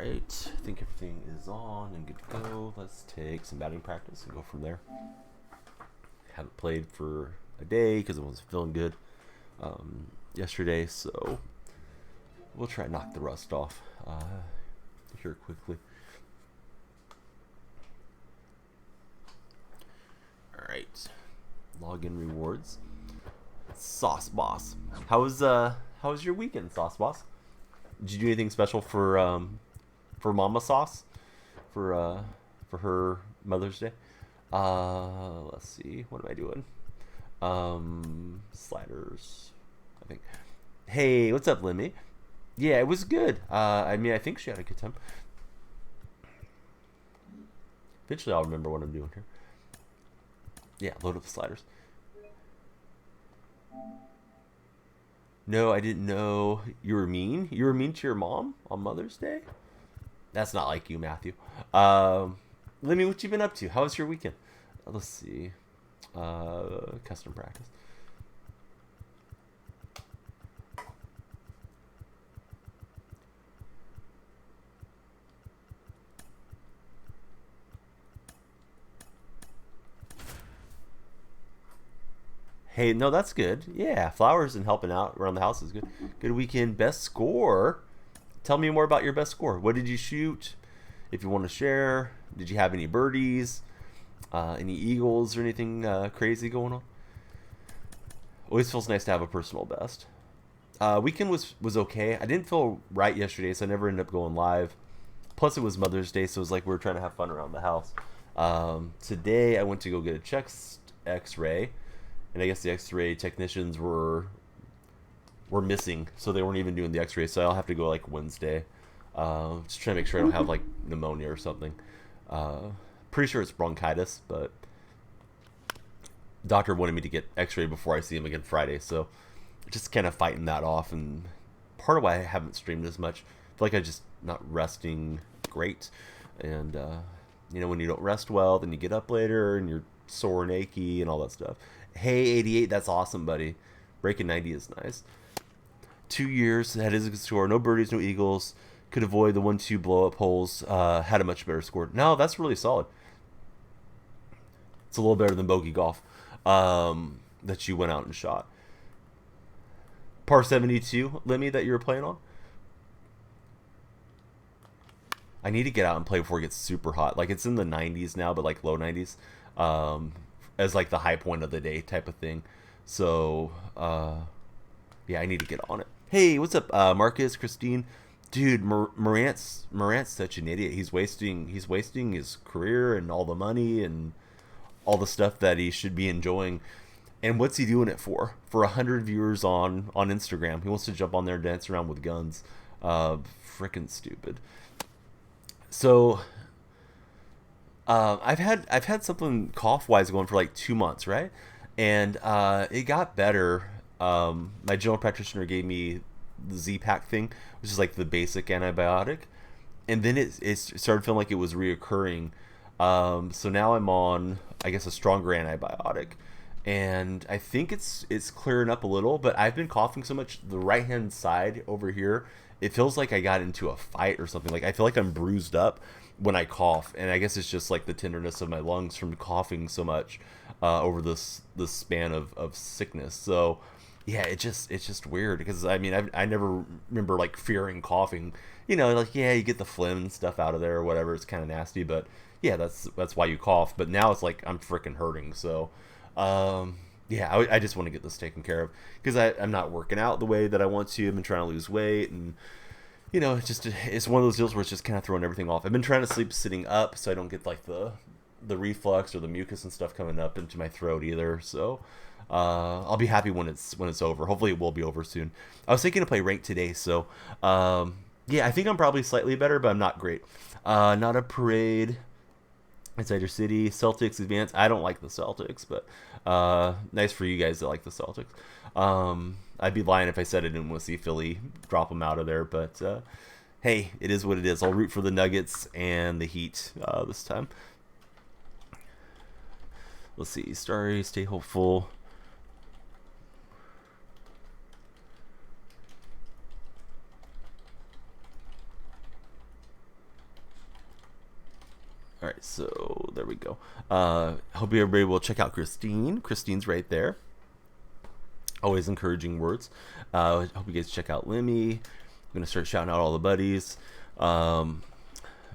right, I think everything is on and good to go. Let's take some batting practice and go from there. Haven't played for a day because I wasn't feeling good yesterday, so we'll try to knock the rust off here quickly. All right, login rewards. Sauce Boss, how was your weekend, Sauce Boss? Did you do anything special for Mama Sauce for her Mother's Day? Let's see. What am I doing? Sliders, I think. Hey, what's up, Lemmy? Yeah, it was good. I mean, I think she had a good time. Eventually, I'll remember what I'm doing here. Yeah, load up the sliders. No, I didn't know you were mean. You were mean to your mom on Mother's Day? That's not like you, Matthew. Lemmy, what you been up to? How was your weekend? Let's see. Custom practice. Hey, no, that's good. Yeah, flowers and helping out around the house is good. Good weekend. Best score. Tell me more about your best score. What did you shoot? If you want to share, did you have any birdies? Any eagles or anything crazy going on? Always feels nice to have a personal best. Weekend was okay. I didn't feel right yesterday, so I never ended up going live. Plus, it was Mother's Day, so it was like we were trying to have fun around the house. Today, I went to go get a chest X-ray, and I guess the X-ray technicians were missing, so they weren't even doing the X-ray. So I'll have to go like Wednesday, just trying to make sure I don't have like pneumonia or something. Pretty sure it's bronchitis, but doctor wanted me to get X-ray before I see him again Friday, so just kind of fighting that off. And part of why I haven't streamed as much, I feel like I just not resting great, and when you don't rest well, then you get up later and you're sore and achy and all that stuff. Hey, 88, that's awesome, buddy. Breaking 90 is nice. 2 years, that is a good score. No birdies, no eagles. Could avoid the 1-2 blow up holes. Had a much better score. No, that's really solid. It's a little better than bogey golf that you went out and shot. Par 72, Lemmy, that you were playing on? I need to get out and play before it gets super hot. Like, it's in the 90s now, but like low 90s. As like the high point of the day type of thing. So, yeah, I need to get on it. Hey, what's up, Marcus, Christine? Dude, Morant's such an idiot. He's wasting his career and all the money and all the stuff that he should be enjoying. And what's he doing it for? For 100 viewers on Instagram. He wants to jump on there and dance around with guns. Freaking stupid. So, I've had something cough wise going for like 2 months, right? And it got better. My general practitioner gave me the Z-Pack thing, which is like the basic antibiotic, and then it started feeling like it was reoccurring. So now I'm on, I guess, a stronger antibiotic, and I think it's clearing up a little. But I've been coughing so much, the right hand side over here, it feels like I got into a fight or something. Like I feel like I'm bruised up when I cough, and I guess it's just like the tenderness of my lungs from coughing so much over this span of sickness. So yeah, it's just weird because I mean I never remember like fearing coughing. Like yeah, you get the phlegm and stuff out of there or whatever. It's kind of nasty, but yeah, that's why you cough. But now it's like I'm freaking hurting. So yeah, I just want to get this taken care of because I'm not working out the way that I want to. I've been trying to lose weight, and it's one of those deals where it's just kind of throwing everything off. I've been trying to sleep sitting up so I don't get like the reflux or the mucus and stuff coming up into my throat either. So I'll be happy when it's over. Hopefully it will be over soon. I was thinking to play ranked today, so yeah, I think I'm probably slightly better, but I'm not great. Not a parade. Insider City, Celtics advance. I don't like the Celtics, but nice for you guys that like the Celtics. I'd be lying if I said I didn't want to see Philly drop them out of there, but hey, it is what it is. I'll root for the Nuggets and the Heat this time. Let's see. Starry, stay hopeful. All right, so there we go. Hope everybody will check out Christine. Christine's right there. Always encouraging words. Hope you guys check out Lemmy. I'm gonna start shouting out all the buddies.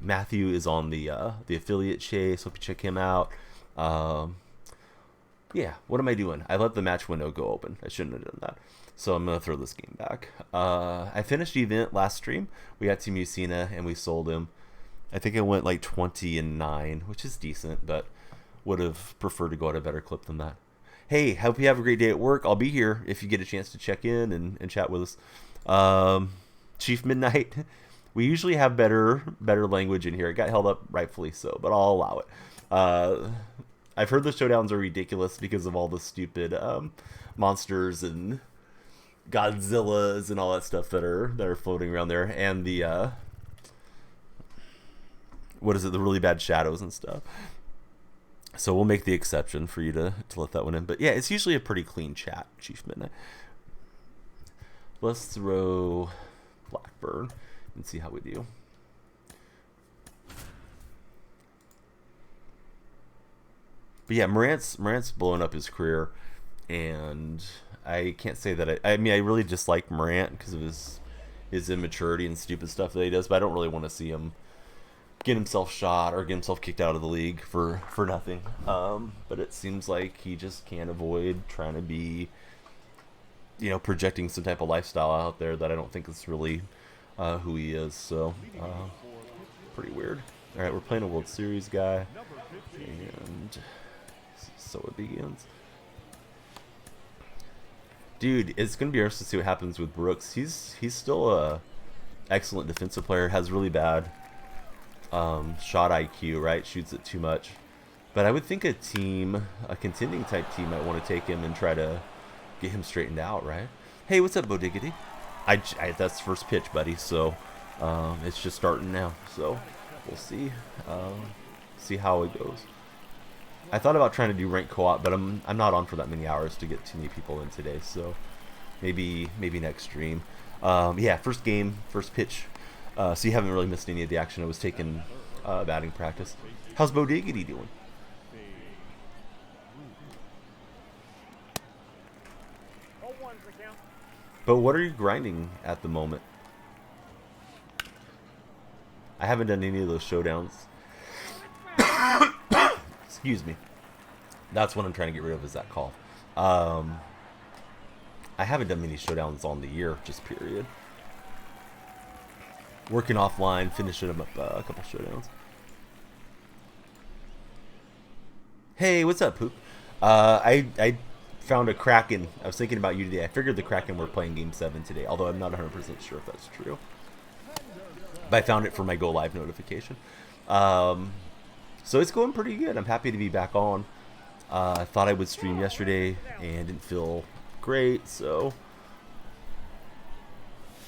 Matthew is on the affiliate chase. Hope you check him out. Yeah, what am I doing? I let the match window go open. I shouldn't have done that. So I'm gonna throw this game back. I finished the event last stream. We got Team Usina and we sold him. I think I went like 20-9, which is decent, but would have preferred to go at a better clip than that. Hey, hope you have a great day at work. I'll be here if you get a chance to check in and chat with us. Chief Midnight, we usually have better language in here. It got held up rightfully so, but I'll allow it. I've heard the showdowns are ridiculous because of all the stupid monsters and Godzillas and all that stuff that are floating around there, and the what is it? The really bad shadows and stuff. So we'll make the exception for you to let that one in. But yeah, it's usually a pretty clean chat, Chief Midnight. Let's throw Blackburn and see how we do. But yeah, Morant's blowing up his career, and I can't say that I mean I really dislike Morant because of his immaturity and stupid stuff that he does, but I don't really want to see him get himself shot or get himself kicked out of the league for nothing. But it seems like he just can't avoid trying to be, projecting some type of lifestyle out there that I don't think is really who he is. So, pretty weird. All right, we're playing a World Series guy, and so it begins. Dude, it's gonna be interesting to see what happens with Brooks. He's still a excellent defensive player. Has really bad shot IQ, right? Shoots it too much. But I would think a contending type team might want to take him and try to get him straightened out, right? Hey, what's up, Bo Diggity? That's first pitch, buddy. So it's just starting now. So we'll see how it goes. I thought about trying to do ranked co-op, but I'm not on for that many hours to get too many people in today. So maybe next stream. Yeah, first game, first pitch. So you haven't really missed any of the action. I was taking batting practice. How's Bo Diggity doing? But what are you grinding at the moment? I haven't done any of those showdowns. Excuse me. That's what I'm trying to get rid of, is that cough. I haven't done many showdowns on the year, just period. Working offline, finishing them up a couple showdowns. Hey, what's up, Poop? I found a Kraken. I was thinking about you today. I figured the Kraken were playing Game 7 today, although I'm not 100% sure if that's true. But I found it for my Go Live notification. So it's going pretty good. I'm happy to be back on. I thought I would stream yesterday and didn't feel great, so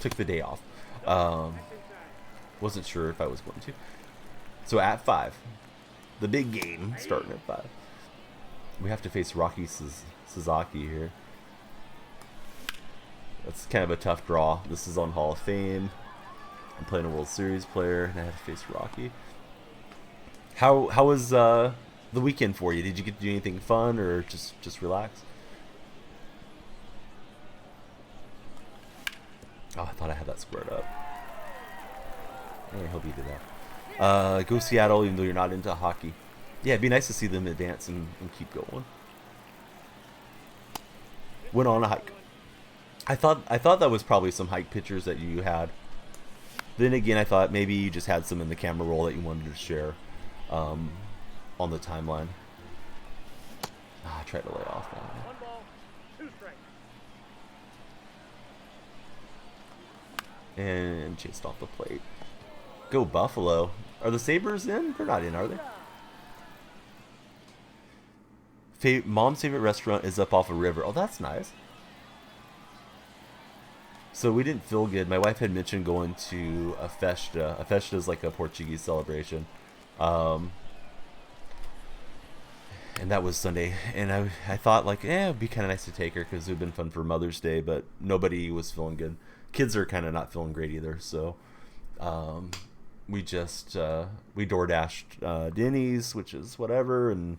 took the day off. Wasn't sure if I was going to. So at 5, the big game starting at 5. We have to face Rocky Sasaki here. That's kind of a tough draw. This is on Hall of Fame. I'm playing a World Series player, and I have to face Rocky. How was the weekend for you? Did you get to do anything fun, or just relax? Oh, I thought I had that squared up. I hope you did that. Go Seattle, even though you're not into hockey. Yeah, it'd be nice to see them advance and keep going. Went on a hike. I thought that was probably some hike pictures that you had. Then again, I thought maybe you just had some in the camera roll that you wanted to share on the timeline. I tried to lay off that. One ball, 2 strikes. And chased off the plate. Go Buffalo. Are the Sabres in? They're not in, are they? Mom's favorite restaurant is up off a river. Oh, that's nice. So we didn't feel good. My wife had mentioned going to a festa. A festa is like a Portuguese celebration. And that was Sunday. And I thought, like, it'd be kind of nice to take her because it would have been fun for Mother's Day, but nobody was feeling good. Kids are kind of not feeling great either. So we just we door dashed Denny's, which is whatever, and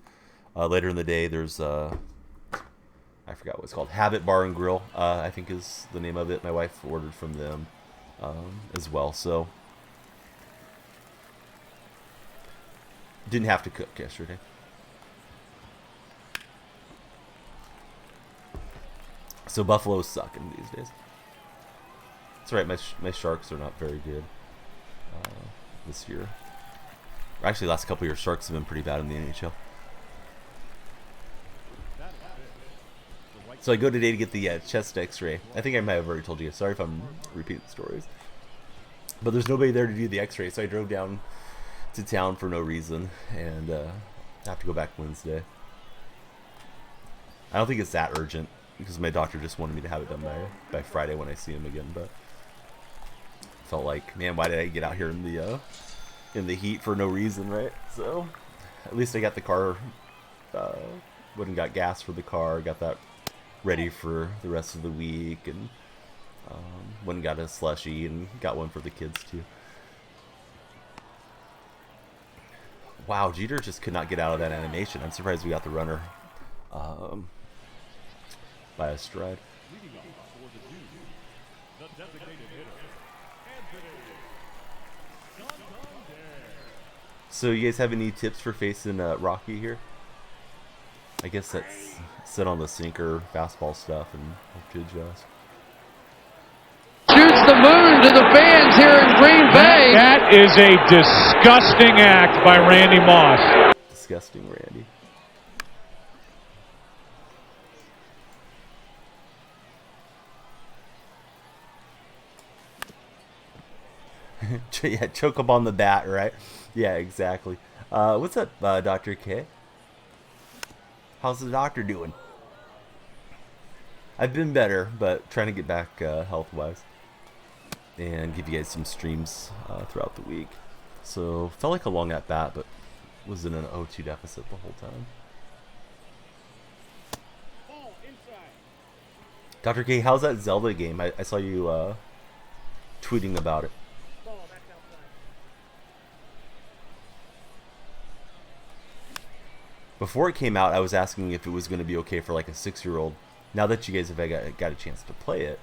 later in the day there's I forgot what it's called, Habit Bar and Grill, I think is the name of it. My wife ordered from them as well, so didn't have to cook yesterday. So buffaloes suck in these days. That's right, my Sharks are not very good this year. Actually, last couple of years, Sharks have been pretty bad in the NHL. So I go today to get the chest x-ray. I think I might have already told you. Sorry if I'm repeating stories. But there's nobody there to do the x-ray, so I drove down to town for no reason. And I have to go back Wednesday. I don't think it's that urgent, because my doctor just wanted me to have it done by Friday when I see him again. But felt like, man, why did I get out here in the heat for no reason, right? So at least I got the car, went and got gas for the car, got that ready for the rest of the week, and went and got a slushie and got one for the kids too. Wow, Jeter just could not get out of that animation. I'm surprised we got the runner by a stride. So you guys have any tips for facing Rocky here? I guess that's sit on the sinker, fastball stuff, and hope to adjust. Shoots the moon to the fans here in Green Bay. That is a disgusting act by Randy Moss. Disgusting, Randy. Yeah, choke up on the bat, right? Yeah, exactly. What's up, Dr. K? How's the doctor doing? I've been better, but trying to get back health-wise and give you guys some streams throughout the week. So, felt like a long at bat, but was in an 0-2 deficit the whole time. Dr. K, how's that Zelda game? I saw you tweeting about it. Before it came out, I was asking if it was going to be okay for like a 6-year-old. Now that you guys have got a chance to play it,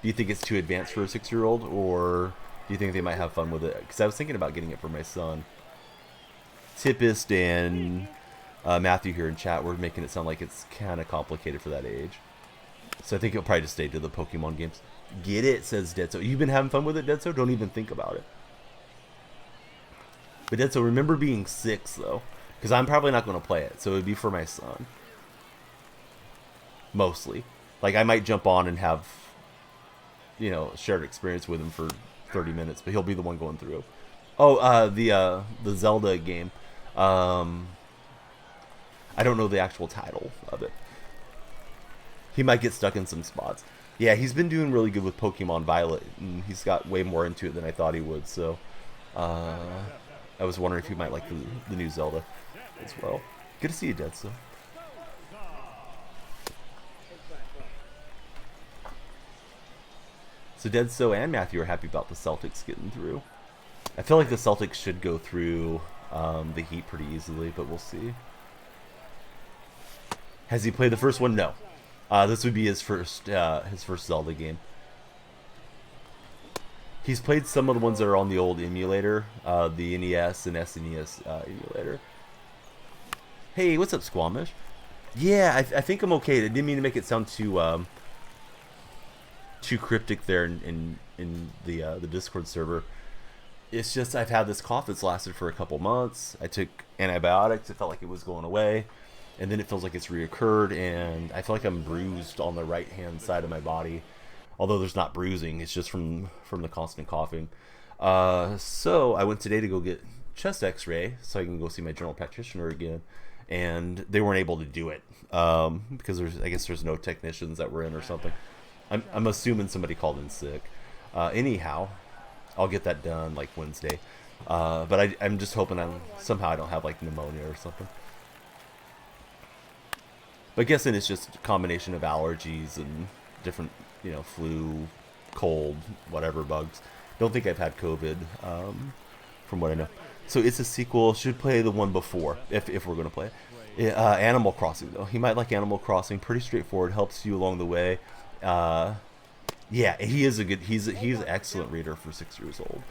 do you think it's too advanced for a 6-year-old, or do you think they might have fun with it? Because I was thinking about getting it for my son. Tippist and Matthew here in chat were making it sound like it's kind of complicated for that age. So I think he'll probably just stay to the Pokemon games. Get it, says Deadso. You've been having fun with it, Deadso? Don't even think about it. But Deadso, remember being 6, though. Because I'm probably not going to play it, so it would be for my son. Mostly. Like, I might jump on and have, you know, shared experience with him for 30 minutes, but he'll be the one going through. Oh, the Zelda game. I don't know the actual title of it. He might get stuck in some spots. Yeah, he's been doing really good with Pokemon Violet, and he's got way more into it than I thought he would, so I was wondering if he might like the new Zelda as well. Good to see you, Deadso. So Deadso and Matthew are happy about the Celtics getting through. I feel like the Celtics should go through the Heat pretty easily, but we'll see. Has he played the first one? No. This would be his first Zelda game. He's played some of the ones that are on the old emulator, the NES and SNES emulator. Hey, what's up, Squamish? Yeah, I think I'm okay. I didn't mean to make it sound too cryptic there in the Discord server. It's just I've had this cough that's lasted for a couple months. I took antibiotics. It felt like it was going away, and then it feels like it's reoccurred, and I feel like I'm bruised on the right-hand side of my body. Although there's not bruising, it's just from the constant coughing. So I went today to go get chest x-ray so I can go see my general practitioner again. And they weren't able to do it because I guess there's no technicians that were in or something. I'm assuming somebody called in sick. Anyhow, I'll get that done like Wednesday. But I'm just hoping somehow I don't have like pneumonia or something. But guessing it's just a combination of allergies and different, flu, cold, whatever bugs. Don't think I've had COVID. from what I know. So it's a sequel. Should play the one before if we're gonna play it. Animal Crossing though. He might like Animal Crossing. Pretty straightforward. Helps you along the way. Yeah, he is a good. He's an excellent reader for 6 years old.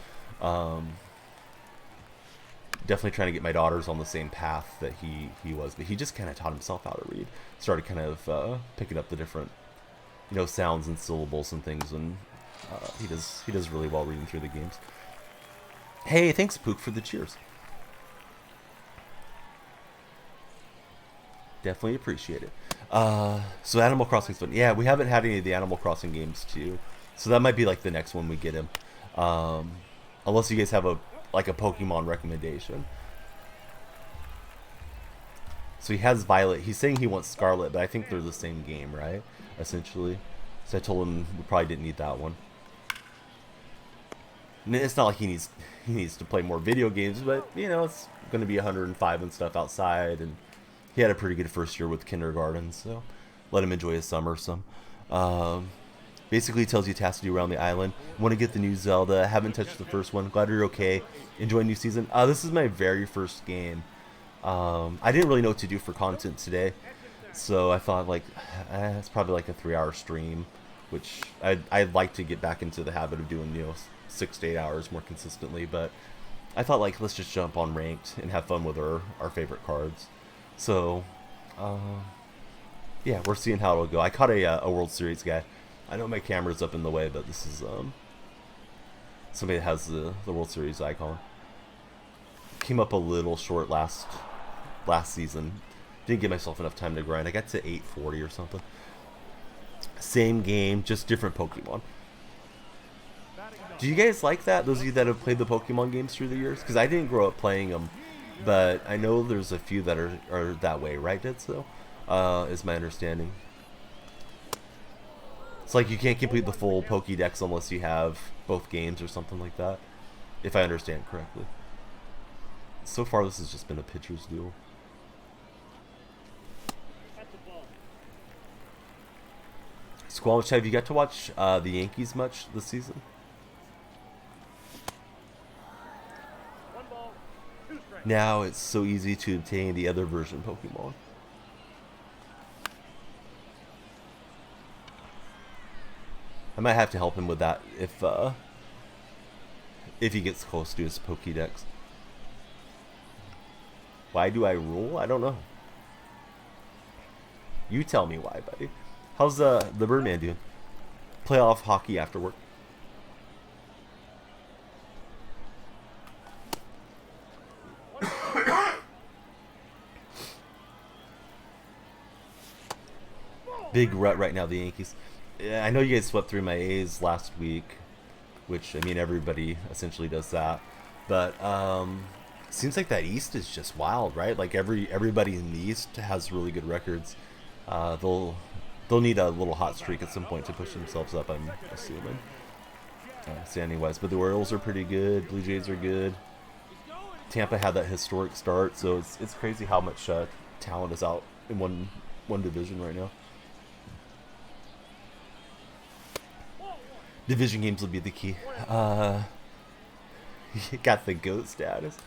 Definitely trying to get my daughters on the same path that he was, but he just kind of taught himself how to read. Started kind of picking up the different, sounds and syllables and things, and he does really well reading through the games. Hey, thanks Pook for the cheers. Definitely appreciate it. So Animal Crossing's fun. Yeah, we haven't had any of the Animal Crossing games too, so that might be like the next one we get him. Unless you guys have a Pokemon recommendation. So he has Violet. He's saying he wants Scarlet, but I think they're the same game, right? Essentially. So I told him we probably didn't need that one. And it's not like he needs to play more video games, but it's going to be 105 and stuff outside, and he had a pretty good first year with kindergarten, so let him enjoy his summer some. Basically tells you tasks to do around the island. Want to get the new Zelda. Haven't touched the first one. Glad you're okay. Enjoy new season. This is my very first game. I didn't really know what to do for content today, so I thought it's probably like a 3-hour stream, which I'd like to get back into the habit of doing 6 to 8 hours more consistently. But I thought let's just jump on ranked and have fun with our favorite cards. So yeah, we're seeing how it'll go. I caught a World Series guy. I know my camera's up in the way, but this is somebody that has the World Series icon. Came up a little short last season. Didn't give myself enough time to grind. I got to 840 or something. Same game, just different Pokemon. Do you guys like that? Those of you that have played the Pokemon games through the years? Because I didn't grow up playing them, but I know there's a few that are that way, right, Ditso? Is my understanding. It's like you can't complete the full Pokédex unless you have both games or something like that, if I understand correctly. So far, this has just been a pitcher's duel. Squamish, have you got to watch the Yankees much this season? Now it's so easy to obtain the other version Pokemon. I might have to help him with that if he gets close to his Pokédex. Why do I rule? I don't know. You tell me why, buddy. How's the Birdman doing? Playoff hockey after work. Big rut right now, the Yankees. Yeah, I know you guys swept through my A's last week, which, I mean, everybody essentially does that. But seems like that East is just wild, right? Like everybody in the East has really good records. They'll need a little hot streak at some point to push themselves up, I'm assuming, standing wise. But the Orioles are pretty good. Blue Jays are good. Tampa had that historic start, so it's crazy how much talent is out in one division right now. Division games will be the key. You got the GOAT status.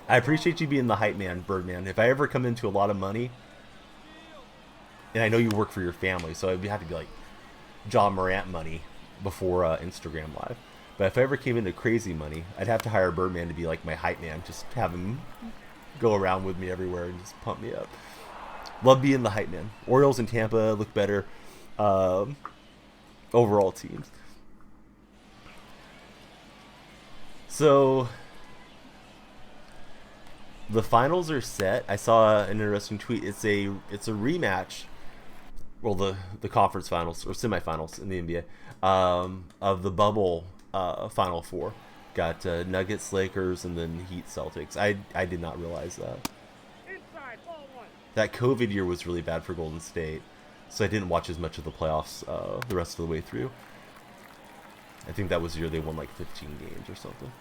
I appreciate you being the hype man, Birdman. If I ever come into a lot of money, and I know you work for your family, so I'd have to be like John Morant money before Instagram Live. But if I ever came into crazy money, I'd have to hire Birdman to be like my hype man. Just have him go around with me everywhere and just pump me up. Love being the hype man. Orioles and Tampa look better. Overall teams. So the finals are set. I saw an interesting tweet. It's a rematch. Well, the conference finals or semifinals in the NBA of the bubble Final Four. Got Nuggets, Lakers, and then Heat, Celtics. I did not realize that. That COVID year was really bad for Golden State, so I didn't watch as much of the playoffs the rest of the way through. I think that was the year they won like 15 games or something.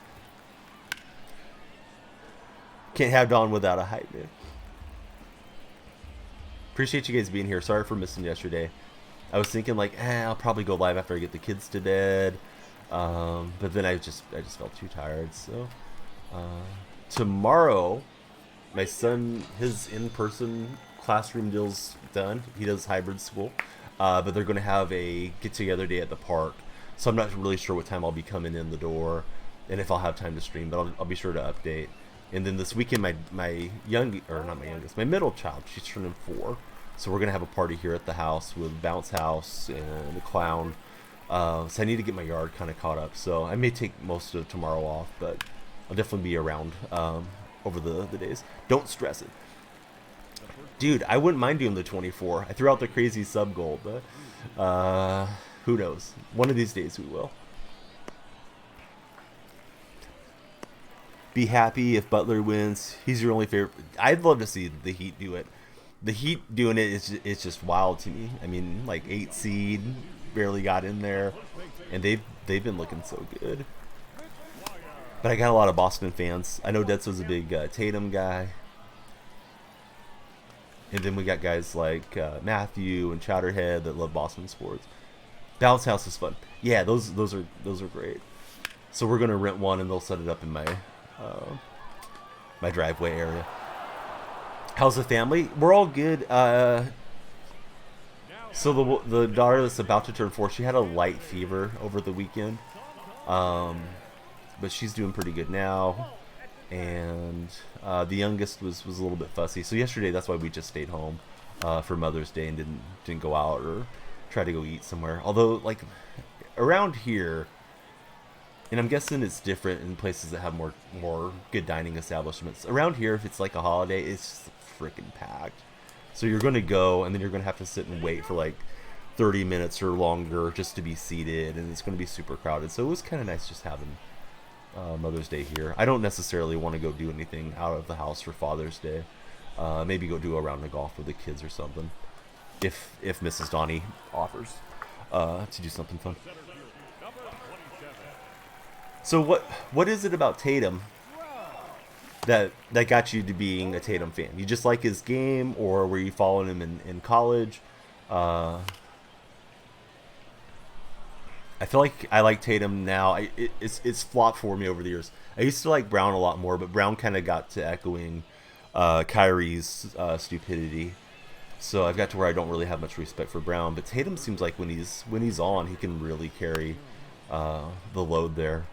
Can't have Dawn without a hype, man. Appreciate you guys being here. Sorry for missing yesterday. I was thinking like, I'll probably go live after I get the kids to bed. But then I just felt too tired. So tomorrow, my son, his in-person classroom deal's done. He does hybrid school, but they're going to have a get-together day at the park. So I'm not really sure what time I'll be coming in the door, and if I'll have time to stream. But I'll be sure to update. And then this weekend, my middle child, she's turning 4. So we're gonna have a party here at the house with Bounce House and the clown. So I need to get my yard kind of caught up. So I may take most of tomorrow off, but I'll definitely be around over the days. Don't stress it. Dude, I wouldn't mind doing the 24. I threw out the crazy sub goal, but who knows? One of these days we will. Be happy if Butler wins. He's your only favorite. I'd love to see the Heat do it. The Heat doing it is just wild to me. I mean, like 8 seed, barely got in there, and they've been looking so good. But I got a lot of Boston fans. I know Detz was a big Tatum guy, and then we got guys like Matthew and Chowderhead that love Boston sports. Bounce House is fun. Yeah, those are great. So we're gonna rent one, and they'll set it up in my driveway area. How's the family? We're all good. So the daughter that's about to turn 4, she had a light fever over the weekend, but she's doing pretty good now. And the youngest was a little bit fussy. So yesterday, that's why we just stayed home for Mother's Day and didn't go out or try to go eat somewhere. Although, like around here, and I'm guessing it's different in places that have more good dining establishments. Around here, if it's like a holiday, it's just freaking packed. So you're going to go, and then you're going to have to sit and wait for like 30 minutes or longer just to be seated, and it's going to be super crowded. So it was kind of nice just having Mother's Day here. I don't necessarily want to go do anything out of the house for Father's Day. Maybe go do a round of golf with the kids or something, if Mrs. Donnie offers to do something fun. So what is it about Tatum that got you to being a Tatum fan? You just like his game, or were you following him in college? I feel like I like Tatum now. It's flopped for me over the years. I used to like Brown a lot more, but Brown kind of got to echoing Kyrie's stupidity. So I've got to where I don't really have much respect for Brown. But Tatum seems like when he's on, he can really carry the load there.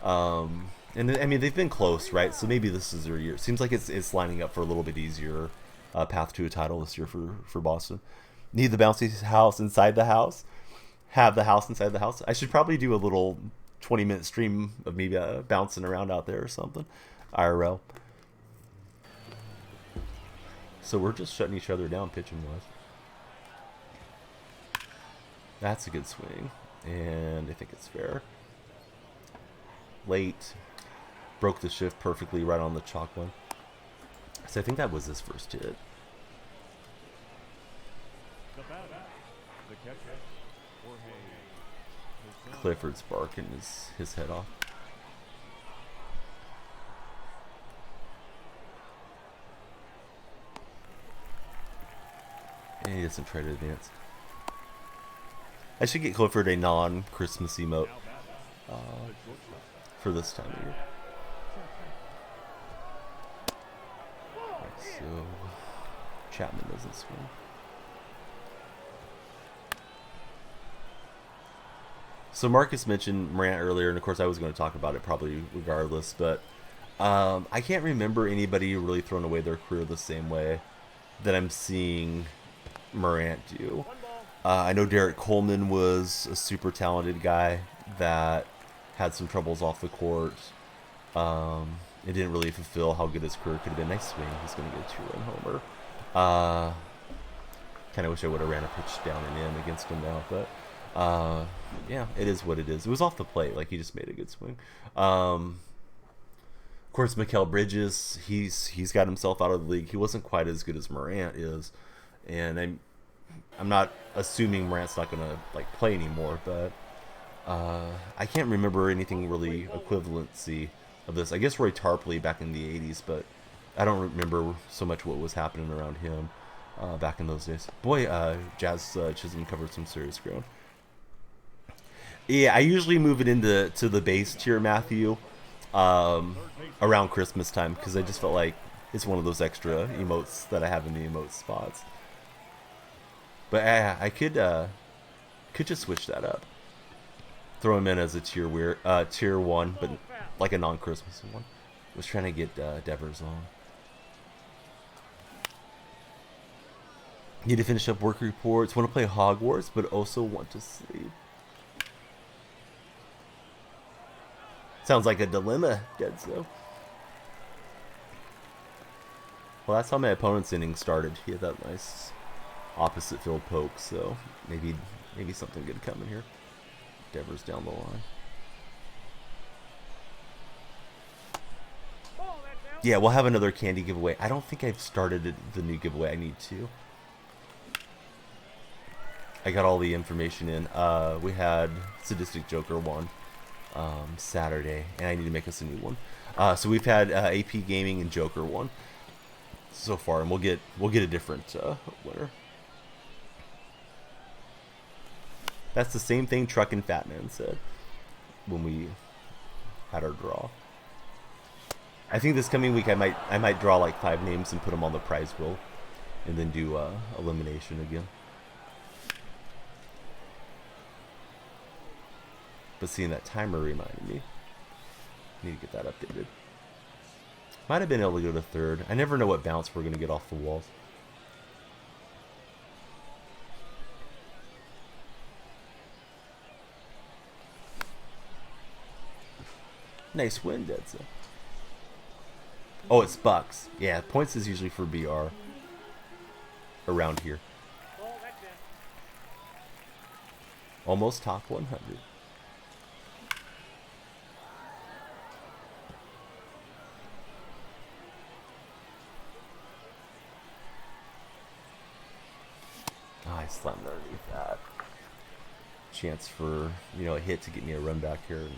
And I mean, they've been close, right? So maybe this is their year. It seems like it's lining up for a little bit easier path to a title this year for Boston. Need the bouncy house inside the house. Have the house inside the house. I should probably do a little 20-minute stream of me bouncing around out there or something. IRL. So we're just shutting each other down pitching wise. That's a good swing. And I think it's fair. Late. Broke the shift perfectly right on the chalk one. So I think that was his first hit. Clifford's barking his head off. And he doesn't try to advance. I should get Clifford a non-Christmas emote for this time of year. Right, so Chapman doesn't swing. So Marcus mentioned Morant earlier, and of course I was going to talk about it probably regardless, but I can't remember anybody really throwing away their career the same way that I'm seeing Morant do. I know Derek Coleman was a super talented guy that had some troubles off the court. It didn't really fulfill how good his career could have been. Nice swing. He's going to get a 2-run homer. Kind of wish I would have ran a pitch down and in against him now, but yeah, it is what it is. It was off the plate. Like, he just made a good swing. Of course, Mikal Bridges, he's got himself out of the league. He wasn't quite as good as Morant is, and I'm not assuming Morant's not going to like play anymore, but I can't remember anything really equivalency of this. I guess Roy Tarpley back in the 80s, but I don't remember so much what was happening around him back in those days. Boy, Jazz Chisholm covered some serious ground. Yeah, I usually move it into the base tier, Matthew, around Christmas time because I just felt like it's one of those extra emotes that I have in the emote spots. But I could just switch that up. Throw him in as a tier 1, but like a non-Christmas one. Was trying to get Devers on. Need to finish up work reports. Want to play Hogwarts, but also want to sleep. Sounds like a dilemma, Dedzo. Well, that's how my opponent's inning started. He had that nice opposite field poke, so maybe something good coming here. Devers down the line. Yeah, we'll have another candy giveaway. I don't think I've started the new giveaway. I need to. I got all the information in. We had Sadistic Joker one Saturday, and I need to make us a new one. So we've had AP Gaming and Joker one so far, and we'll get a different winner. That's the same thing Truck and Fatman said when we had our draw. I think this coming week I might draw like 5 names and put them on the prize wheel, and then do elimination again. But seeing that timer reminded me. Need to get that updated. Might have been able to go to 3rd. I never know what bounce we're going to get off the walls. Nice win, Dedzo. Oh, it's Bucks. Yeah, points is usually for BR. Around here. Almost top 100. I slammed underneath that. Chance for, a hit to get me a run back here, and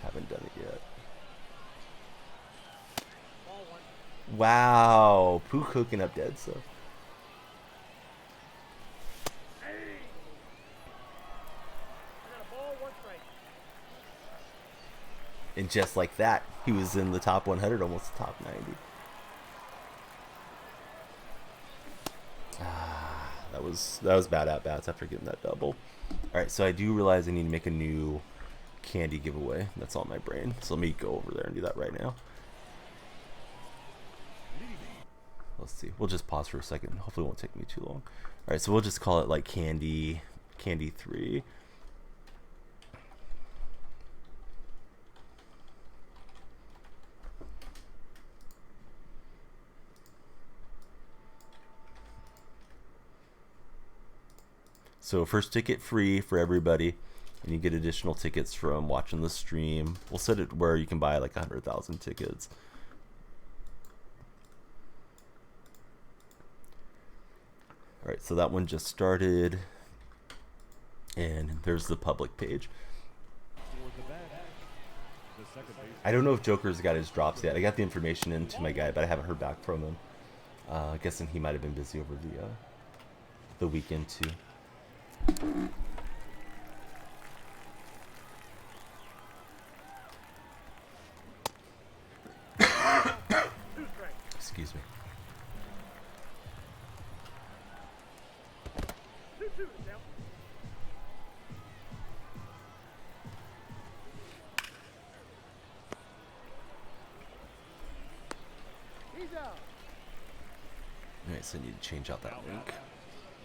haven't done it yet. Wow, Pooh cooking up Dedzo. And just like that, he was in the top 100, almost the top 90. That was bad at bats after getting that double. All right, so I do realize I need to make a new candy giveaway. That's on my brain. So let me go over there and do that right now. Let's see. We'll just pause for a second. Hopefully it won't take me too long. All right, so we'll just call it like Candy 3. So first ticket free for everybody, and you get additional tickets from watching the stream. We'll set it where you can buy like 100,000 tickets. All right, so that one just started, and there's the public page. I don't know if Joker's got his drops yet. I got the information into my guy, but I haven't heard back from him. Guessing he might have been busy over the weekend too. Excuse me. Alright, so I need to change out that link.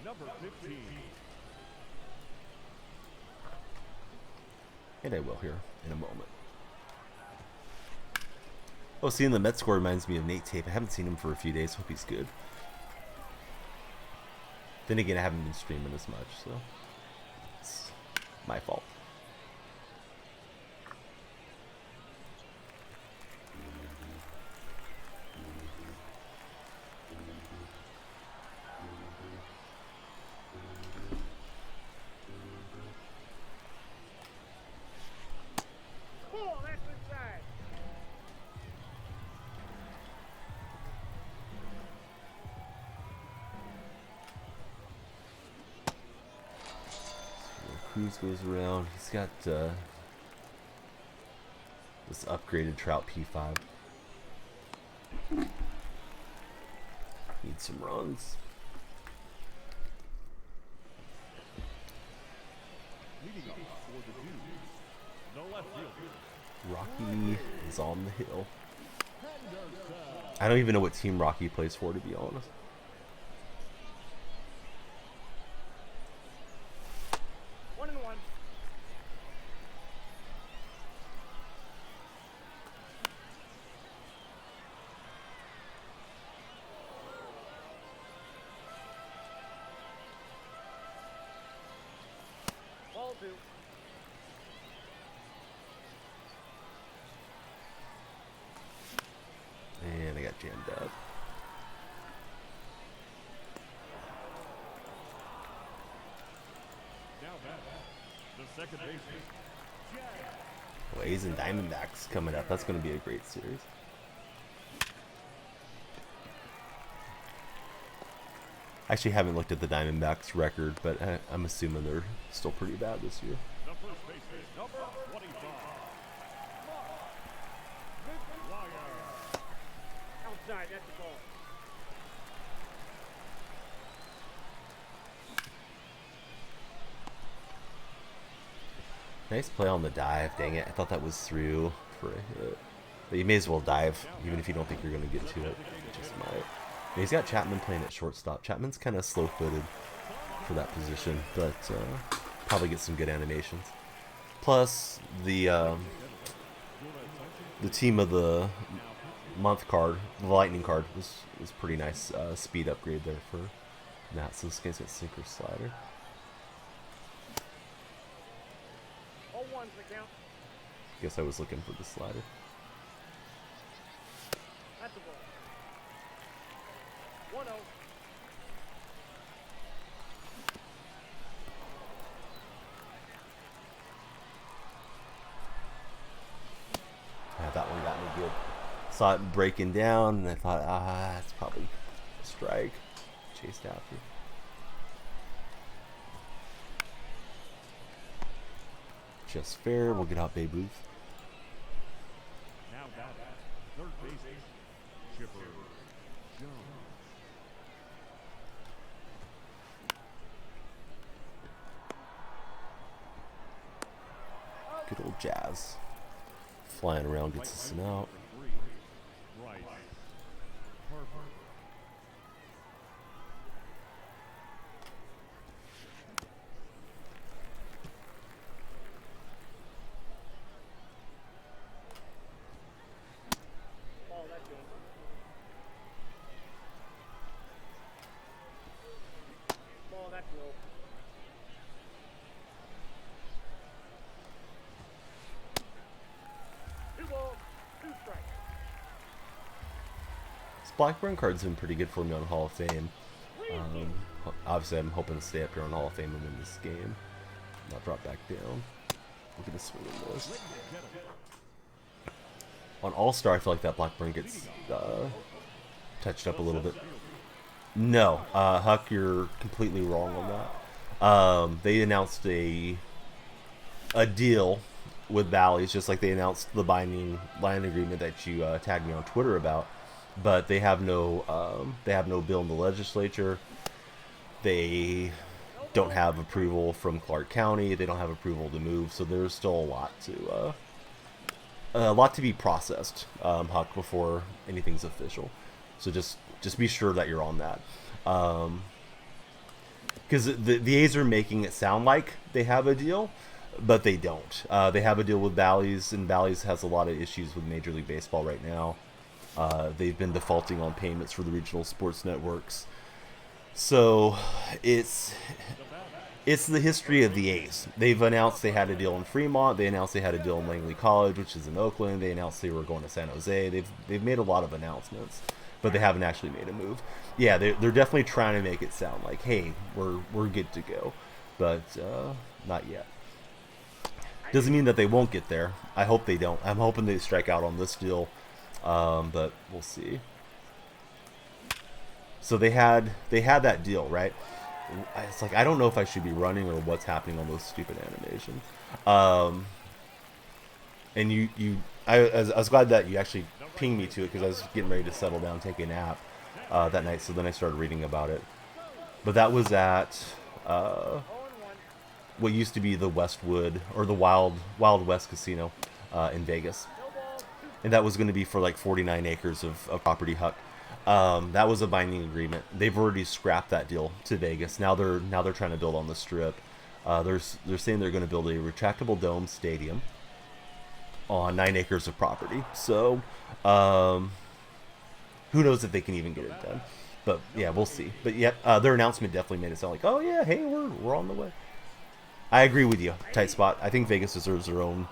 Number 15. And I will here in a moment. Oh, seeing the Mets score reminds me of Nate Tape. I haven't seen him for a few days. Hope he's good. Then again, I haven't been streaming as much, so it's my fault. Cruz goes around. He's got this upgraded Trout P5. Need some runs. Rocky is on the hill. I don't even know what team Rocky plays for, to be honest. One and one. Ball two. And I got jammed up. Well, A's and Diamondbacks coming up. That's going to be a great series. I actually haven't looked at the Diamondbacks record, but I'm assuming they're still pretty bad this year. Outside, that's the ball. Nice play on the dive. Dang it. I thought that was through for a hit. But you may as well dive, even if you don't think you're going to get to it. Just might. And he's got Chapman playing at shortstop. Chapman's kind of slow-footed for that position, but probably get some good animations. Plus, the team of the month card, the lightning card, was pretty nice speed upgrade there for Matt. So this guy's got sinker slider. 0-1's the count. Guess I was looking for the slider. That's the ball. 1-0. Yeah, that one got me good. Saw it breaking down, and I thought, it's probably a strike. Chased after. Just fair. We'll get out Babe Ruth. Now batting, third baseman, Chipper Jones. Good old Jazz. Flying around gets us an out. Right. Harper. Ball, that's good. Ball, that's low. Two balls, two strikes. This Blackburn card's been pretty good for me on Hall of Fame. Obviously, I'm hoping to stay up here on Hall of Fame and win this game. Not drop back down. We're going to swing and miss. On All-Star, I feel like that Blackburn gets touched up a little bit. No, Huck, you're completely wrong on that. They announced a deal with Bally's, just like they announced the binding land agreement that you tagged me on Twitter about. But they have no bill in the legislature. They don't have approval from Clark County. They don't have approval to move. So there's still a lot to be processed, Huck, before anything's official. So just be sure that you're on that. Because the A's are making it sound like they have a deal, but they don't. They have a deal with Bally's, and Bally's has a lot of issues with Major League Baseball right now. They've been defaulting on payments for the regional sports networks. So it's the history of the A's. They've announced they had a deal in Fremont. They announced they had a deal in Langley College, which is in Oakland. They announced they were going to San Jose. They've made a lot of announcements, but they haven't actually made a move. Yeah, they're definitely trying to make it sound like, hey, we're good to go, but not yet. Doesn't mean that they won't get there. I hope they don't. I'm hoping they strike out on this deal, but we'll see. So they had that deal, right? it's like I don't know if I should be running or what's happening on those stupid animations. Um, and I was glad that you actually pinged me to it because I was getting ready to settle down, take a nap that night. So then I started reading about it. But that was at what used to be the Westwood or the Wild West Casino in Vegas, and that was going to be for like 49 acres of property. Huck. That was a binding agreement. They've already scrapped that deal to Vegas. Now they're trying to build on the Strip. They're saying they're going to build a retractable dome stadium on 9 acres of property. So, who knows if they can even get it done? But yeah, we'll see. But yeah, their announcement definitely made it sound like, oh yeah, hey, we're on the way. I agree with you. Tight spot. I think Vegas deserves their own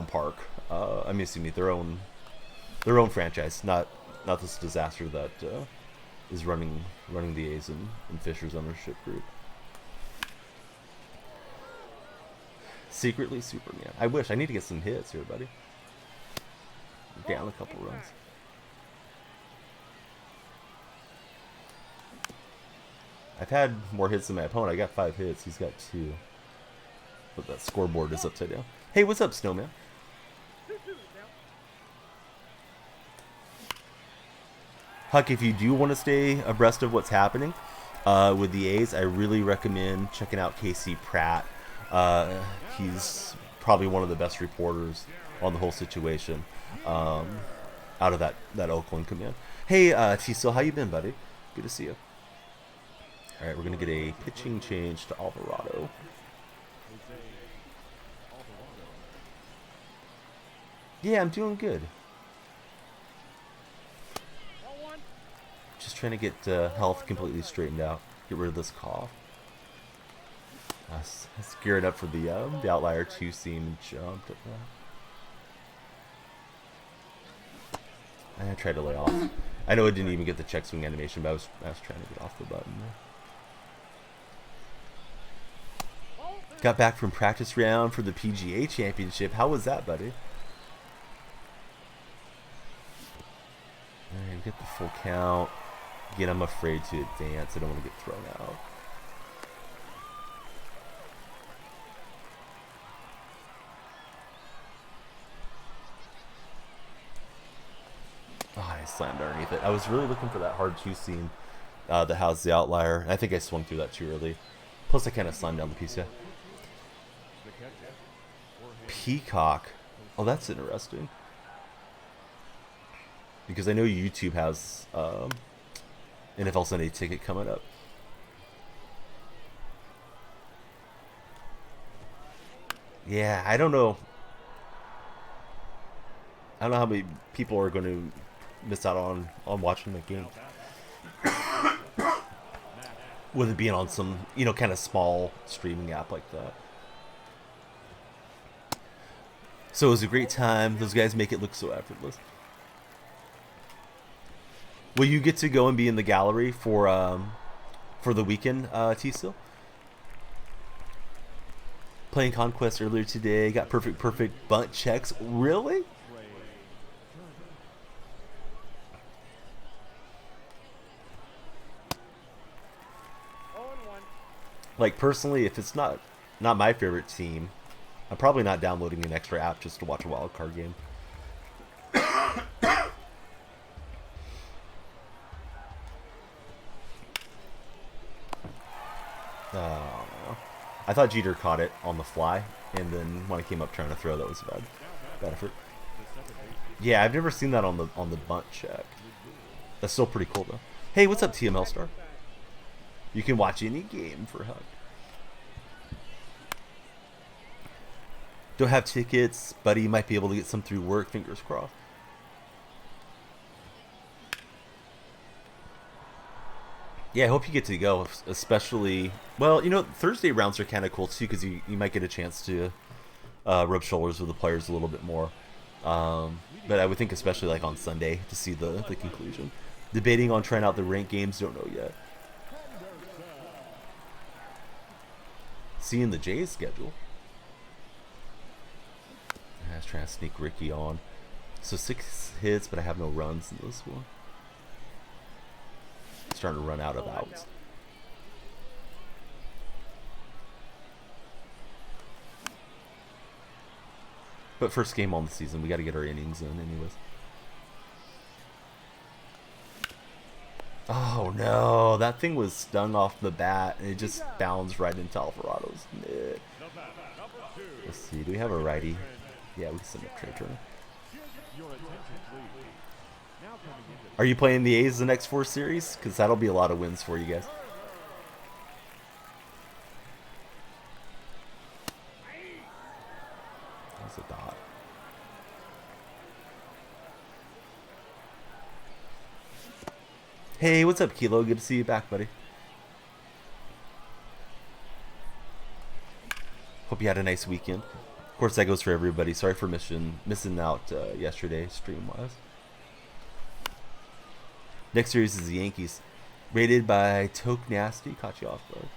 park. I mean, excuse me, their own franchise, not this disaster that is running the A's and Fisher's ownership group. Secretly Superman. I wish. I need to get some hits here, buddy. Down a couple runs. I've had more hits than my opponent. I got 5 hits. He's got 2. But that scoreboard is upside down. Hey, what's up, Snowman? Huck, if you do want to stay abreast of what's happening with the A's, I really recommend checking out Casey Pratt. He's probably one of the best reporters on the whole situation out of that Oakland command. Hey, Tiso, how you been, buddy? Good to see you. All right, we're going to get a pitching change to Alvarado. Yeah, I'm doing good. Just trying to get health completely straightened out. Get rid of this cough. Let's gear it up for the outlier 2 seam jumped at that. I tried to lay off. I know it didn't even get the check swing animation, but I was trying to get off the button there. Got back from practice round for the PGA Championship. How was that, buddy? Alright, get the full count. Again, I'm afraid to advance. I don't want to get thrown out. Oh, I slammed underneath it. I was really looking for that hard 2 seam that has the outlier. I think I swung through that too early. Plus, I kind of slammed down the piece. Yeah. Peacock. Oh, that's interesting. Because I know YouTube has NFL Sunday Ticket coming up. Yeah, I don't know. I don't know how many people are going to miss out on watching the game. With it being on some, kind of small streaming app like that. So it was a great time. Those guys make it look so effortless. Will you get to go and be in the gallery for the weekend, T-Still? Playing Conquest earlier today. Got perfect bunt checks. Really? Like, personally, if it's not my favorite team, I'm probably not downloading an extra app just to watch a wild card game. I thought Jeter caught it on the fly, and then when I came up trying to throw, that was bad effort. Yeah, I've never seen that on the bunt check. That's still pretty cool though. Hey, what's up, TML Star? You can watch any game for Huck. Don't have tickets, buddy. You might be able to get some through work. Fingers crossed. Yeah, I hope you get to go, especially... Well, Thursday rounds are kind of cool, too, because you might get a chance to rub shoulders with the players a little bit more. But I would think especially, like, on Sunday to see the conclusion. Debating on trying out the ranked games, don't know yet. Seeing the Jays schedule. I was trying to sneak Ricky on. So 6 hits, but I have no runs in this one. Starting to run out of outs. But first game on the season, we got to get our innings in, anyways. Oh no, that thing was stung off the bat and it just bounced right into Alvarado's mitt. Let's see, do we have a righty? Yeah, we can send up Trey Turner. Are you playing the A's the next 4 series? Because that'll be a lot of wins for you guys. That's a dot. Hey, what's up, Kilo? Good to see you back, buddy. Hope you had a nice weekend. Of course, that goes for everybody. Sorry for missing out yesterday, stream-wise. Next series is the Yankees. Rated by Toke Nasty. Caught you off guard.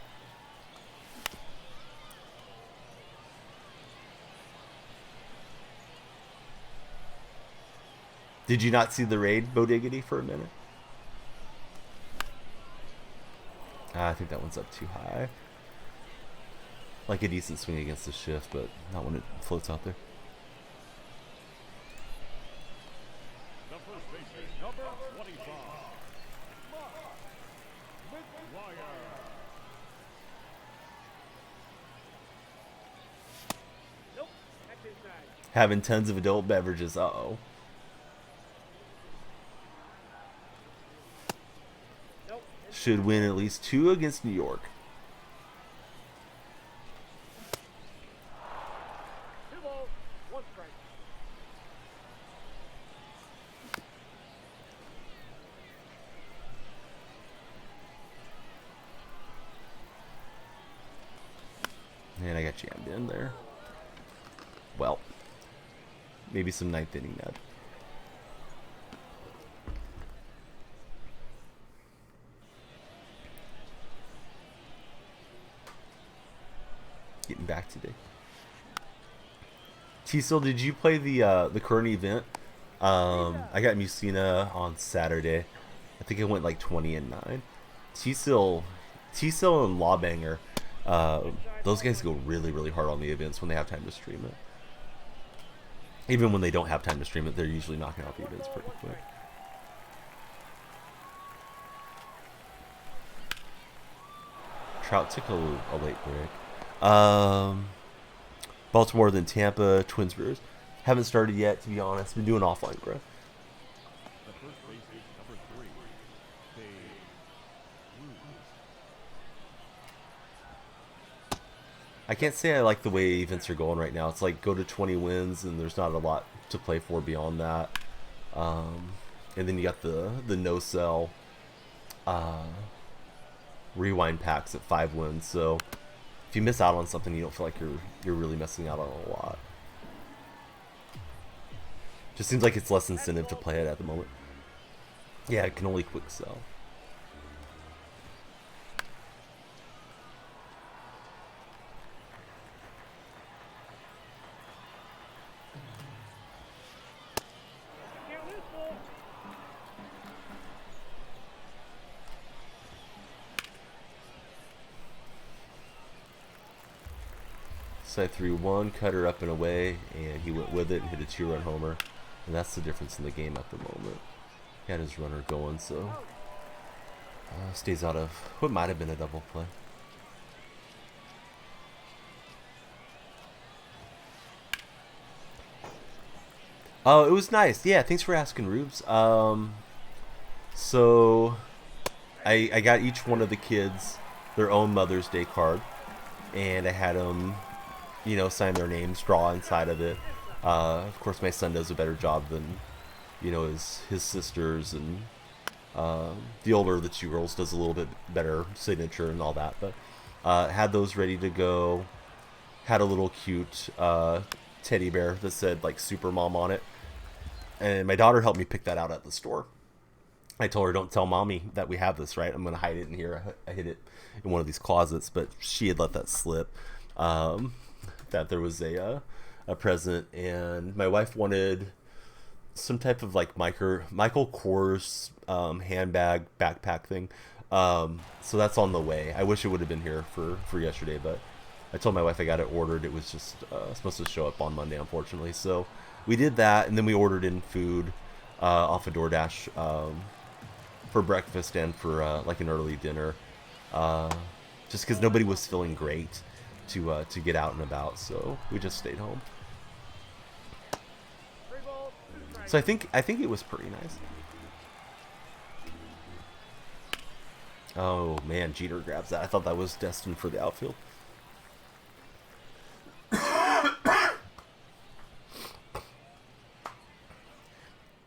Did you not see the raid, Bodiggity, for a minute? I think that one's up too high. Like a decent swing against the shift, but not when it floats out there. Nope. That's inside. Having tons of adult beverages. Uh-oh. Nope. Should win at least 2 against New York. 2 balls, 1 strike. And I got jammed in there. Well, maybe some 9th inning nut. Getting back today. Teasel, did you play the current event? I got Musina on Saturday. I think I went like 20-9. Teasel and Lawbanger, those guys go really, really hard on the events when they have time to stream it. Even when they don't have time to stream it, they're usually knocking out the events pretty quick. Trout took a late break. Baltimore, then Tampa, Twins, Brewers. Haven't started yet, to be honest. Been doing offline growth. I can't say I like the way events are going right now. It's like go to 20 wins and there's not a lot to play for beyond that. And then you got the no-sell rewind packs at 5 wins. So if you miss out on something, you don't feel like you're really missing out on a lot. Just seems like it's less incentive to play it at the moment. Yeah, it can only quick sell. Can't lose, ball. So I threw one cutter up and away, and he went with it and hit a 2-run homer. And that's the difference in the game at the moment. He had his runner going, so stays out of what might have been a double play. Oh, it was nice. Yeah, thanks for asking, Rubes. So I got each one of the kids their own Mother's Day card, and I had them, you know, sign their names, draw inside of it. Of course, my son does a better job than, you know, his sisters, and the older of the 2 girls does a little bit better signature and all that. But had those ready to go. Had a little cute teddy bear that said like Super Mom on it, and my daughter helped me pick that out at the store. I told her, don't tell mommy that we have this, right? I'm gonna hide it in here. I hid it in one of these closets, but she had let that slip. That there was a present, and my wife wanted some type of like Michael Kors handbag backpack thing. So that's on the way. I wish it would have been here for yesterday, but I told my wife I got it ordered. It was just supposed to show up on Monday, unfortunately. So we did that, and then we ordered in food off of DoorDash for breakfast and for like an early dinner, just because nobody was feeling great to get out and about. So we just stayed home. 3 balls, 2 strikes. So I think it was pretty nice. Oh man, Jeter grabs that. I thought that was destined for the outfield.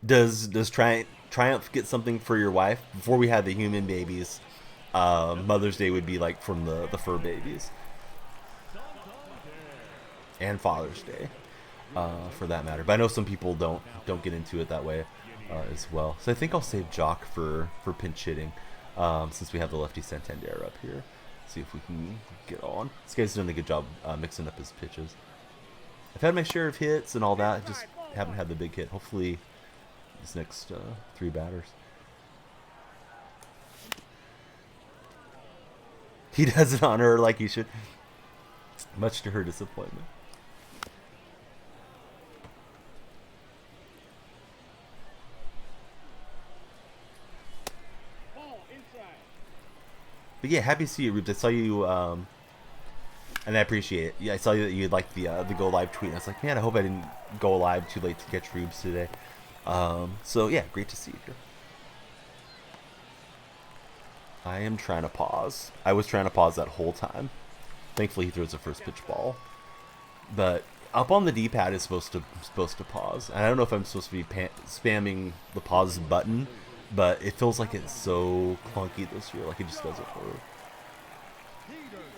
Does Triumph get something for your wife? Before we had the human babies, Mother's Day would be like from the fur babies, and Father's Day, for that matter. But I know some people don't get into it that way as well. So I think I'll save Jock for pinch hitting, since we have the lefty Santander up here. See if we can get on. This guy's doing a good job mixing up his pitches. I've had my share of hits and all that. Just haven't had the big hit. Hopefully these next 3 batters. He doesn't honor her like he should, much to her disappointment. Ball inside. But yeah, happy to see you, Rubes. I saw you, and I appreciate it. Yeah, I saw that you liked the go live tweet. And I was like, man, I hope I didn't go live too late to catch Rubes today. So yeah, great to see you here. I am trying to pause. I was trying to pause that whole time. Thankfully, he throws the first pitch ball. But up on the D-pad is supposed to pause. And I don't know if I'm supposed to be spamming the pause button, but it feels like it's so clunky this year. Like it just doesn't work.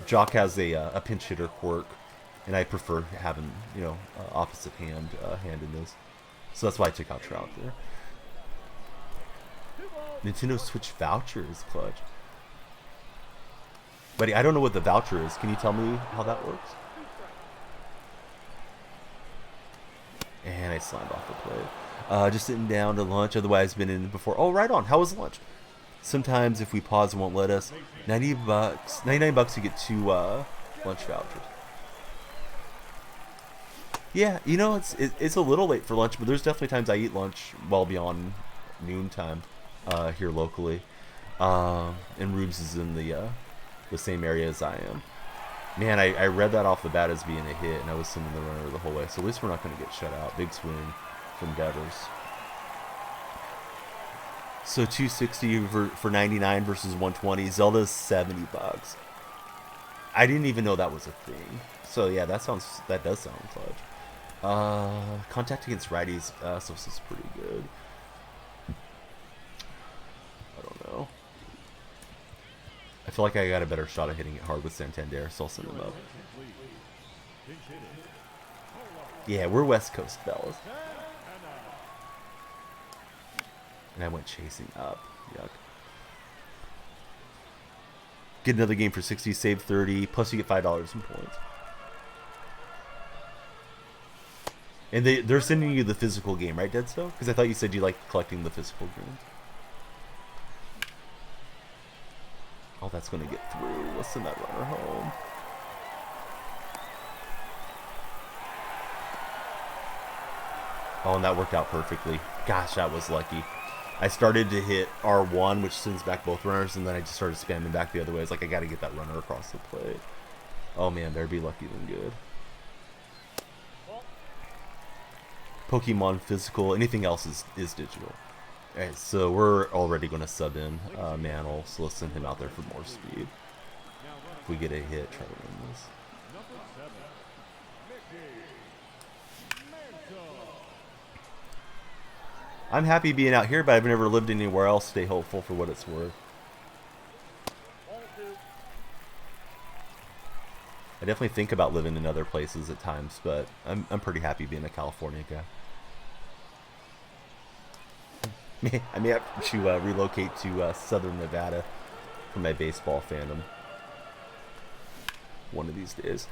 Jock has a pinch hitter quirk, and I prefer having opposite hand in this. So that's why I took out Trout there. 2 balls. Nintendo Switch voucher is clutch. Buddy, I don't know what the voucher is. Can you tell me how that works? 2 strikes. And I slammed off the plate. Just sitting down to lunch. Otherwise, been in before. Oh, right on. How was lunch? Sometimes if we pause, it won't let us. $90, $99 to get 2 lunch vouchers. Yeah, it's a little late for lunch, but there's definitely times I eat lunch well beyond noontime here locally. And Rubes is in the same area as I am. Man, I read that off the bat as being a hit, and I was sending the runner the whole way. So at least we're not going to get shut out. Big swing from Devers. So 260 for 99 versus 120. Zelda's $70. I didn't even know that was a thing. So yeah, that does sound clutch. Contact against righties, so this is pretty good. I don't know. I feel like I got a better shot at hitting it hard with Santander, so I'll send him up. Yeah, we're West Coast fellas. And I went chasing up. Yuck. Get another game for 60, save 30, plus you get $5 in points. And they're sending you the physical game, right, Deadstone? Because I thought you said you liked collecting the physical games. Oh, that's going to get through. Let's send that runner home. Oh, and that worked out perfectly. Gosh, that was lucky. I started to hit R1, which sends back both runners, and then I just started spamming back the other way. I was like, I got to get that runner across the plate. Oh, man, better be lucky than good. Pokemon physical, anything else is digital. Alright, so we're already going to sub in Mantle, so let's send him out there for more speed. If we get a hit, try to win this. I'm happy being out here, but I've never lived anywhere else. Stay hopeful for what it's worth. Ball 2. I definitely think about living in other places at times, but I'm pretty happy being a California guy. I may have to relocate to Southern Nevada for my baseball fandom one of these days.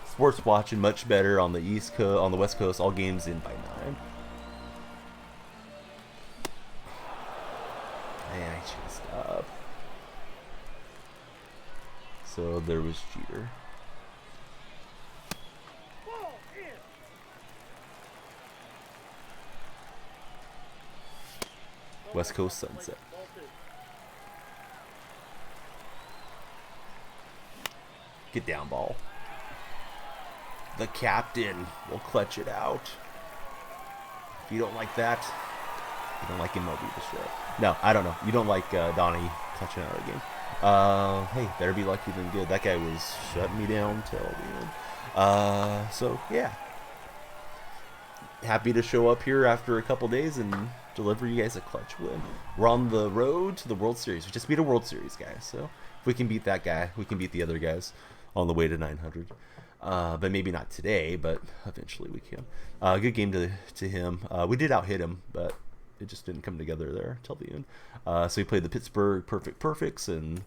Sports watching much better on the East Coast, on the West Coast. All games in by 9. And I chased up. So there was Jeter. West Coast sunset. Ball 2. Get down, ball. The captain will clutch it out. If you don't like that, you don't like MLB The Show. No, I don't know. You don't like Donnie clutching out a game. Hey, better be lucky than good. That guy was shutting me down till the end. So, yeah. Happy to show up here after a couple days and deliver you guys a clutch win. We're on the road to the World Series. We just beat a World Series guy. So, if we can beat that guy, we can beat the other guys on the way to 900. But maybe not today, but eventually we can. Good game to him. We did out hit him, but it just didn't come together there till the end. So we played the Pittsburgh Perfects, and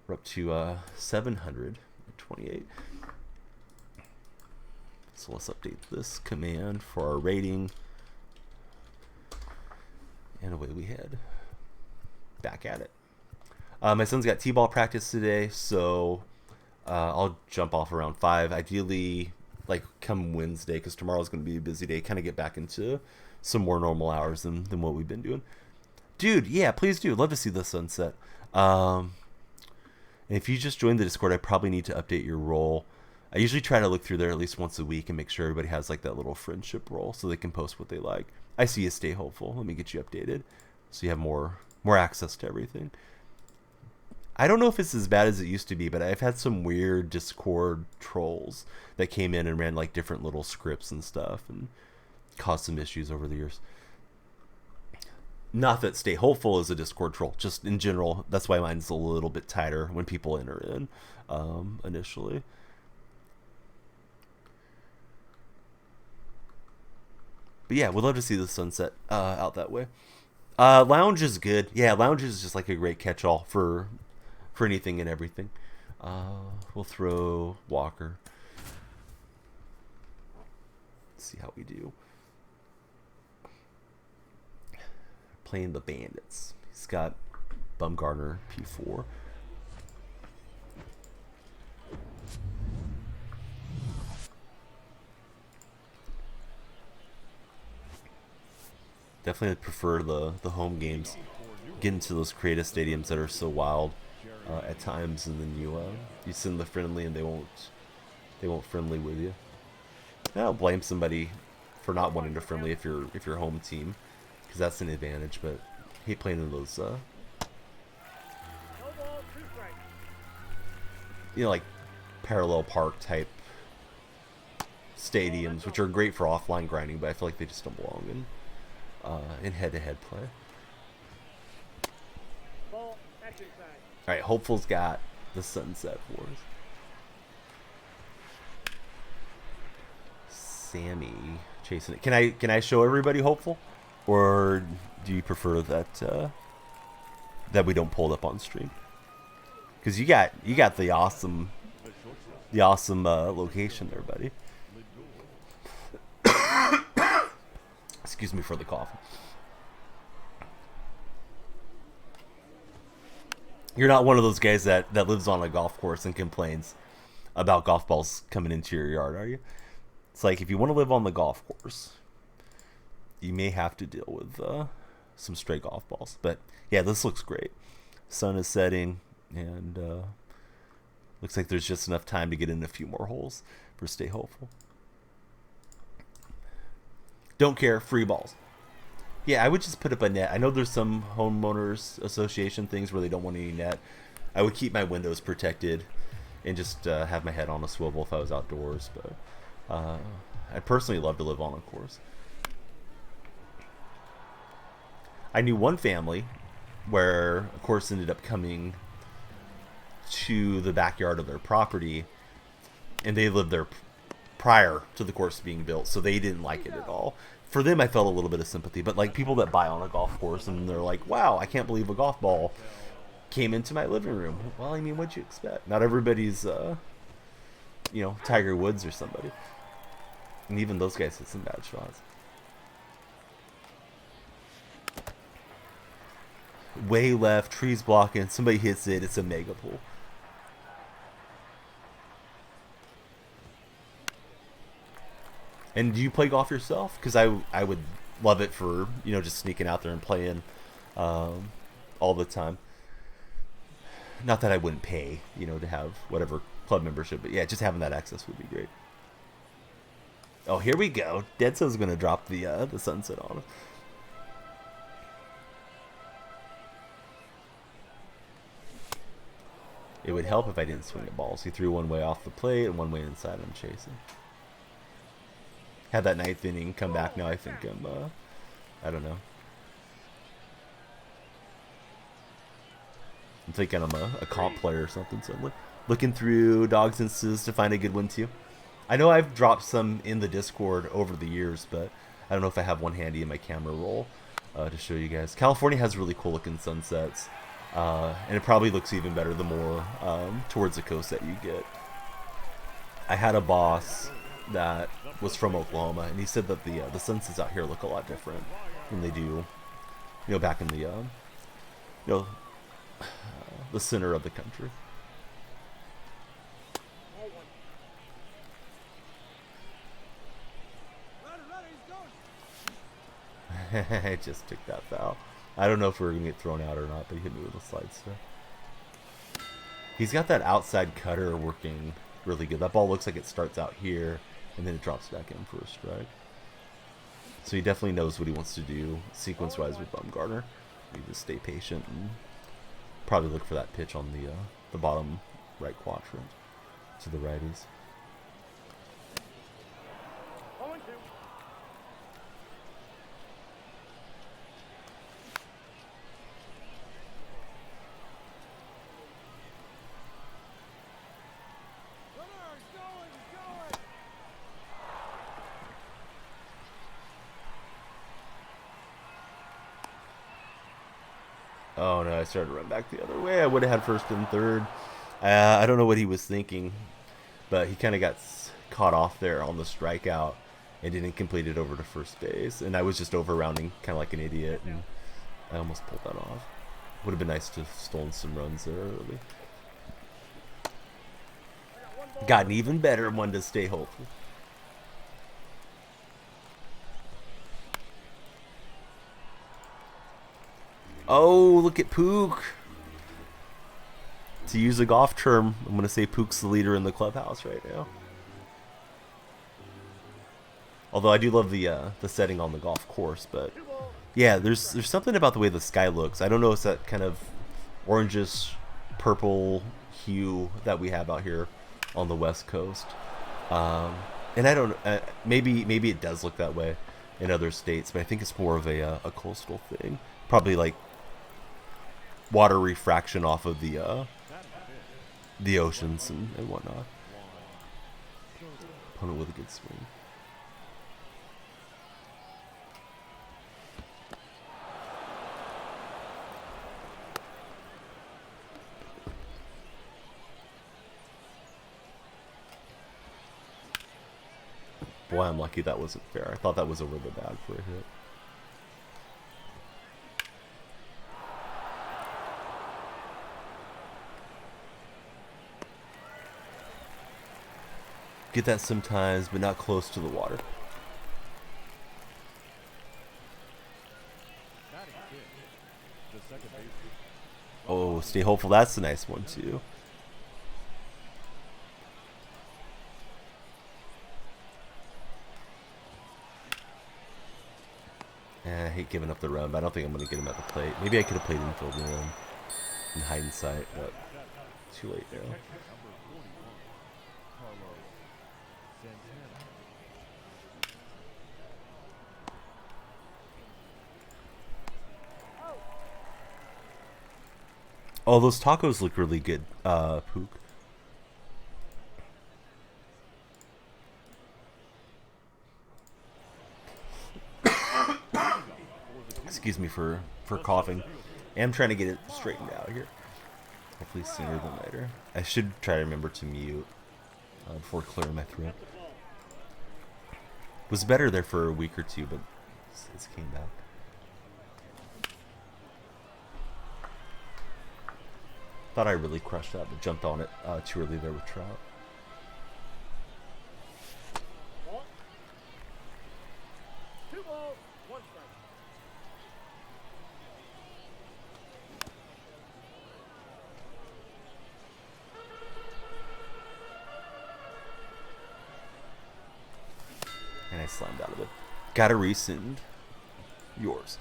we're up to 728. So let's update this command for our rating. And away we head. Back at it. My son's got t-ball practice today, so I'll jump off around 5. Ideally, like come Wednesday, because tomorrow's going to be a busy day. Kind of get back into some more normal hours than what we've been doing. Dude, yeah, please do. Love to see the sunset. And if you just joined the Discord, I probably need to update your role. I usually try to look through there at least once a week and make sure everybody has like that little friendship role so they can post what they like. I see you. Stay hopeful. Let me get you updated so you have more access to everything. I don't know if it's as bad as it used to be, but I've had some weird Discord trolls that came in and ran like different little scripts and stuff and caused some issues over the years. Not that Stay Hopeful is a Discord troll, just in general. That's why mine's a little bit tighter when people enter in initially. But yeah, we'd love to see the sunset out that way. Lounge is good. Yeah, Lounge is just like a great catch-all for anything and everything. We'll throw Walker. Let's see how we do. Playing the Bandits. He's got Bumgarner P4. Definitely prefer the home games. Get into those creative stadiums that are so wild at times, and then you send the friendly and they won't friendly with you. I don't blame somebody for not wanting to friendly if you're home team, because that's an advantage. But I hate playing in those No ball, 2 strikes. like parallel park type stadiums, which are great for offline grinding, but I feel like they just don't belong in head-to-head play. Ball, that's inside. All right, Hopeful's got the sunset for us. Sammy chasing it. Can I show everybody Hopeful, or do you prefer that that we don't pull it up on stream? Because you got the awesome location there, buddy. Excuse me for the cough. You're not one of those guys that lives on a golf course and complains about golf balls coming into your yard, are you? It's like, if you want to live on the golf course, you may have to deal with some stray golf balls. But yeah, this looks great. Sun is setting, and looks like there's just enough time to get in a few more holes for Stay Hopeful. Don't care, free balls. Yeah, I would just put up a net. I know there's some homeowners association things where they don't want any net. I would keep my windows protected and just have my head on a swivel if I was outdoors. But I personally love to live on a course. I knew one family where a course ended up coming to the backyard of their property, and they lived there prior to the course being built, so they didn't like it at all. For them, I felt a little bit of sympathy, but like people that buy on a golf course and they're like, wow, I can't believe a golf ball came into my living room. Well, I mean, what'd you expect? Not everybody's Tiger Woods or somebody, and even those guys hit some bad shots. Way left, trees blocking, somebody hits it, it's a mega pull. And do you play golf yourself? Because I would love it for, just sneaking out there and playing all the time. Not that I wouldn't pay, to have whatever club membership, but yeah, just having that access would be great. Oh, here we go. Deadso's gonna drop the sunset on him. It would help if I didn't swing the balls. He threw one way off the plate and one way inside. I'm chasing. Had that ninth inning come back. Now I think I don't know. I'm thinking I'm a comp player or something. So I'm looking through Dogs Instances to find a good one too. I know I've dropped some in the Discord over the years, but I don't know if I have one handy in my camera roll to show you guys. California has really cool looking sunsets. And it probably looks even better the more towards the coast that you get. I had a boss that was from Oklahoma, and he said that the sunsets out here look a lot different than they do, back in the the center of the country. I just took that foul. I don't know if we were going to get thrown out or not, but he hit me with a slide step. He's got that outside cutter working really good. That ball looks like it starts out here, and then it drops back in for a strike. So he definitely knows what he wants to do sequence-wise with Bumgarner. You just stay patient and probably look for that pitch on the bottom right quadrant to the righties. Oh no, I started to run back the other way. I would have had first and third. I don't know what he was thinking, but he kind of got caught off there on the strikeout and didn't complete it over to first base. And I was just over rounding kind of like an idiot, and I almost pulled that off. Would have been nice to have stolen some runs there early. Got an even better one to stay hopeful. Oh, look at Pook. To use a golf term, I'm going to say Pook's the leader in the clubhouse right now. Although I do love the setting on the golf course, but yeah, there's something about the way the sky looks. I don't know if it's that kind of orangish purple hue that we have out here on the West Coast. And I don't maybe it does look that way in other states, but I think it's more of a coastal thing. Probably like water refraction off of the oceans and whatnot. Opponent with a good swing. Boy, I'm lucky that wasn't fair. I thought that was over the bag for a hit. Get that sometimes, but not close to the water. Oh, stay hopeful. That's a nice one, too. I hate giving up the run, but I don't think I'm going to get him at the plate. Maybe I could have played infield in hindsight, but too late now. Oh, those tacos look really good, Pook. Excuse me for coughing. I'm trying to get it straightened out here. Hopefully sooner than later. I should try to remember to mute before clearing my throat. Was better there for a week or two, but it's came back. Thought I really crushed that, but jumped on it too early there with Trout. Two balls, one strike. Gotta rescind yours.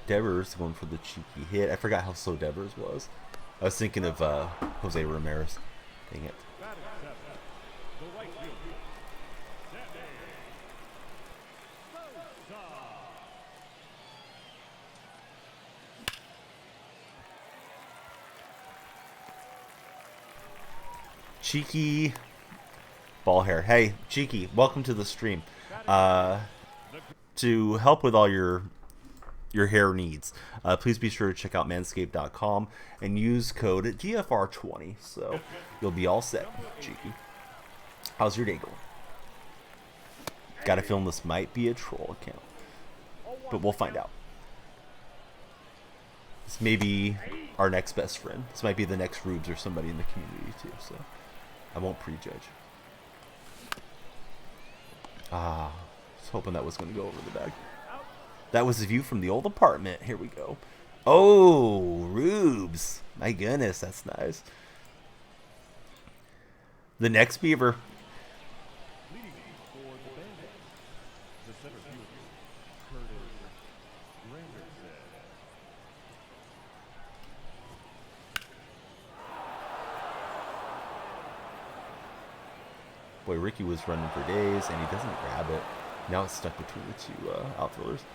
Devers going for the cheeky hit. I forgot how slow Devers was. I was thinking of Jose Ramirez. Dang it. Batting seventh, the right fielder, Sammy Sosa. Cheeky ball hair. Hey, Cheeky, welcome to the stream. To help with all your hair needs, please be sure to check out manscaped.com and use code GFR20, so you'll be all set. Cheeky, how's your day going? Got a feeling this might be a troll account, but we'll find out. This may be our next best friend. This might be the next Rubes or somebody in the community too, so I won't prejudge. I was hoping that was going to go over the bag. That was the view from the old apartment. Here we go. Oh, Rubes. My goodness, that's nice. The next Beaver. Leading for the Bandits, the center fielder, Curtis Granderson. Boy, Ricky was running for days, and he doesn't grab it. Now it's stuck between the two outfielders.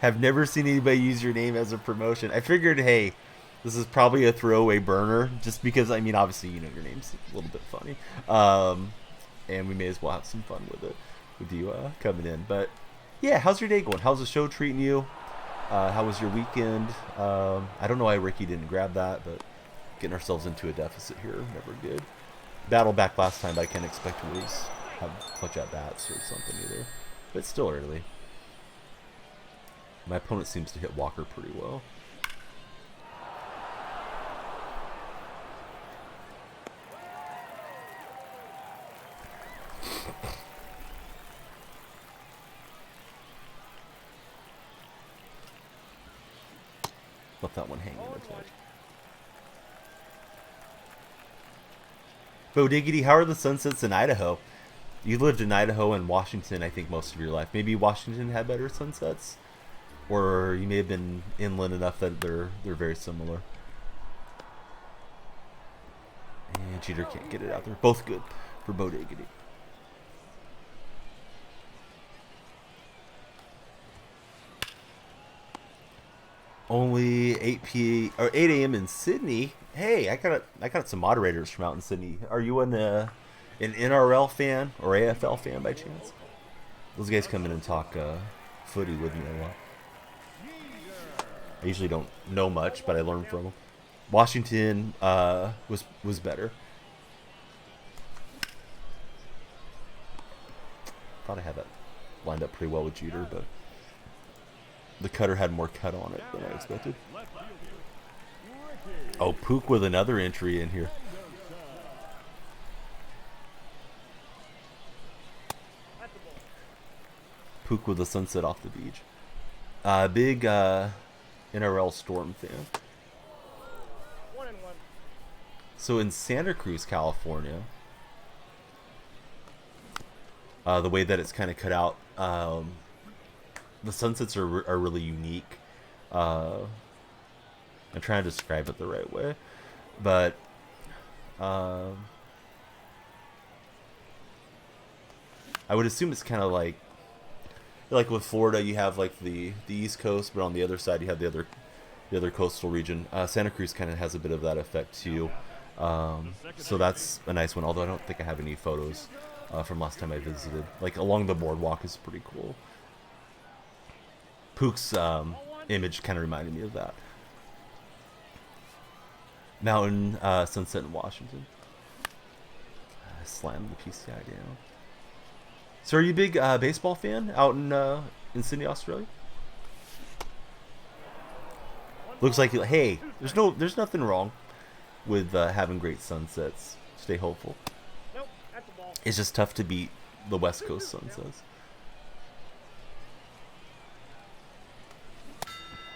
Have never seen anybody use your name as a promotion. I figured, hey, this is probably a throwaway burner, just because, I mean, obviously, you know, your name's a little bit funny. And we may as well have some fun with it, with you coming in. But, yeah, how's your day going? How's the show treating you? How was your weekend? I don't know why Ricky didn't grab that, but getting ourselves into a deficit here, never good. Battle back last time, but I can't expect to have clutch at bats or something either. But it's still early. My opponent seems to hit Walker pretty well. Left that one hanging a touch. Bo Diggity, how are the sunsets in Idaho? You lived in Idaho and Washington, I think, most of your life. Maybe Washington had better sunsets? Or you may have been inland enough that they're very similar. And Jeter can't get it out there. Both good for Bo Diggity. Only 8 a.m. in Sydney. Hey, I got some moderators from out in Sydney. Are you an NRL fan or AFL fan by chance? Those guys come in and talk footy with me a lot. I usually don't know much, but I learn from them. Washington was better. Thought I had that lined up pretty well with Jeter, but the cutter had more cut on it than I expected. Oh, Pook with another entry in here. Pook with a sunset off the beach. Big NRL Storm fan. 1-1. So in Santa Cruz, California, the way that it's kind of cut out, the sunsets are really unique. I'm trying to describe it the right way, but I would assume it's kind of like with Florida, you have like the East Coast, but on the other side you have the other coastal region. Santa Cruz kind of has a bit of that effect too, so that's a nice one. Although I don't think I have any photos from last time I visited. Like along the boardwalk is pretty cool. Pook's image kind of reminded me of that. Mountain sunset in Washington. Slammed the PCI down. So are you a big baseball fan out in Sydney, Australia? Looks like, hey, there's nothing wrong with having great sunsets. Stay hopeful. Nope, that's the ball. It's just tough to beat the West Coast sunsets.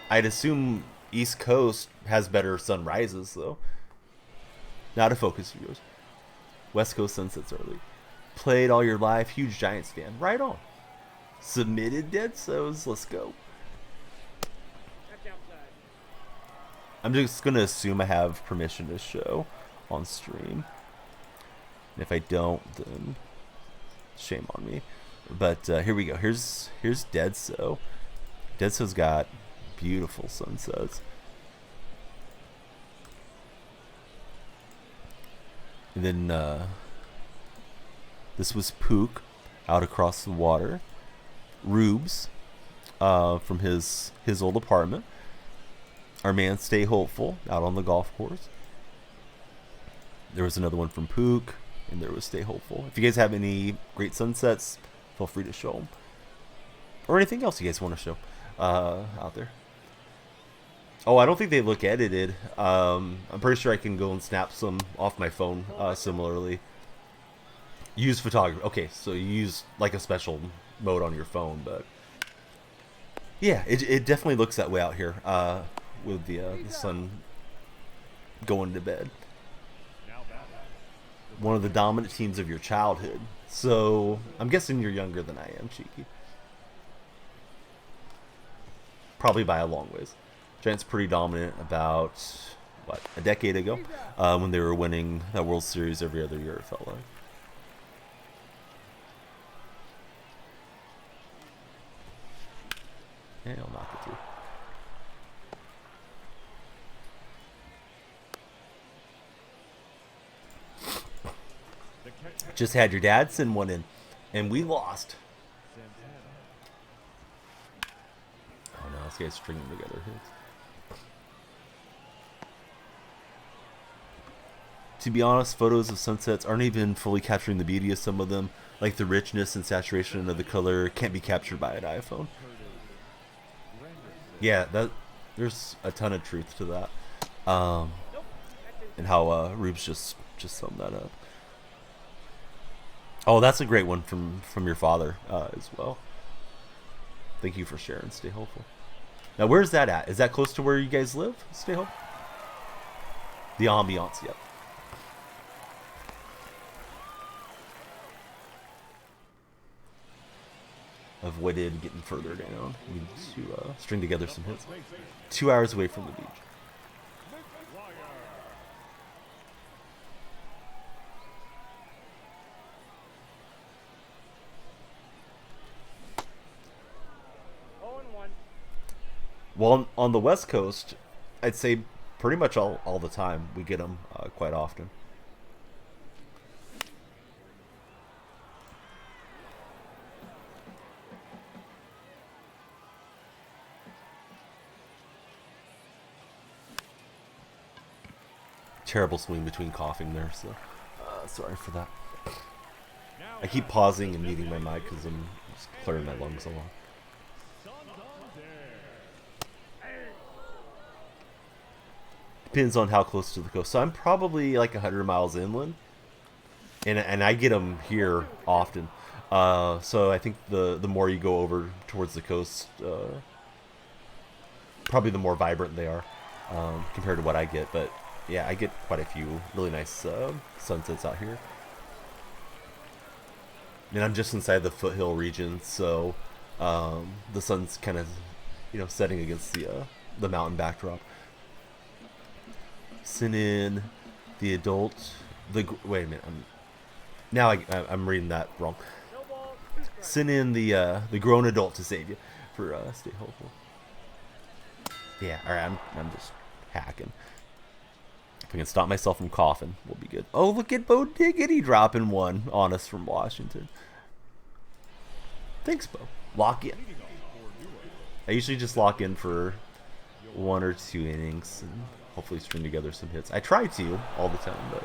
I'd assume East Coast has better sunrises, though. Not a focus of yours. West Coast sunsets early. Played all your life. Huge Giants fan. Right on. Submitted Dead So's. Let's go. I'm just going to assume I have permission to show on stream. And if I don't, then shame on me. But here we go. Here's Dead So. Dead So's got beautiful sunsets. And then this was Pook out across the water. Rubes from his old apartment. Our man Stay Hopeful out on the golf course. There was another one from Pook, and there was Stay Hopeful. If you guys have any great sunsets, feel free to show them. Or anything else you guys want to show out there. Oh, I don't think they look edited. I'm pretty sure I can go and snap some off my phone similarly. Use photography. Okay, so you use like a special mode on your phone, but yeah, it definitely looks that way out here with the sun going to bed. One of the dominant teams of your childhood. So I'm guessing you're younger than I am, Cheeky. Probably by a long ways. Giants pretty dominant about, what, a decade ago when they were winning that World Series every other year, it felt like. Yeah, I'll knock it through. Just had your dad send one in, and we lost. Oh no, this guy's stringing together hits. To be honest, photos of sunsets aren't even fully capturing the beauty of some of them. Like the richness and saturation of the color can't be captured by an iPhone. Yeah, there's a ton of truth to that. And how Rubes just summed that up. Oh, that's a great one from your father as well. Thank you for sharing. Stay hopeful. Now, where's that at? Is that close to where you guys live? Stay hopeful. The ambiance, yep. Avoided getting further down. We need to string together some hits. 2 hours away from the beach. Well, on the West Coast, I'd say pretty much all the time. We get them quite often. Terrible swing between coughing there, so sorry for that. I keep pausing and muting my mic because I'm just clearing my lungs along. Depends on how close to the coast. So I'm probably like 100 miles inland, and I get them here often. So I think the more you go over towards the coast, probably the more vibrant they are compared to what I get. But yeah, I get quite a few really nice sunsets out here. And I'm just inside the foothill region, so the sun's kind of, setting against the mountain backdrop. Send in the adult. Wait a minute. I'm reading that wrong. Send in the grown adult to save you for Stay Hopeful. Yeah, all right. I'm just hacking. If I can stop myself from coughing, we'll be good. Oh, look at Bo Diggity dropping one on us from Washington. Thanks, Bo. Lock in. I usually just lock in for 1 or 2 innings and hopefully string together some hits. I try to all the time, but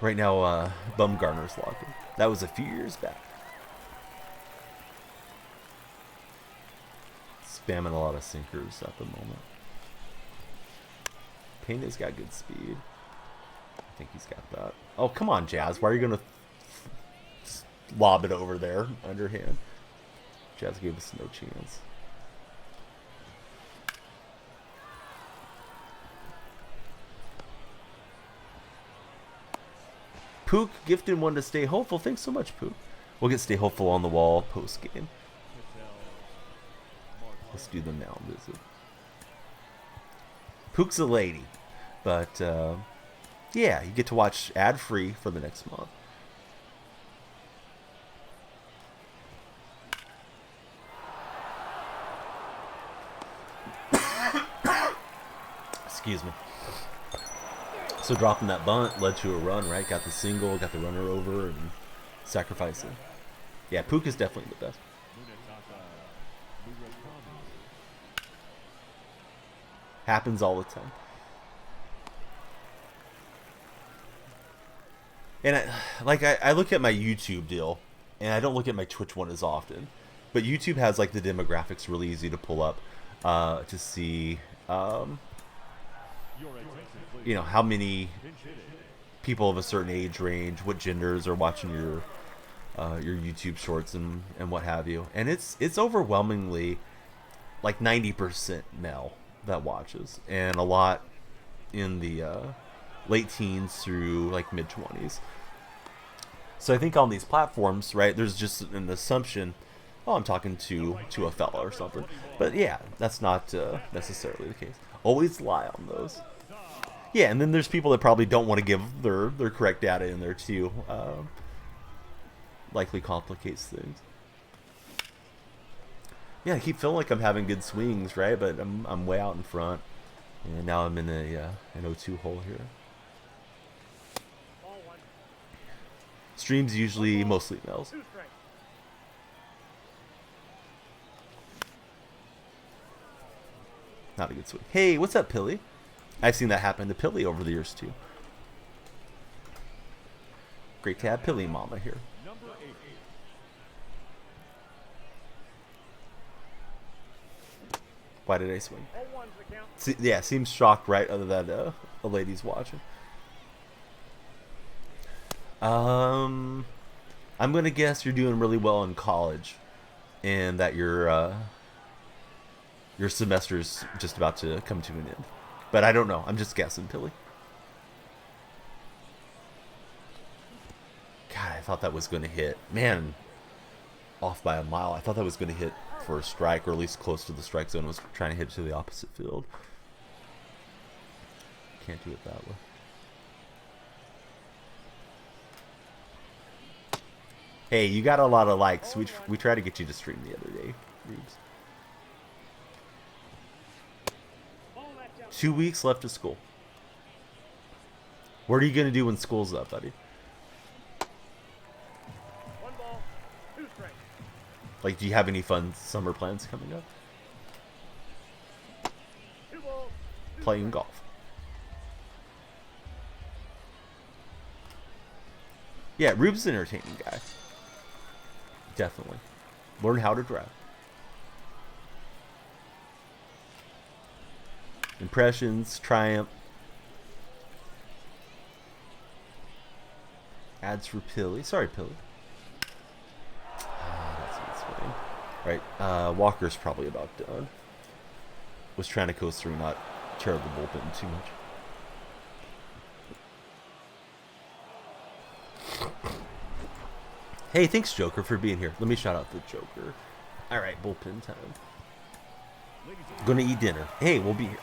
right now, Bumgarner's locking. That was a few years back. Spamming a lot of sinkers at the moment. Pena's got good speed. I think he's got that. Oh, come on, Jazz. Why are you going to lob it over there underhand? Jazz gave us no chance. Pook gifted one to Stay Hopeful. Thanks so much, Pook. We'll get Stay Hopeful on the wall post game. Let's do the mound visit. Pook's a lady, but yeah, you get to watch ad free for the next month. Excuse me. So dropping that bunt led to a run, right? Got the single, got the runner over, and sacrificing. Yeah, Pook is definitely the best. Happens all the time. And I look at my YouTube deal, and I don't look at my Twitch one as often. But YouTube has like the demographics really easy to pull up to see, you know, how many people of a certain age range, what genders are watching your YouTube shorts and what have you. And it's overwhelmingly like 90% male that watches, and a lot in the late teens through like mid 20s. So I think on these platforms, right, there's just an assumption, oh, I'm talking to a fella or something. But yeah, that's not necessarily the case. Always lie on those. Yeah, and then there's people that probably don't want to give their correct data in there too. Likely complicates things. Yeah, I keep feeling like I'm having good swings, right? But I'm way out in front, and now I'm in an 0-2 hole here. Streams usually mostly males. Not a good swing. Hey, what's up, Pilly? I've seen that happen to Pilly over the years too. Great to have Pilly Mama here. Why did I swing? Yeah, seems shocked, right? Other than a lady's watching. I'm gonna guess you're doing really well in college, and that your semester's just about to come to an end. But I don't know. I'm just guessing, Pilly. God, I thought that was going to hit. Man, off by a mile. I thought that was going to hit for a strike, or at least close to the strike zone. I was trying to hit it to the opposite field. Can't do it that way. Hey, you got a lot of likes. We tried to get you to stream the other day, Reeves. 2 weeks left of school. What are you gonna do when school's up, buddy? Like, do you have any fun summer plans coming up? Playing golf. Yeah, Rube's an entertaining guy. Definitely. Learn how to drive. Impressions, Triumph. Ads for Pilly. Sorry, Pilly. That's a good swing. Right, Walker's probably about done. Was trying to coast through, not tear the bullpen too much. Hey, thanks, Joker, for being here. Let me shout out the Joker. All right, bullpen time. Gonna eat dinner. Hey, we'll be here.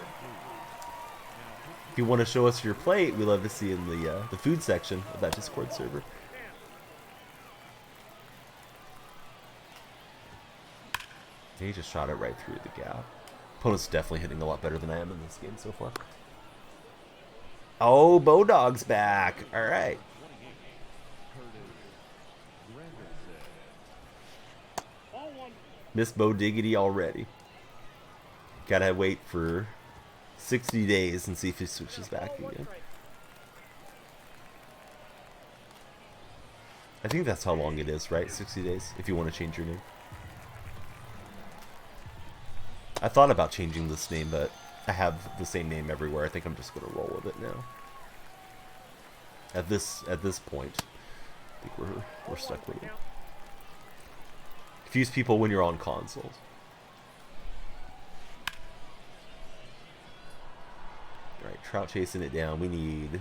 If you want to show us your plate, we love to see in the food section of that Discord server. He just shot it right through the gap. Opponent's definitely hitting a lot better than I am in this game so far. Oh, Bodog's back. All right. Miss Bo Diggity already. Gotta wait for 60 days and see if he switches back again. I think that's how long it is, right? 60 days, if you want to change your name. I thought about changing this name, but I have the same name everywhere. I think I'm just going to roll with it now. At this point, I think we're stuck with it. Confuse people when you're on consoles. Alright, Trout chasing it down. We need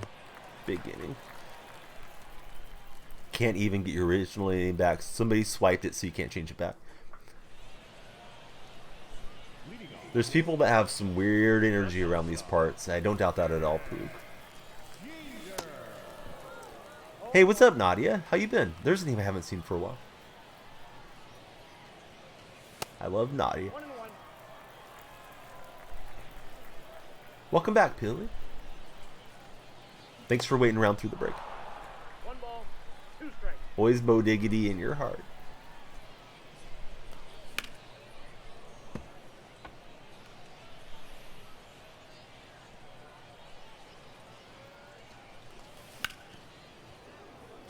big inning. Can't even get your original name back. Somebody swiped it, so you can't change it back. There's people that have some weird energy around these parts. I don't doubt that at all, Poog. Hey, what's up, Nadia? How you been? There's a name I haven't seen for a while. I love Nadia. Welcome back, Pilly. Thanks for waiting around through the break. 1 ball, 2 strikes. Always Bo Diggity in your heart.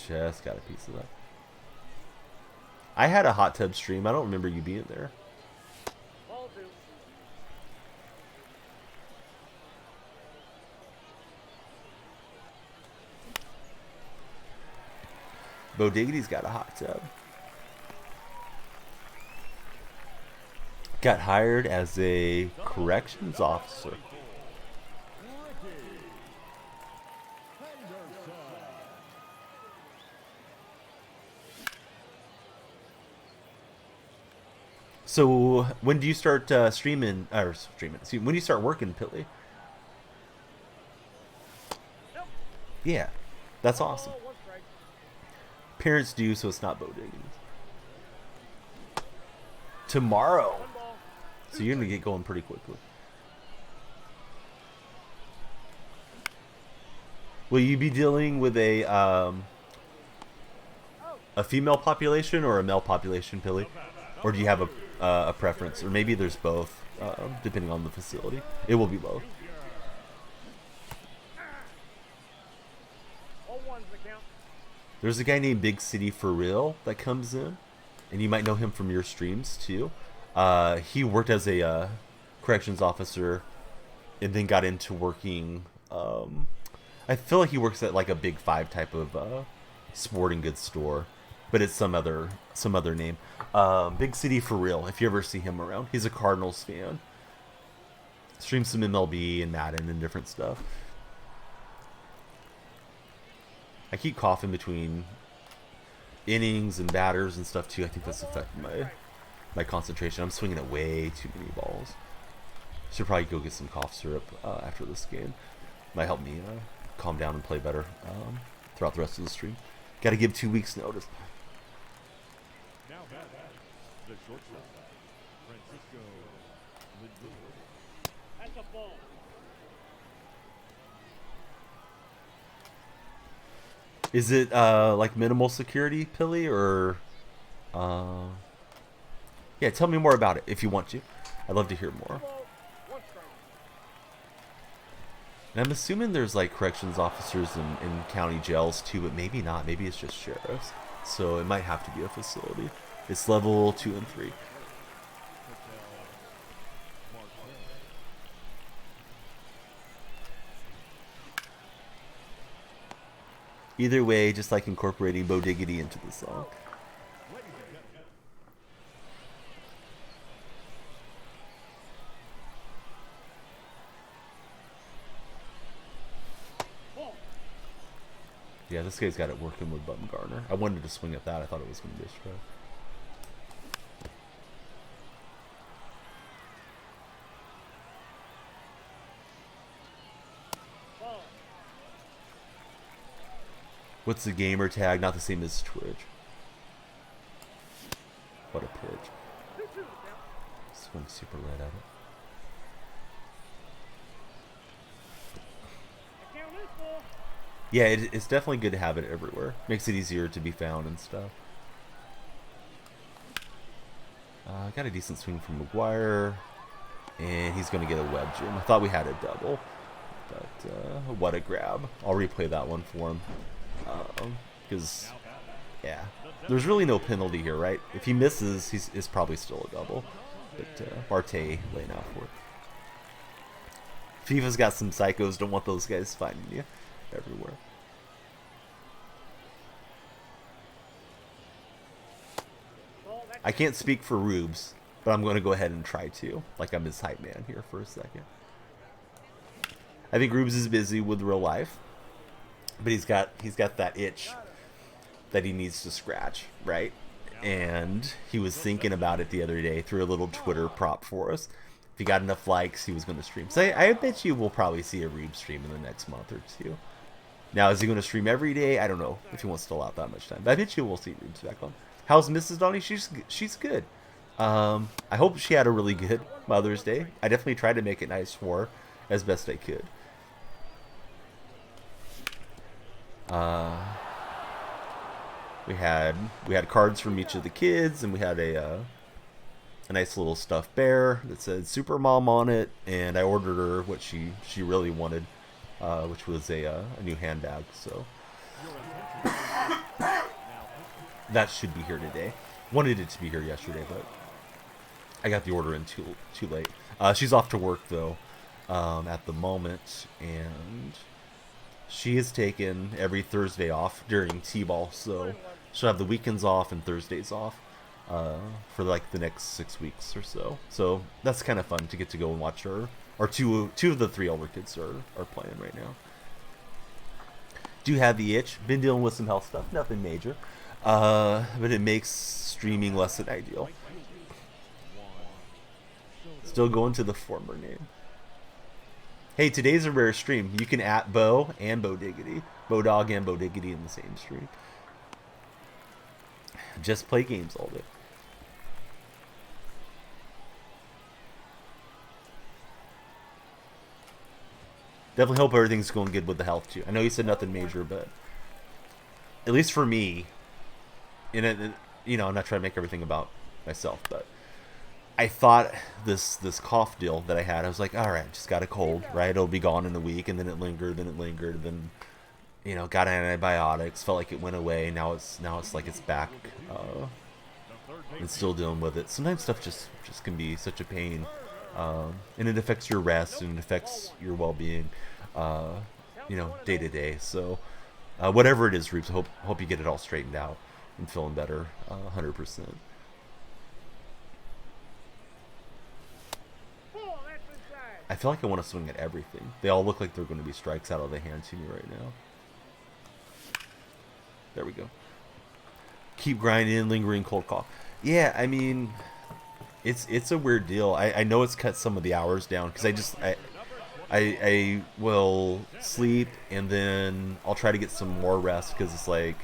Just got a piece of that. I had a hot tub stream. I don't remember you being there. Ball 2. Bo Diggity's got a hot tub. Got hired as a corrections officer. So when do you start streaming? See, when do you start working, Pilly? Yep. Yeah, that's awesome. Ball, 1 strike. Parents do, so it's not Bo Diggity. Tomorrow. 1 ball. So you're gonna get going pretty quickly. Will you be dealing with a female population or a male population, Pilly? Or do you have a preference? Or maybe there's both, depending on the facility. It will be both. All 1's the count. There's a guy named Big City For Real that comes in, and you might know him from your streams too. He worked as a corrections officer, and then got into working. I feel like he works at like a Big Five type of sporting goods store, but it's some other name. Big City For Real. If you ever see him around, he's a Cardinals fan. Streams some MLB and Madden and different stuff. I keep coughing between innings and batters and stuff too. I think that's affecting my concentration. I'm swinging at way too many balls. Should probably go get some cough syrup after this game. Might help me calm down and play better throughout the rest of the stream. Got to give 2 weeks notice. Now back the shortstop, Francisco Lindor. That's a ball. Is it like minimal security, Pilly, or yeah, tell me more about it if you want to. I'd love to hear more. Ball, 1 strike. And I'm assuming there's like corrections officers in county jails too, but maybe not. Maybe it's just sheriffs. So it might have to be a facility. It's level 2 and 3. Either way, just like incorporating Bo Diggity into the song. Yeah, this guy's got it working with Bumgarner. I wanted to swing at that. I thought it was going to be a strike. Ball. What's the gamer tag? Not the same as Twitch. What a pitch. 2-2 the count. Swing super right at it. The count is full. Yeah, it's definitely good to have it everywhere. Makes it easier to be found and stuff. Got a decent swing from McGuire. And he's going to get a web gym. I thought we had a double. But what a grab. I'll replay that one for him. Because, yeah, there's really no penalty here, right? If he misses, it's probably still a double. But Barte laying out for it. FIFA's got some psychos. Don't want those guys finding you everywhere. Ball, that's I can't speak for Rubes, but I'm going to go ahead and try to. Like I'm his hype man here for a second. I think Rubes is busy with real life, but he's got that itch that he needs to scratch, right? And he was thinking about it the other day, threw a little Twitter prop for us. If he got enough likes, he was going to stream. So I bet you we'll probably see a Reeb stream in the next month or two. Now, is he going to stream every day? I don't know if he wants to allow that much time. But I bet you we'll see Reebs back on. How's Mrs. Donnie? She's good. I hope she had a really good Mother's Day. I definitely tried to make it nice for her as best I could. We had cards from each of the kids, and we had a nice little stuffed bear that said Super Mom on it, and I ordered her what she really wanted, which was a new handbag. So that should be here today. Wanted it to be here yesterday, but I got the order in too late. She's off to work though at the moment, and she has taken every Thursday off during T-ball, so she'll have the weekends off and Thursdays off for like the next 6 weeks or so. So that's kind of fun to get to go and watch her. Or two of the 3 older kids are playing right now. Do have the itch. Been dealing with some health stuff. Nothing major. But it makes streaming less than ideal. Still going to the former name. Hey, today's a rare stream. You can at Bo and Bo Diggity. Bo Dog and Bo Diggity in the same stream. Just play games all day. Definitely hope everything's going good with the health too. I know you said nothing major, but at least for me, I'm not trying to make everything about myself, but I thought this cough deal that I had, I was like, all right, just got a cold, right? It'll be gone in a week, and then it lingered, then got antibiotics, felt like it went away. Now it's like it's back, and still dealing with it. Sometimes stuff just can be such a pain, and it affects your rest and it affects your well-being, day to day. So, whatever it is, Roops, hope you get it all straightened out and feeling better, 100%. I feel like I want to swing at everything. They all look like they're going to be strikes out of the hand to me right now. There we go. Keep grinding, lingering cold cough. Yeah, I mean, it's a weird deal. I know it's cut some of the hours down because I will sleep and then I'll try to get some more rest because it's like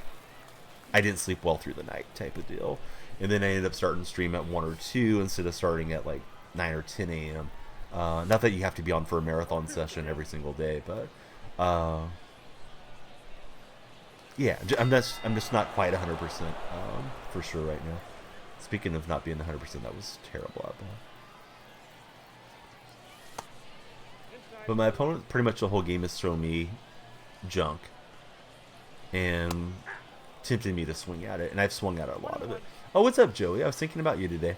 I didn't sleep well through the night type of deal. And then I ended up starting to stream at 1 or 2 instead of starting at like 9 or 10 a.m. Not that you have to be on for a marathon session every single day, but yeah, I'm just not quite 100% for sure right now. Speaking of not being 100%, that was terrible out there. But my opponent pretty much the whole game has thrown me junk and tempted me to swing at it, and I've swung at a lot of it. Oh, what's up, Joey? I was thinking about you today.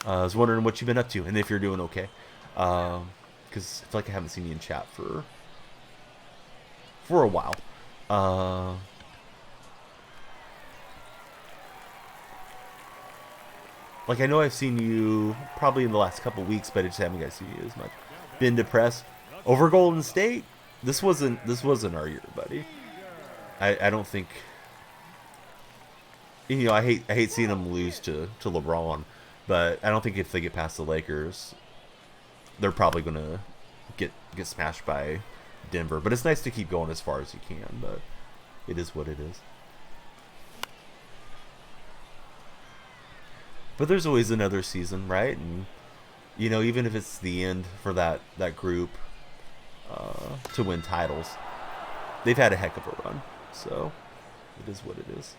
I was wondering what you've been up to and if you're doing okay. Because I feel like I haven't seen you in chat for a while. Like I know I've seen you probably in the last couple weeks, but I just haven't got to see you as much. Been depressed over Golden State. This wasn't our year, buddy. I don't think. I hate seeing them lose to LeBron, but I don't think if they get past the Lakers, they're probably gonna get smashed by Denver. But it's nice to keep going as far as you can. But it is what it is. But there's always another season, right? And even if it's the end for that group to win titles, they've had a heck of a run. So it is what it is.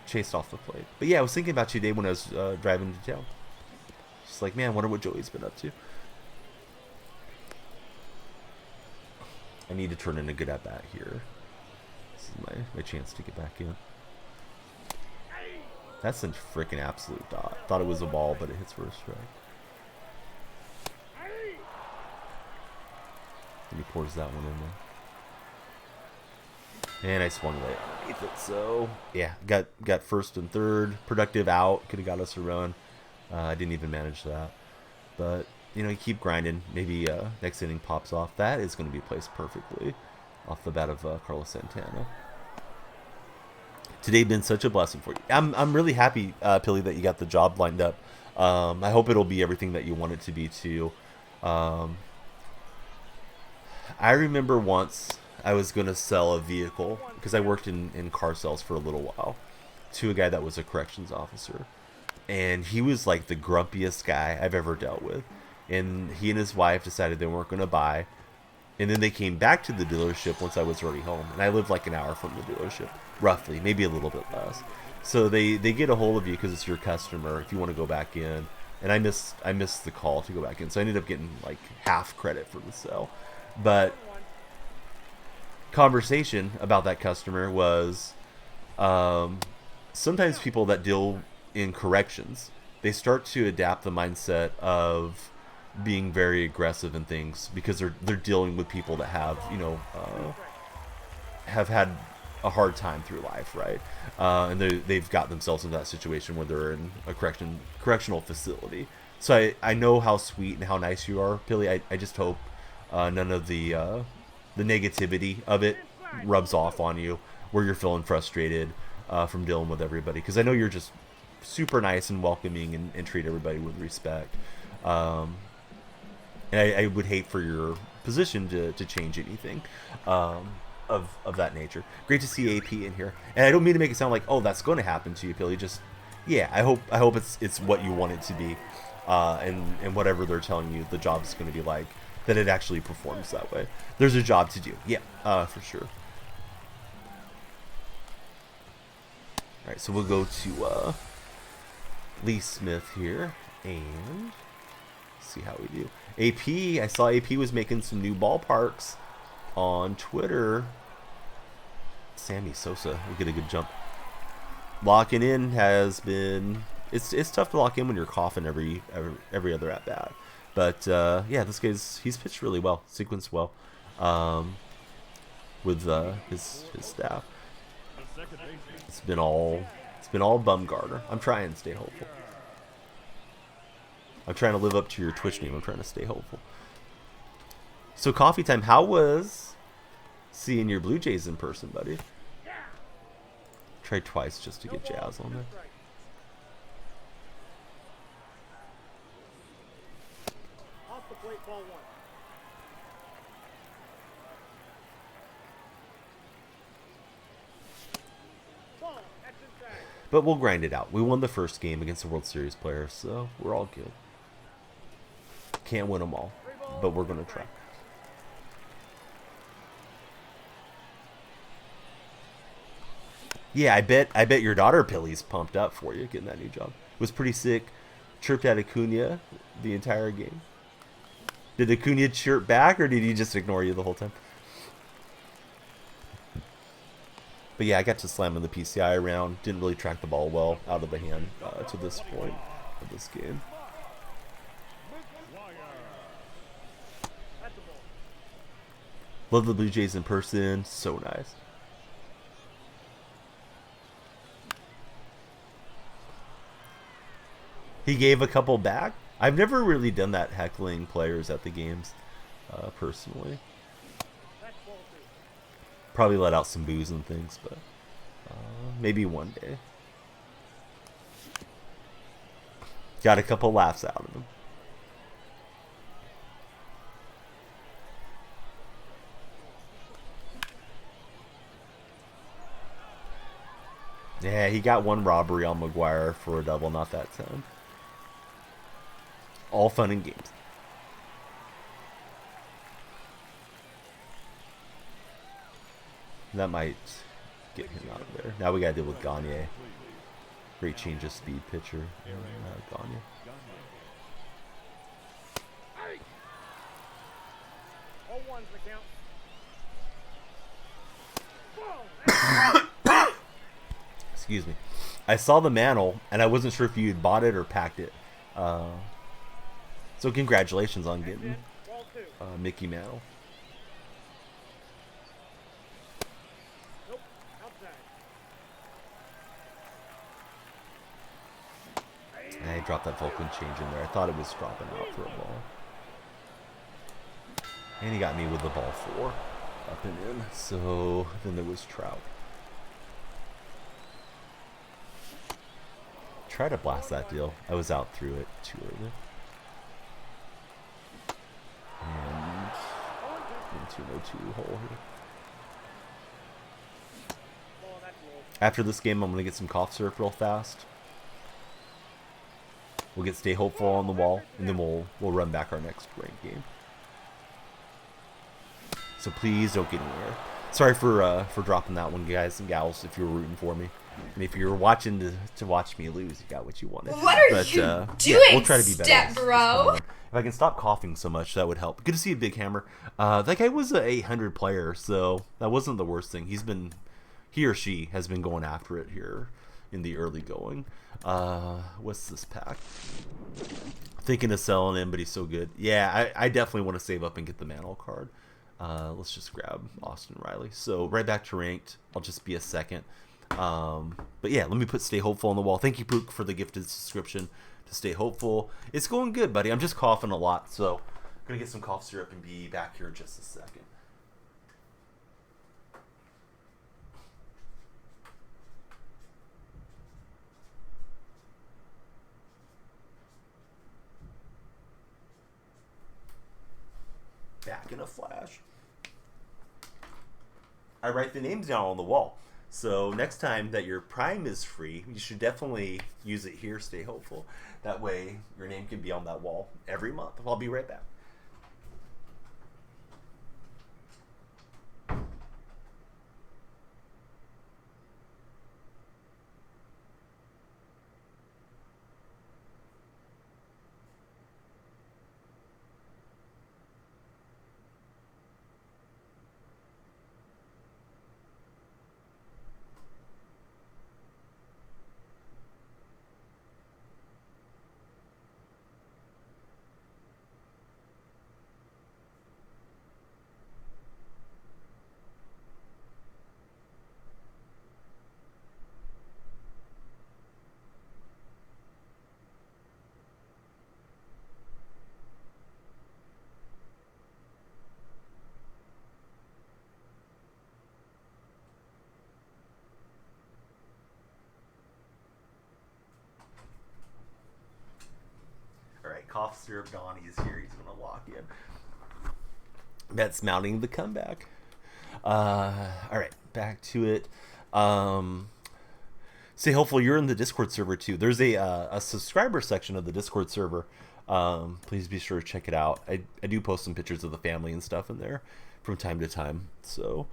Chased off the plate. But yeah, I was thinking about you today when I was driving to town. Just like, man, I wonder what Joey's been up to. I need to turn in a good at bat here. This is my chance to get back in. That's a freaking absolute dot. Thought it was a ball, but it hits for a strike. And he pours that one in there. And I swung late underneath it. So yeah, got first and third. Productive out. Could have got us a run. I didn't even manage that. But you keep grinding. Maybe next inning pops off. That is going to be placed perfectly off the bat of Carlos Santana. today been such a blessing for you. I'm really happy, Pilly, that you got the job lined up. I hope it'll be everything that you want it to be too. I remember once I was going to sell a vehicle because I worked in car sales for a little while to a guy that was a corrections officer. And he was like the grumpiest guy I've ever dealt with. And he and his wife decided they weren't going to buy. And then they came back to the dealership once I was already home. And I lived like an hour from the dealership, roughly, maybe a little bit less. So they get a hold of you because it's your customer if you want to go back in. And I missed the call to go back in. So I ended up getting like half credit for the sale. But conversation about that customer was sometimes people that deal in corrections, they start to adapt the mindset of being very aggressive in things because they're dealing with people that have have had a hard time through life, right? And they've got themselves in that situation where they're in a correctional facility. So I know how sweet and how nice you are, Billy. I just hope none of the negativity of it rubs off on you where you're feeling frustrated from dealing with everybody, because I know you're just super nice and welcoming and treat everybody with respect. And I would hate for your position to change anything of that nature. Great to see AP in here, and I don't mean to make it sound like, oh, that's going to happen to you, Billy. Just yeah, I hope it's what you want it to be, and whatever they're telling you the job is going to be like, that it actually performs that way. There's a job to do, yeah, for sure. All right, so we'll go to Lee Smith here and see how we do. AP, I saw AP was making some new ballparks on Twitter. Sammy Sosa will get a good jump. Locking in has been, it's tough to lock in when you're coughing every other at bat. But yeah, this guy's, he's pitched really well, sequenced well with his staff. It's been all Bumgarner. I'm trying to stay hopeful. I'm trying to live up to your Twitch name. I'm trying to stay hopeful. So coffee time. How was seeing your Blue Jays in person, buddy? Tried twice just to get Jazz on there. But we'll grind it out. We won the first game against the World Series players, so we're all good. Can't win them all, but we're going to try. Yeah, I bet your daughter Pilly's pumped up for you getting that new job. Was pretty sick. Chirped at Acuna the entire game. Did Acuna chirp back, or did he just ignore you the whole time? But yeah, I got to slam in the PCI around. Didn't really track the ball well out of the hand to this point of this game. Love the Blue Jays in person. So nice. He gave a couple back. I've never really done that, heckling players at the games, personally. Probably let out some boos and things, but maybe one day. Got a couple laughs out of him. Yeah, he got one robbery on McGuire for a double, not that time. All fun and games. That might get him out of there. Now we got to deal with Gagne. Great change of speed pitcher. Gagne. Excuse me. I saw the mantle, and I wasn't sure if you had bought it or packed it. So congratulations on getting Mickey Mantle. And I dropped that Vulcan change in there. I thought it was dropping out for a ball. And he got me with the ball 4 up and in. So then there was Trout. try to blast that deal. I was out through it too early. And into no 2 hole here. After this game, I'm going to get some cough syrup real fast. We'll get Stay Hopeful on the wall, and then we'll run back our next ranked game. So please don't get anywhere. Sorry for dropping that one, guys and gals, if you were rooting for me. And if you're watching to watch me lose, you got what you wanted. What are you doing, yeah, we'll try to be better step bro? If I can stop coughing so much, that would help. Good to see you, Big Hammer. That guy was a 800 player, so that wasn't the worst thing. He or she has been going after it here in the early going. What's this pack? Thinking of selling him, but he's so good. Yeah, I definitely want to save up and get the Mantle card. Let's just grab Austin Riley. So right back to ranked. I'll just be a second. But yeah, let me put Stay Hopeful on the wall. Thank you, Pook, for the gifted subscription to Stay Hopeful. It's going good, buddy. I'm just coughing a lot, so I'm gonna get some cough syrup and be back here in just a second. Back in a flash. I write the names down on the wall. So next time that your Prime is free, you should definitely use it here, Stay Hopeful. That way your name can be on that wall every month. I'll be right back. Cough Syrup Donnie is here. He's going to lock in. That's mounting the comeback. All right, back to it. Stay Hopeful, you're in the Discord server too. There's a subscriber section of the Discord server. Please be sure to check it out. I do post some pictures of the family and stuff in there from time to time. So,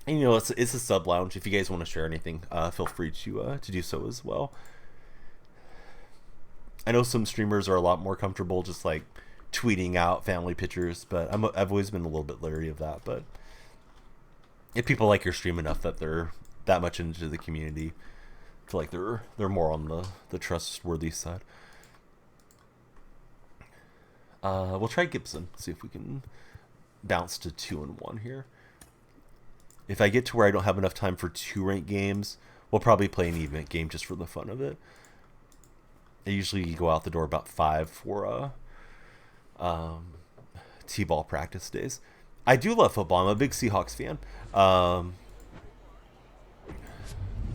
and, it's a sub lounge. If you guys want to share anything, feel free to do so as well. I know some streamers are a lot more comfortable just like tweeting out family pictures, but I've always been a little bit leery of that. But if people like your stream enough that they're that much into the community, I feel like they're more on the trustworthy side. We'll try Gibson, see if we can bounce to 2-1 here. If I get to where I don't have enough time for 2 ranked games, we'll probably play an event game just for the fun of it. I usually go out the door about 5 for T-ball practice days. I do love football. I'm a big Seahawks fan.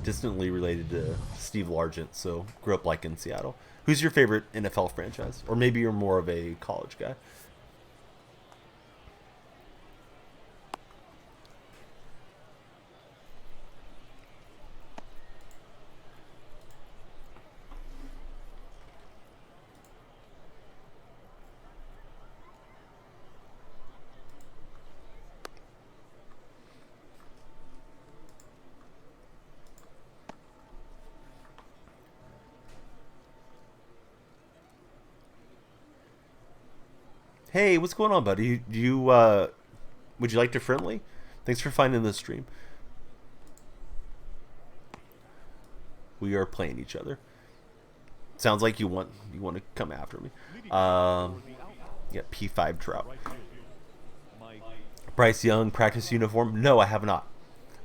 Distantly related to Steve Largent, so grew up like in Seattle. Who's your favorite NFL franchise? Or maybe you're more of a college guy. Hey, what's going on, buddy? Would you like to friendly? Thanks for finding this stream. We are playing each other. Sounds like you want to come after me. Yeah, P5 Trout. Bryce Young practice uniform? No, I have not.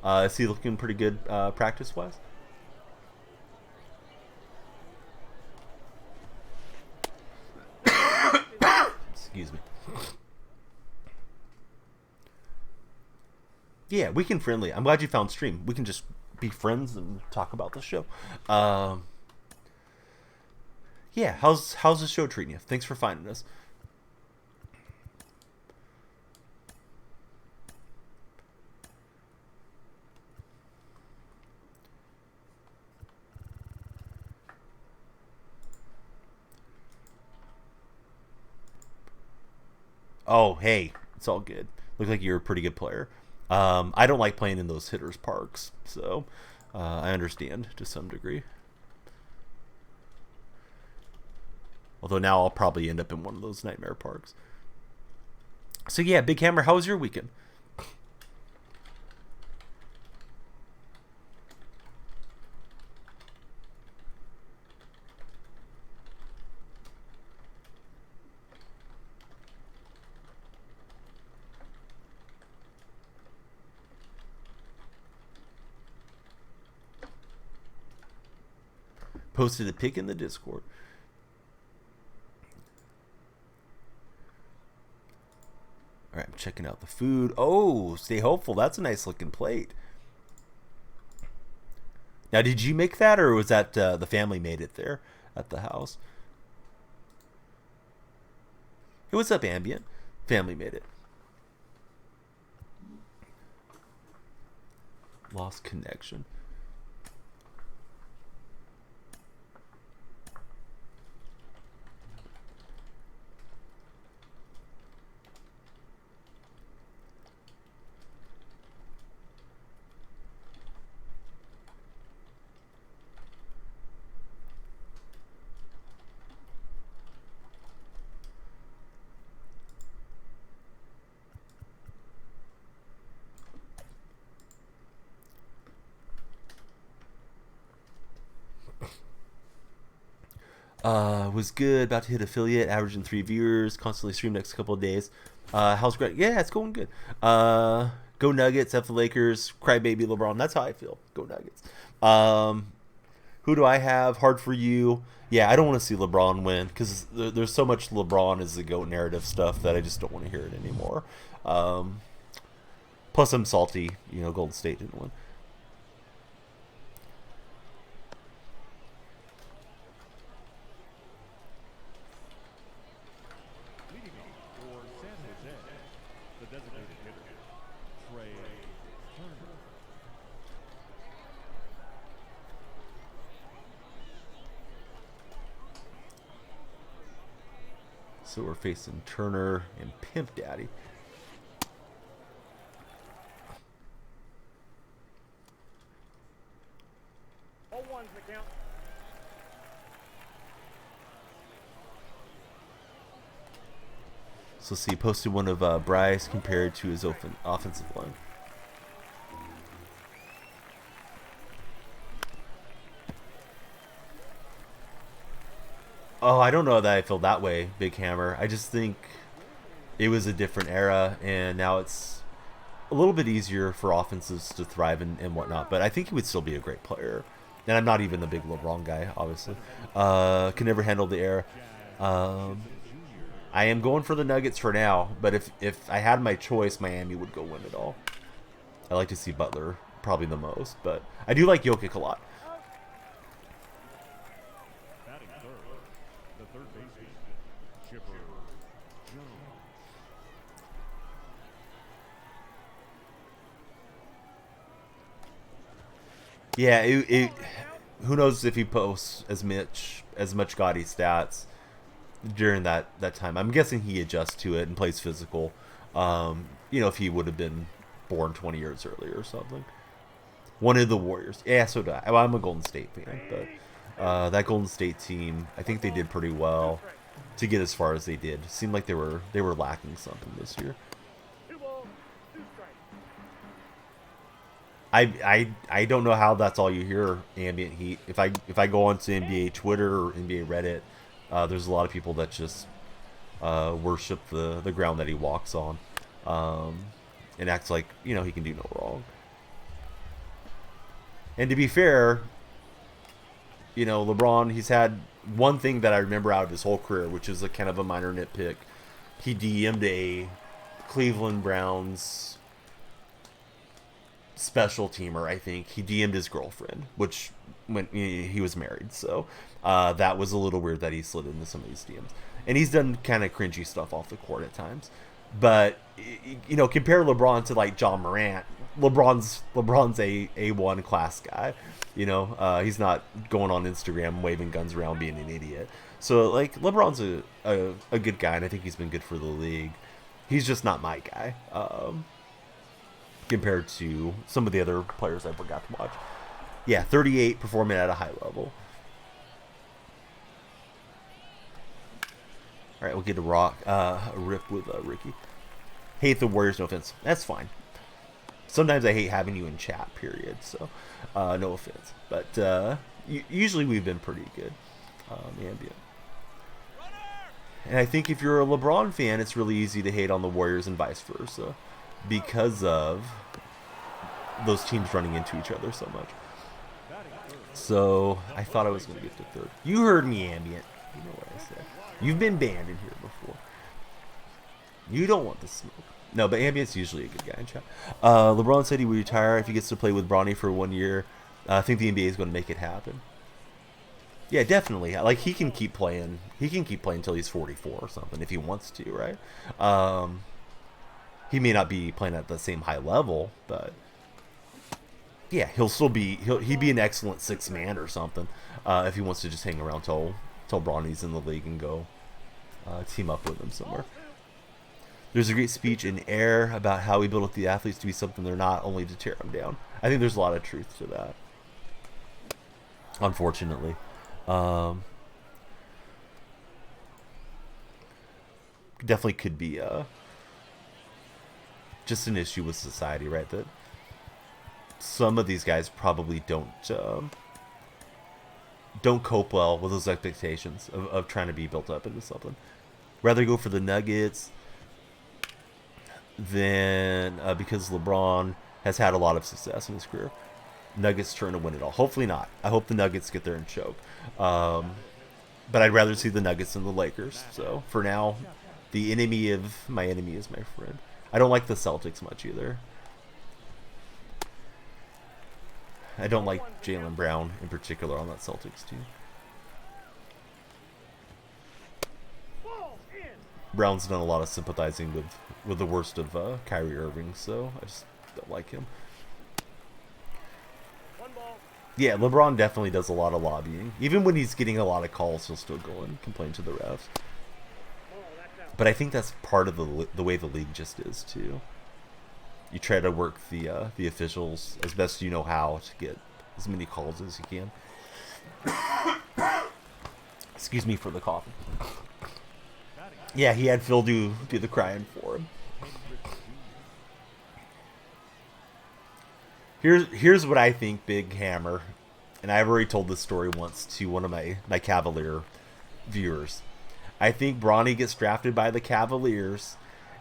Is he looking pretty good practice wise? Excuse me. Yeah, we can friendly. I'm glad you found stream. We can just be friends and talk about the show. Yeah, how's the show treating you? Thanks for finding us. Oh, hey, it's all good. Look like you're a pretty good player. I don't like playing in those hitters parks, so I understand to some degree. Although now I'll probably end up in one of those nightmare parks. So yeah, Big Hammer, how was your weekend? Posted a pic in the Discord. All right, I'm checking out the food. Oh, stay hopeful. That's a nice looking plate. Now, did you make that, or was that the family made it there at the house? Hey, what's up, Ambient? Family made it. Lost connection. Was good. About to hit affiliate, averaging 3 viewers. Constantly stream next couple of days. How's Greg? Yeah, it's going good. Go Nuggets, F the Lakers, crybaby LeBron. That's how I feel. Go Nuggets. Who do I have? Hard for you. Yeah, I don't want to see LeBron win because there's so much LeBron is the GOAT narrative stuff that I just don't want to hear it anymore. Plus, I'm salty. Golden State didn't win. So we're facing Turner and Pimp Daddy. So see, posted one of Bryce compared to his offensive line. Oh, I don't know that I feel that way, Big Hammer. I just think it was a different era, and now it's a little bit easier for offenses to thrive and whatnot. But I think he would still be a great player. And I'm not even a big LeBron guy, obviously. Can never handle the era. I am going for the Nuggets for now, but if I had my choice, Miami would go win it all. I like to see Butler probably the most, but I do like Jokic a lot. Yeah, who knows if he posts as much gaudy stats during that time. I'm guessing he adjusts to it and plays physical. If he would have been born 20 years earlier or something. One of the Warriors. Yeah, so do I. Well, I'm a Golden State fan, but that Golden State team, I think they did pretty well to get as far as they did. Seemed like they were lacking something this year. I don't know how that's all you hear, Ambient Heat. If I go onto NBA Twitter or NBA Reddit, there's a lot of people that just worship the ground that he walks on, and acts like he can do no wrong. And to be fair, LeBron, he's had one thing that I remember out of his whole career, which is a kind of a minor nitpick. He DM'd a Cleveland Browns special teamer, I think. He DM'd his girlfriend, which when he was married. So that was a little weird that he slid into some of these DMs. And he's done kind of cringy stuff off the court at times. But, compare LeBron to, like, John Morant. LeBron's a A1 class guy. He's not going on Instagram waving guns around being an idiot. So, like, LeBron's a good guy, and I think he's been good for the league. He's just not my guy compared to some of the other players I forgot to watch. Yeah, 38, performing at a high level. All right, we'll get a rip with Ricky. Hate the Warriors, no offense. That's fine. Sometimes I hate having you in chat, period. So, no offense. But usually we've been pretty good. Ambient. And I think if you're a LeBron fan, it's really easy to hate on the Warriors and vice versa because of those teams running into each other so much. So, I thought I was going to get to third. You heard me, Ambient. You know what I said. You've been banned in here before. You don't want the smoke. No, but Ambient's usually a good guy in chat. LeBron said he would retire if he gets to play with Bronny for 1 year. I think the NBA is going to make it happen. Yeah, definitely. Like, he can keep playing. He can keep playing until he's 44 or something if he wants to, right? He may not be playing at the same high level, but yeah, he'll still be. He'd be an excellent sixth man or something if he wants to just hang around till Bronny's in the league and go team up with him somewhere. There's a great speech in Air about how we build up the athletes to be something they're not, only to tear them down. I think there's a lot of truth to that. Unfortunately. Definitely could be just an issue with society, right? That some of these guys probably don't cope well with those expectations of trying to be built up into something. Rather go for the Nuggets than because LeBron has had a lot of success in his career. Nuggets trying to win it all. Hopefully not. I hope the Nuggets get there and choke. But I'd rather see the Nuggets than the Lakers. So for now, the enemy of my enemy is my friend. I don't like the Celtics much either. I don't like Jaylen Brown in particular on that Celtics team. Brown's done a lot of sympathizing with the worst of Kyrie Irving, so I just don't like him. Yeah, LeBron definitely does a lot of lobbying. Even when he's getting a lot of calls, he'll still go and complain to the refs. But I think that's part of the way the league just is, too. You try to work the officials as best you know how to get as many calls as you can. Excuse me for the coffee. Yeah, he had Phil do the crying for him. Here's what I think, Big Hammer, and I've already told this story once to one of my Cavalier viewers. I think Bronny gets drafted by the Cavaliers,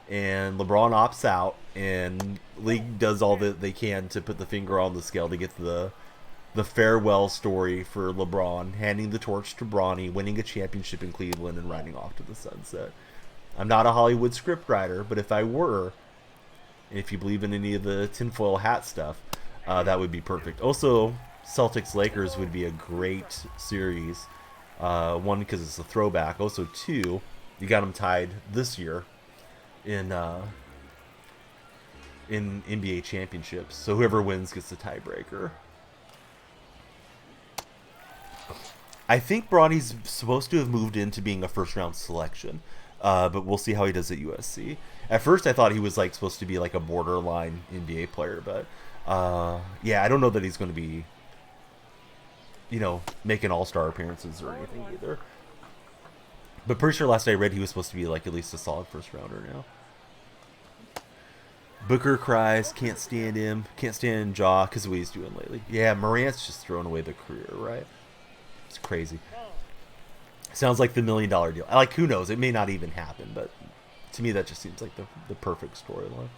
and LeBron opts out, and league does all that they can to put the finger on the scale to get the farewell story for LeBron, handing the torch to Bronny, winning a championship in Cleveland, and riding off to the sunset. I'm not a Hollywood scriptwriter, but if I were, and if you believe in any of the tinfoil hat stuff, that would be perfect. Also, Celtics-Lakers would be a great series. One, because it's a throwback. Also, two, you got them tied this year in NBA championships. So whoever wins gets the tiebreaker. I think Bronny's supposed to have moved into being a first-round selection. But we'll see how he does at USC. At first, I thought he was supposed to be a borderline NBA player, but yeah, I don't know that he's going to be, making all-star appearances or anything either. But pretty sure last I read he was supposed to be at least a solid first-rounder now. Booker cries, can't stand him, can't stand Ja because of what he's doing lately. Yeah, Morant's just throwing away the career, right? It's crazy. Sounds like the $1 million deal. Who knows? It may not even happen, but to me that just seems like the perfect storyline.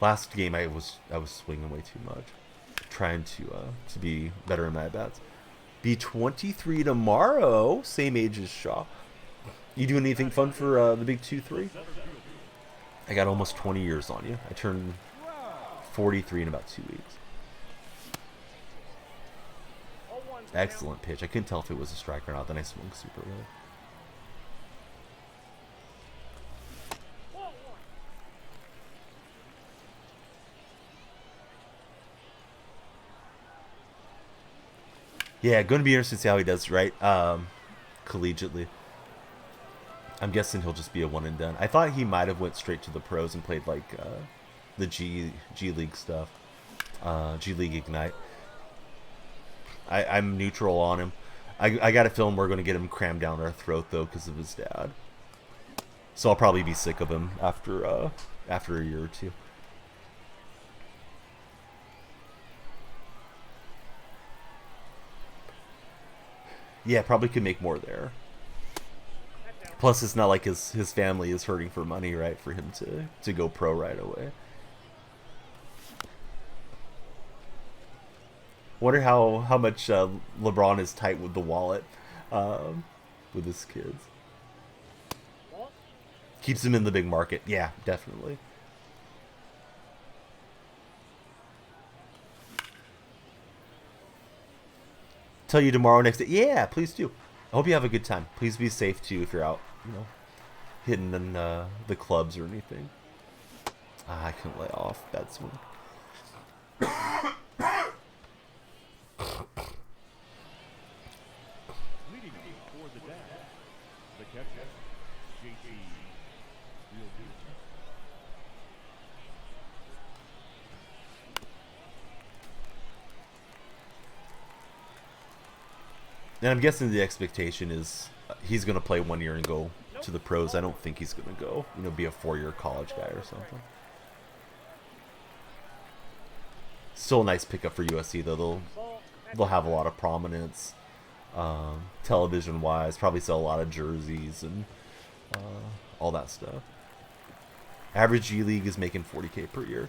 Last game I was swinging way too much, trying to be better in my at-bats. Be 23 tomorrow, same age as Shaw. You doing anything fun for the big 2-3? I got almost 20 years on you. I turned 43 in about 2 weeks. Excellent pitch. I couldn't tell if it was a strike or not. Then I swung super low. Yeah, going to be interesting to see how he does, right? Collegiately. I'm guessing he'll just be a one and done. I thought he might have went straight to the pros and played like the G League stuff, G League Ignite. I'm neutral on him. I got a feeling we're going to get him crammed down our throat though because of his dad. So I'll probably be sick of him after a year or two. Yeah, probably could make more there. Plus, it's not like his family is hurting for money, right? For him to go pro right away. Wonder how much LeBron is tight with the wallet with his kids. Keeps him in the big market. Yeah, definitely. Tell you tomorrow next day. Yeah, please do. I hope you have a good time. Please be safe too if you're out, hidden in the clubs or anything. I couldn't lay off. Bad swing. Leading for the dad, the catcher, JT Realmuto. And I'm guessing the expectation is he's going to play 1 year and go to the pros. I don't think he's going to go, be a 4-year college guy or something. Still a nice pickup for USC though. They'll have a lot of prominence, television wise. Probably sell a lot of jerseys and all that stuff. Average G League is making $40K per year.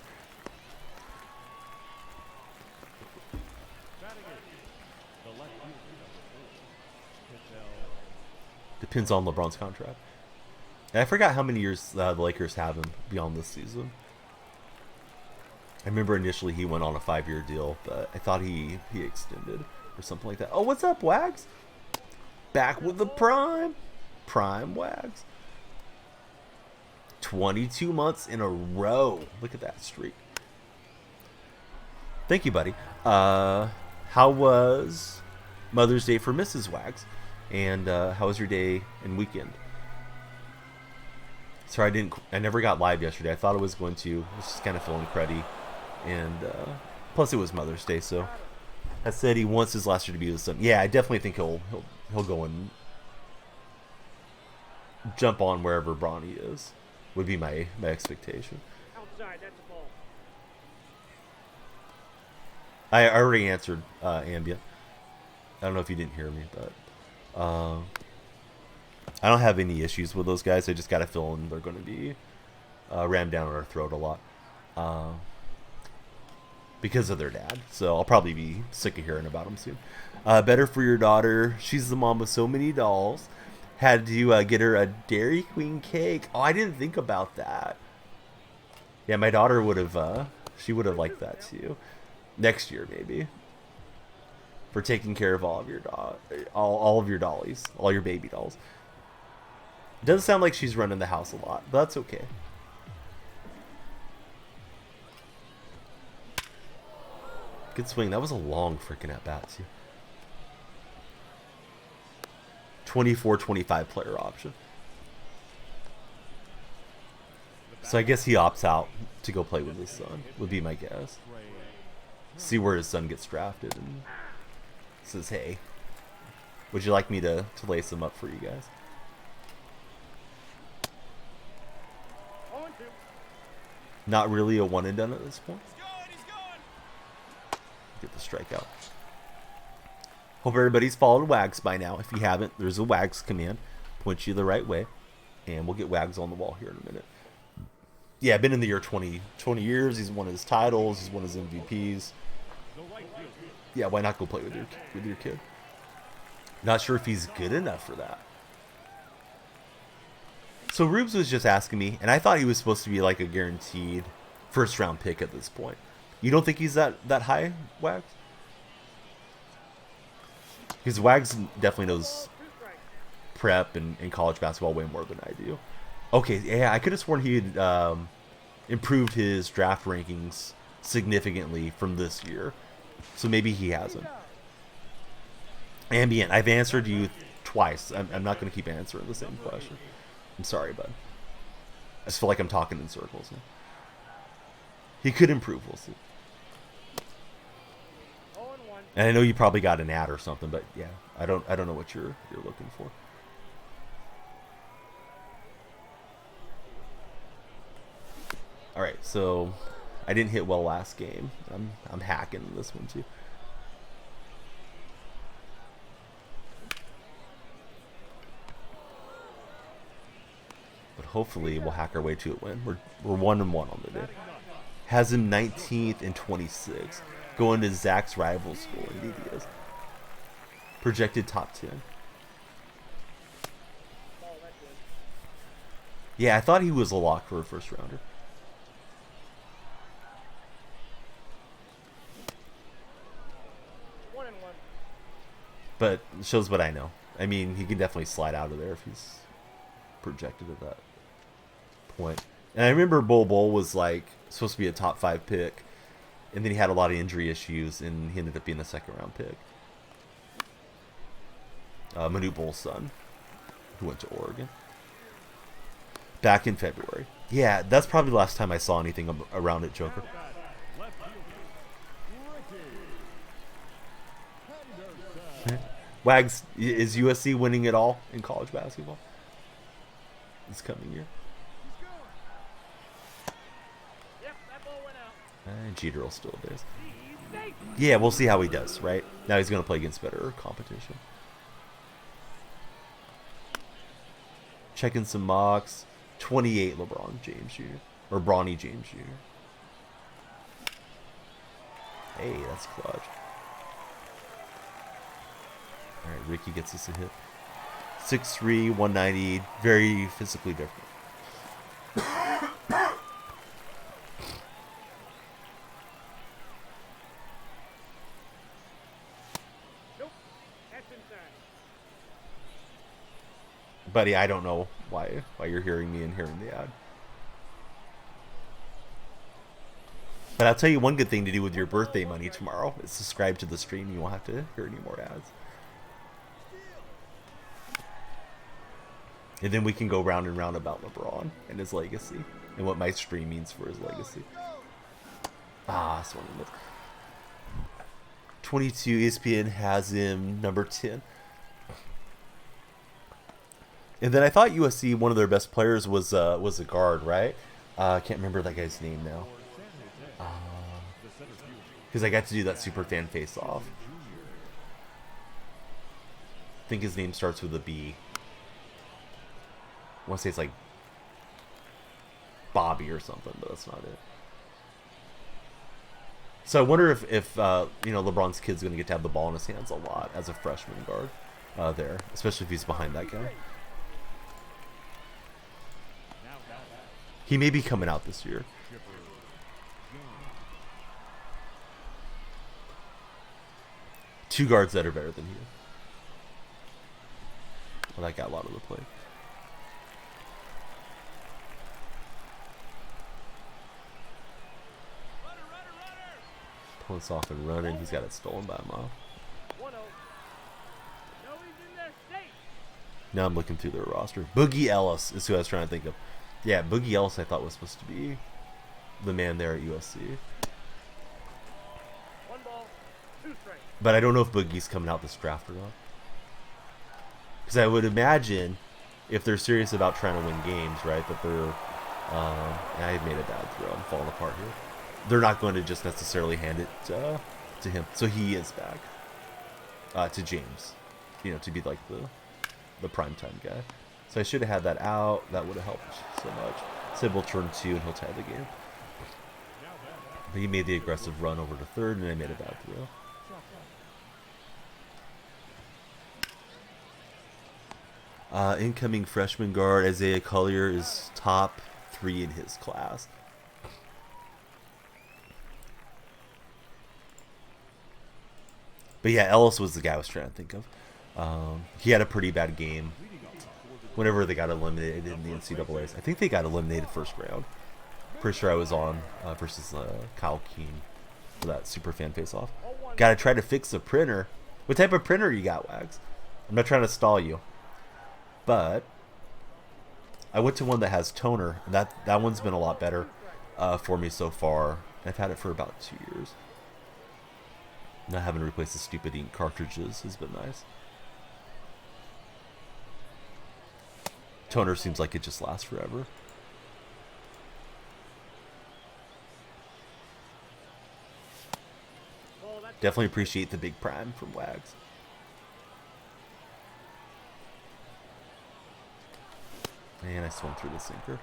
Depends on LeBron's contract. And I forgot how many years the Lakers have him beyond this season. I remember initially he went on a 5-year deal, but I thought he extended or something like that. Oh, what's up, Wags? Back with the prime Wags. 22 months in a row. Look at that streak. Thank you, buddy. How was Mother's Day for Mrs. Wags? And how was your day and weekend? Sorry, I never got live yesterday. I thought I was going to. I was just kind of feeling cruddy. And plus it was Mother's Day, so I said he wants his last year to be with son. Yeah, I definitely think he'll go and jump on wherever Bronny is. Would be my expectation. Outside, that's a ball. I already answered Ambient. I don't know if you didn't hear me, but I don't have any issues with those guys. I just got a feeling they're going to be rammed down our throat a lot because of their dad. So I'll probably be sick of hearing about them soon. Better for your daughter. She's the mom of so many dolls. Had to get her a Dairy Queen cake. Oh, I didn't think about that. Yeah, my daughter would have. She would have liked that too. Next year, maybe. For taking care of all of your all of your dollies, all your baby dolls. It doesn't sound like she's running the house a lot, but that's okay. Good swing. That was a long freaking at bat too. 24-25 player option. So I guess he opts out to go play with his son, would be my guess. See where his son gets drafted and says, hey, would you like me to lace him up for you guys? Not really a one and done at this point. Get the strikeout. Hope everybody's followed Wags by now. If you haven't, there's a Wags command. Point you the right way. And we'll get Wags on the wall here in a minute. Yeah, been in the year 20 years. He's won his titles. He's won his MVPs. Yeah, why not go play with your kid? Not sure if he's good enough for that. So Rubes was just asking me, and I thought he was supposed to be like a guaranteed first round pick at this point. You don't think he's that high, Wags? Because Wags definitely knows prep and college basketball way more than I do. Okay, yeah, I could have sworn he had improved his draft rankings significantly from this year. So maybe he hasn't. Ambient, I've answered you twice. I'm not going to keep answering the same question. I'm sorry, bud. I just feel like I'm talking in circles now. He could improve, we'll see. And I know you probably got an ad or something, but yeah, I don't know what you're looking for. All right, so I didn't hit well last game. I'm hacking this one too. But hopefully we'll hack our way to a win. We're 1-1 on the day. Has him 19th and 26th. Going to Zach's rival school. Indeed he is. Projected top 10. Yeah, I thought he was a lock for a first rounder. But it shows what I know. I mean, he can definitely slide out of there if he's projected at that point. And I remember Bol was like supposed to be a top 5 pick, and then he had a lot of injury issues, and he ended up being a second round pick. Manute Bol's son, who went to Oregon back in February. Yeah, that's probably the last time I saw anything around it, Joker. Wags, is USC winning it all in college basketball this coming year? And Jeter will still do. Yeah, we'll see how he does, right? Now he's going to play against better competition. Checking some mocks. 28 LeBron James Jr. Or Bronny James Jr. Hey, that's clutch. Alright, Ricky gets us a hit. 6'3", 190. Very physically different. Buddy, I don't know why you're hearing me and hearing the ad. But I'll tell you one good thing to do with your birthday money tomorrow is subscribe to the stream. You won't have to hear any more ads. And then we can go round and round about LeBron and his legacy and what my stream means for his legacy. Ah, that's one of them. 22, ESPN has him number 10. And then I thought USC, one of their best players was a guard, right? I can't remember that guy's name now. Because I got to do that super fan face-off. I think his name starts with a B. I want to say it's like Bobby or something, but that's not it. So I wonder if you know, LeBron's kid's going to get to have the ball in his hands a lot as a freshman guard there, especially if he's behind that guy. He may be coming out this year. Two guards that are better than he is. Well, that got a lot of the play. Pulling this off and running. He's got it stolen by a mile. Now I'm looking through their roster. Boogie Ellis is who I was trying to think of. Yeah, Boogie Ellis I thought was supposed to be the man there at USC. But I don't know if Boogie's coming out this draft or not. Because I would imagine if they're serious about trying to win games, right, that they're... I made a bad throw. I'm falling apart here. They're not going to just necessarily hand it to him. So he is back to James, you know, to be like the primetime guy. So I should have had that out. That would have helped so much. Sid will turn 2 and he'll tie the game. But he made the aggressive run over to third and I made a bad throw. Incoming freshman guard Isaiah Collier is top 3 in his class. But yeah, Ellis was the guy I was trying to think of. He had a pretty bad game whenever they got eliminated in the NCAAs. I think they got eliminated first round. Pretty sure I was on versus Kyle Keene for that super fan face-off. Gotta try to fix the printer. What type of printer you got, Wags? I'm not trying to stall you. But I went to one that has toner, and that one's been a lot better for me so far. I've had it for about 2 years. Not having to replace the stupid ink cartridges has been nice. Toner seems like it just lasts forever. Definitely appreciate the big prime from Wags. Man, I swung through the sinker.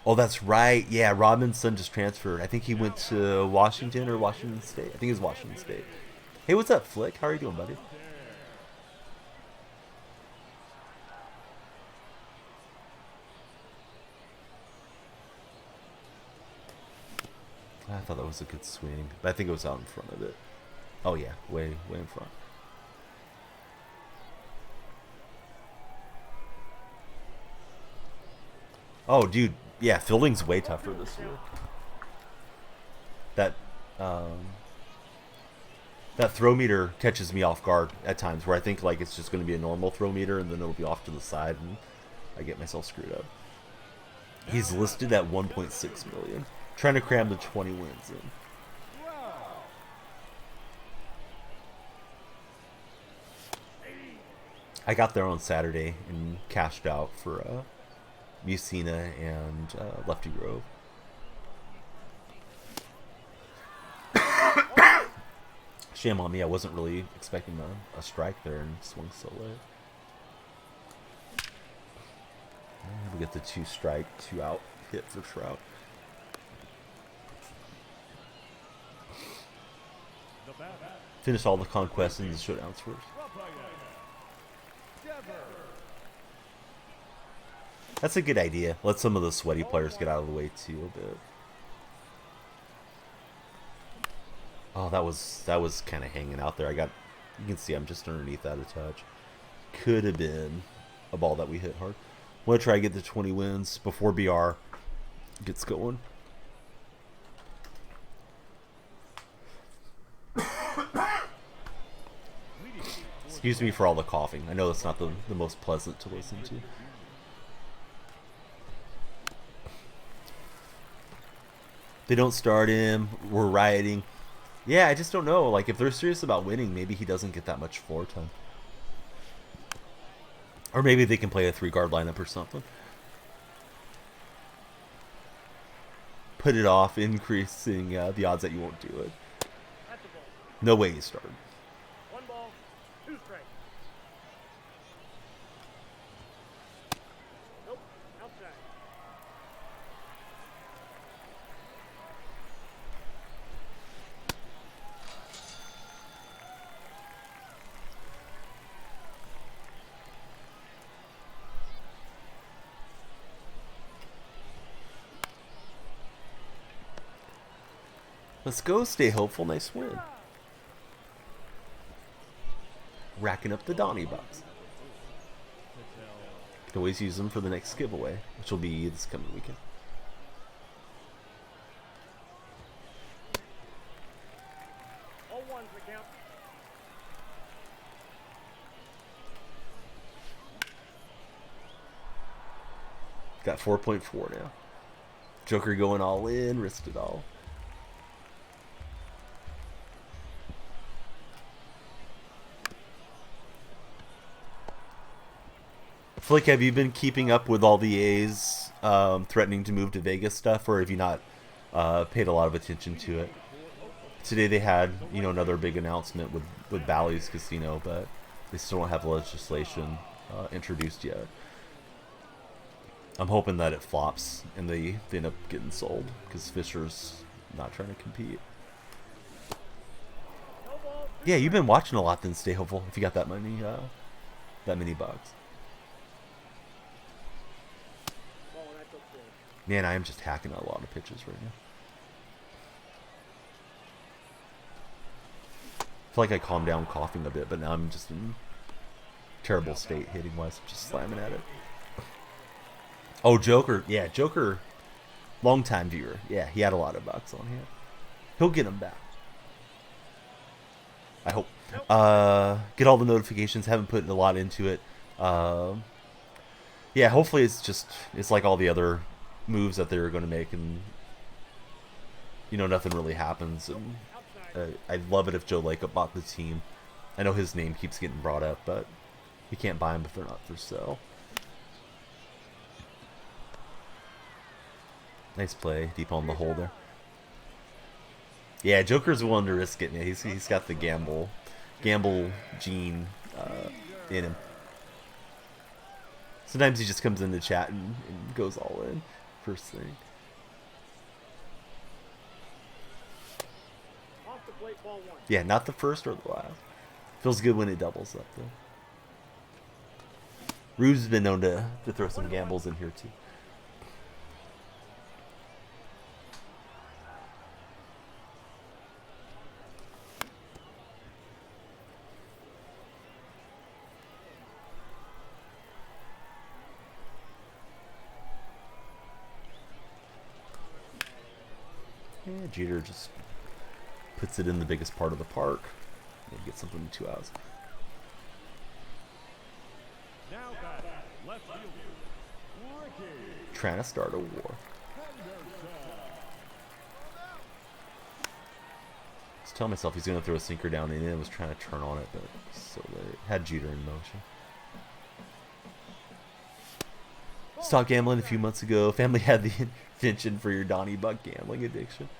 Oh, that's right. Yeah, Robinson just transferred. I think he went to Washington or Washington State. I think it was Washington State. Hey, what's up, Flick? How are you doing, buddy? I thought that was a good swing, but I think it was out in front of it. Oh yeah, way in front. Oh, dude, yeah, fielding's way tougher this year. That that throw meter catches me off guard at times, where I think like it's just going to be a normal throw meter, and then it'll be off to the side, and I get myself screwed up. He's listed at 1.6 million. Trying to cram the 20 wins in. I got there on Saturday and cashed out for Musina and Lefty Grove. Shame on me, I wasn't really expecting a strike there and swung so late. And we get the 2 strike, 2 out hit for Trout. Finish all the conquests and the showdowns first. That's a good idea. Let some of the sweaty players get out of the way too a bit. Oh, that was kind of hanging out there. You can see I'm just underneath that a touch. Could have been a ball that we hit hard. Want to try to get the 20 wins before BR gets going. Excuse me for all the coughing. I know that's not the most pleasant to listen to. They don't start him. We're rioting. Yeah, I just don't know. Like, if they're serious about winning, maybe he doesn't get that much floor time. Or maybe they can play a 3-guard lineup or something. Put it off, increasing the odds that you won't do it. No way you started. 1 ball, 2 strikes. Nope, outside. Let's go, stay hopeful, nice win. Racking up the Donnie bucks. Can always use them for the next giveaway, which will be this coming weekend. All ones the count. Got 4.4 now. Joker going all in, risked it all. Flick, have you been keeping up with all the A's threatening to move to Vegas stuff, or have you not paid a lot of attention to it? Today they had, another big announcement with Bally's Casino, but they still don't have legislation introduced yet. I'm hoping that it flops and they end up getting sold, because Fisher's not trying to compete. Yeah, you've been watching a lot then, stay hopeful, if you got that money that many bucks. Man, I am just hacking a lot of pitches right now. I feel like I calmed down coughing a bit, but now I'm just in terrible state hitting wise, just slamming at it. Oh, Joker. Yeah, Joker, long-time viewer. Yeah, he had a lot of bucks on here. He'll get them back. I hope. Get all the notifications. Haven't put a lot into it. Yeah, hopefully it's like all the other moves that they're going to make, and nothing really happens. And I'd love it if Joe Lacob bought the team. I know his name keeps getting brought up, but you can't buy them if they're not for sale. Nice play, deep on the hole there. Yeah, Joker's willing to risk it. He's got the gamble gene in him. Sometimes he just comes into chat and goes all in first thing. Yeah, not the first or the last. Feels good when it doubles up though. Rube's been known to throw some gambles in here too. Yeah, Jeter just puts it in the biggest part of the park. Maybe get something in 2 outs. Now batting, left fielder, Ricky Trying to start a war. I was telling myself he's going to throw a sinker down in it. I was trying to turn on it, but so late. Had Jeter in motion. Stopped gambling a few months ago. Family had the intervention for your Donnie Buck gambling addiction.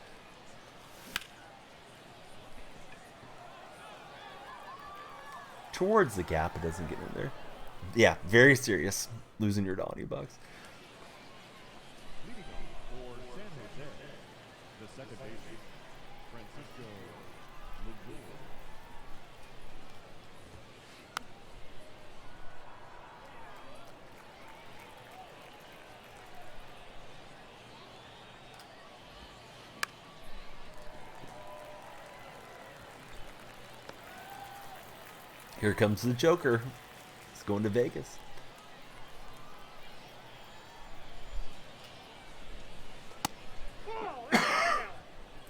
Towards the gap, it doesn't get in there. Yeah, very serious. Losing your Donnie Bucks. leading off for San Jose, the second baseman, Francisco Lindor. Here comes the Joker. He's going to Vegas.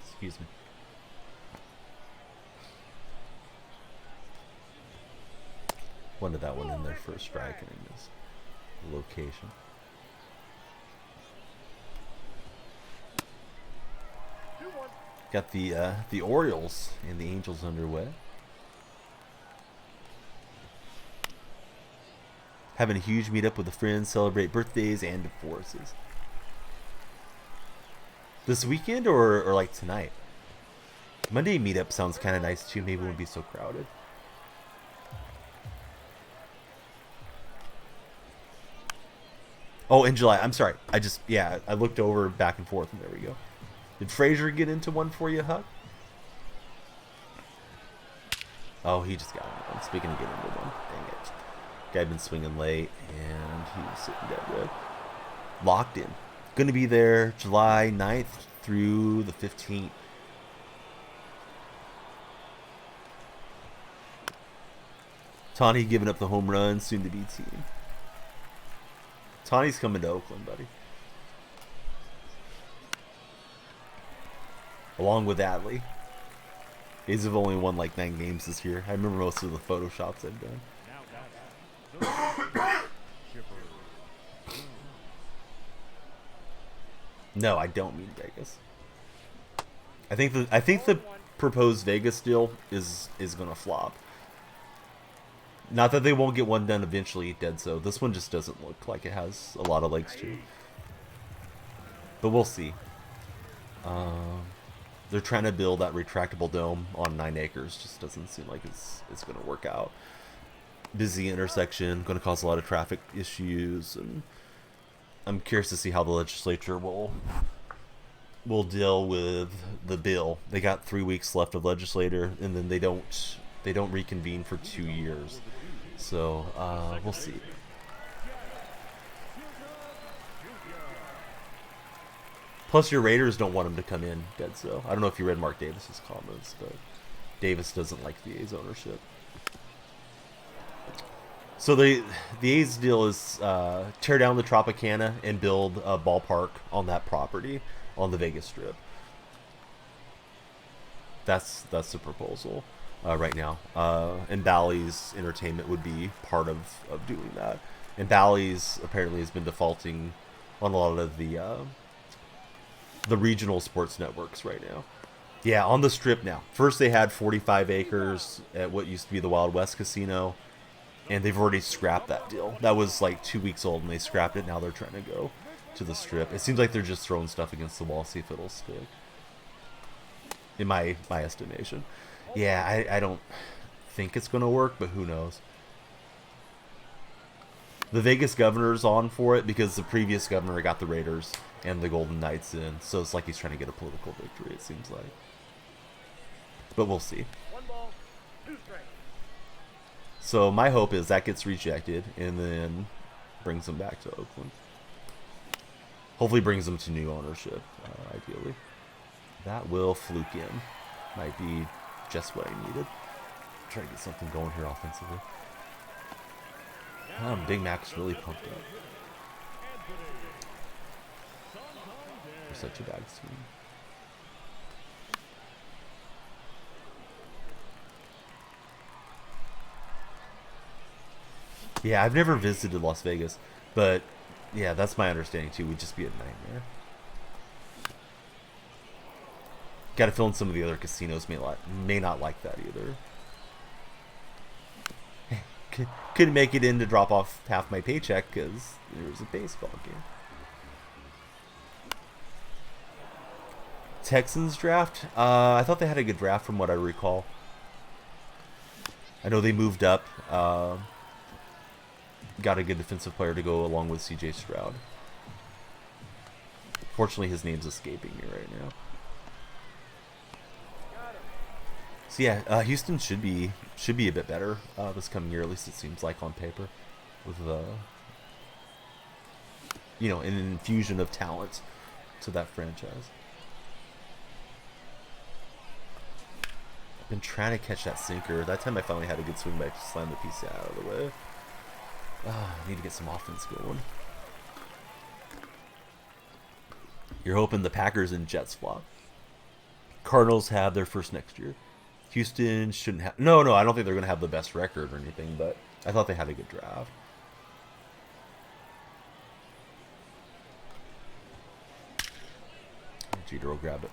Excuse me. Wanted that one in there for a strike and I missed the location. Got the Orioles and the Angels underway. Having a huge meetup with a friend, celebrate birthdays and divorces. This weekend or like tonight? Monday meetup sounds kind of nice too. Maybe it won't be so crowded. Oh, in July. I'm sorry. I looked over back and forth and there we go. Did Frazier get into one for you, Huck? Oh, he just got into one. Speaking of getting into one. Dang it. Guy been swinging late, and he was sitting dead red. Locked in. Going to be there July 9th through the 15th. Tawny giving up the home run, soon to be team. Tawny's coming to Oakland, buddy. Along with Adley. These have only won like 9 games this year. I remember most of the photoshops I've done. No, I don't mean Vegas. I think the proposed Vegas deal is gonna flop. Not that they won't get one done eventually, dead so. This one just doesn't look like it has a lot of legs to it. But we'll see. They're trying to build that retractable dome on 9 acres. Just doesn't seem like it's going to work out. Busy intersection, going to cause a lot of traffic issues, and I'm curious to see how the legislature will deal with the bill. They got 3 weeks left of legislature, and then they don't reconvene for 2 years. So we'll see. Plus, your Raiders don't want him to come in, Dedzo. I don't know if you read Mark Davis's comments, but Davis doesn't like the A's ownership. So the A's deal is tear down the Tropicana and build a ballpark on that property on the Vegas Strip. That's the proposal right now. And Bally's Entertainment would be part of doing that. And Bally's apparently has been defaulting on a lot of the regional sports networks right now. Yeah, on the Strip now. First they had 45 acres at what used to be the Wild West Casino, and they've already scrapped that deal. That was like 2 weeks old, and they scrapped it. Now they're trying to go to the Strip. It seems like they're just throwing stuff against the wall, see if it'll stick. In my estimation. Yeah, I don't think it's going to work, but who knows. The Vegas governor's on for it because the previous governor got the Raiders and the Golden Knights in, so it's like he's trying to get a political victory, it seems like. But we'll see. So my hope is that gets rejected and then brings them back to Oakland. Hopefully brings them to new ownership, ideally. That will fluke in. Might be just what I needed. Try to get something going here offensively. Big Mac's really pumped up. For such a bad team. Yeah, I've never visited Las Vegas, but yeah, that's my understanding too. Would just be a nightmare. Got to fill in some of the other casinos may not like that either. Couldn't make it in to drop off half my paycheck because there was a baseball game. Texans draft? I thought they had a good draft from what I recall. I know they moved up. Got a good defensive player to go along with CJ Stroud. Fortunately, his name's escaping me right now. So yeah, Houston should be a bit better this coming year. At least it seems like on paper, with an infusion of talent to that franchise. I've been trying to catch that sinker. That time I finally had a good swing, but I just slammed the piece out of the way. I need to get some offense going. You're hoping the Packers and Jets flop. Cardinals have their first next year. Houston shouldn't have... No, I don't think they're going to have the best record or anything, but I thought they had a good draft. Jeter will grab it.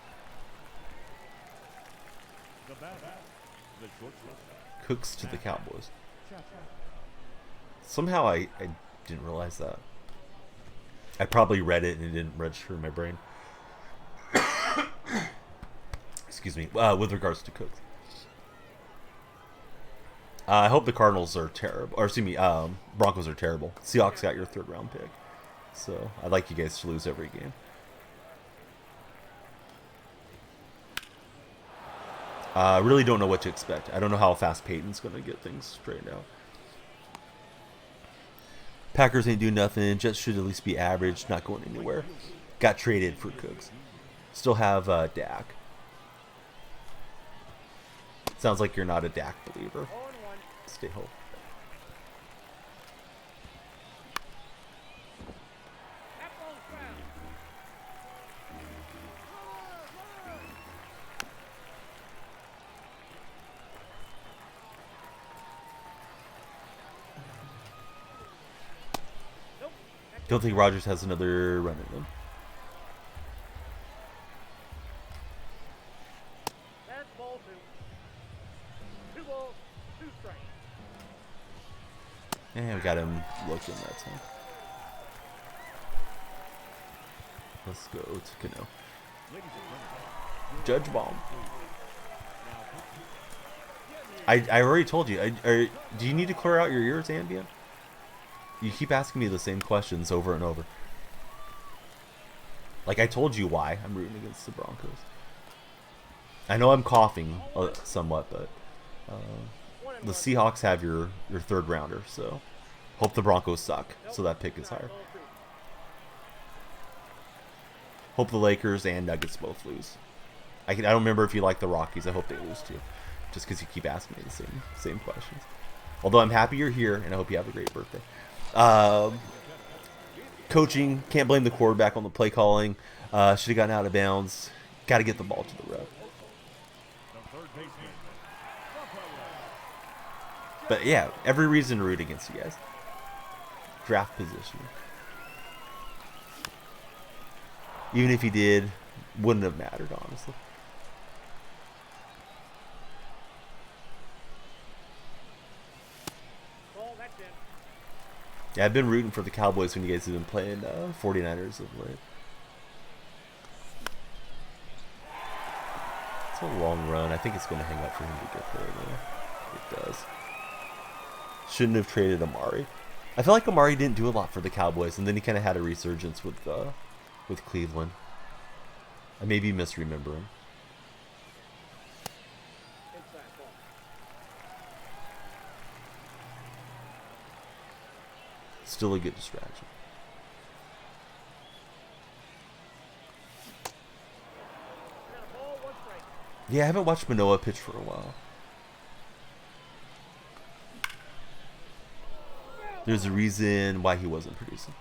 Cooks to the Cowboys. Somehow I didn't realize that. I probably read it and it didn't register in my brain. Excuse me. With regards to Cooks. I hope the Cardinals are terrible. Or, excuse me, Broncos are terrible. Seahawks got your 3rd round pick. So, I'd like you guys to lose every game. I really don't know what to expect. I don't know how fast Peyton's going to get things straightened out. Packers ain't doing nothing. Jets should at least be average, not going anywhere. Got traded for Cooks. Still have Dak. Sounds like you're not a Dak believer. Stay home. Don't think Rodgers has another run in him. And we got him looking that time. Let's go to Cano. Judge Bomb. I already told you. Do you need to clear out your ears, Ambient? You keep asking me the same questions over and over. Like, I told you why I'm rooting against the Broncos. I know I'm coughing somewhat, but the Seahawks have your third rounder, so hope the Broncos suck, so that pick is higher. Hope the Lakers and Nuggets both lose. I don't remember if you like the Rockies. I hope they lose too, just because you keep asking me the same questions. Although I'm happy you're here, and I hope you have a great birthday. Coaching, can't blame the quarterback on the play calling. Should have gotten out of bounds. Got to get the ball to the ref. But yeah, every reason to root against you guys. Draft position. Even if he did, wouldn't have mattered, honestly. Yeah, I've been rooting for the Cowboys when you guys have been playing 49ers of late. It's a long run. I think it's going to hang up for him to get there, though. It does. Shouldn't have traded Amari. I feel like Amari didn't do a lot for the Cowboys, and then he kind of had a resurgence with Cleveland. I may be misremembering. Still a good distraction. Yeah, I haven't watched Manoah pitch for a while. There's a reason why he wasn't producing.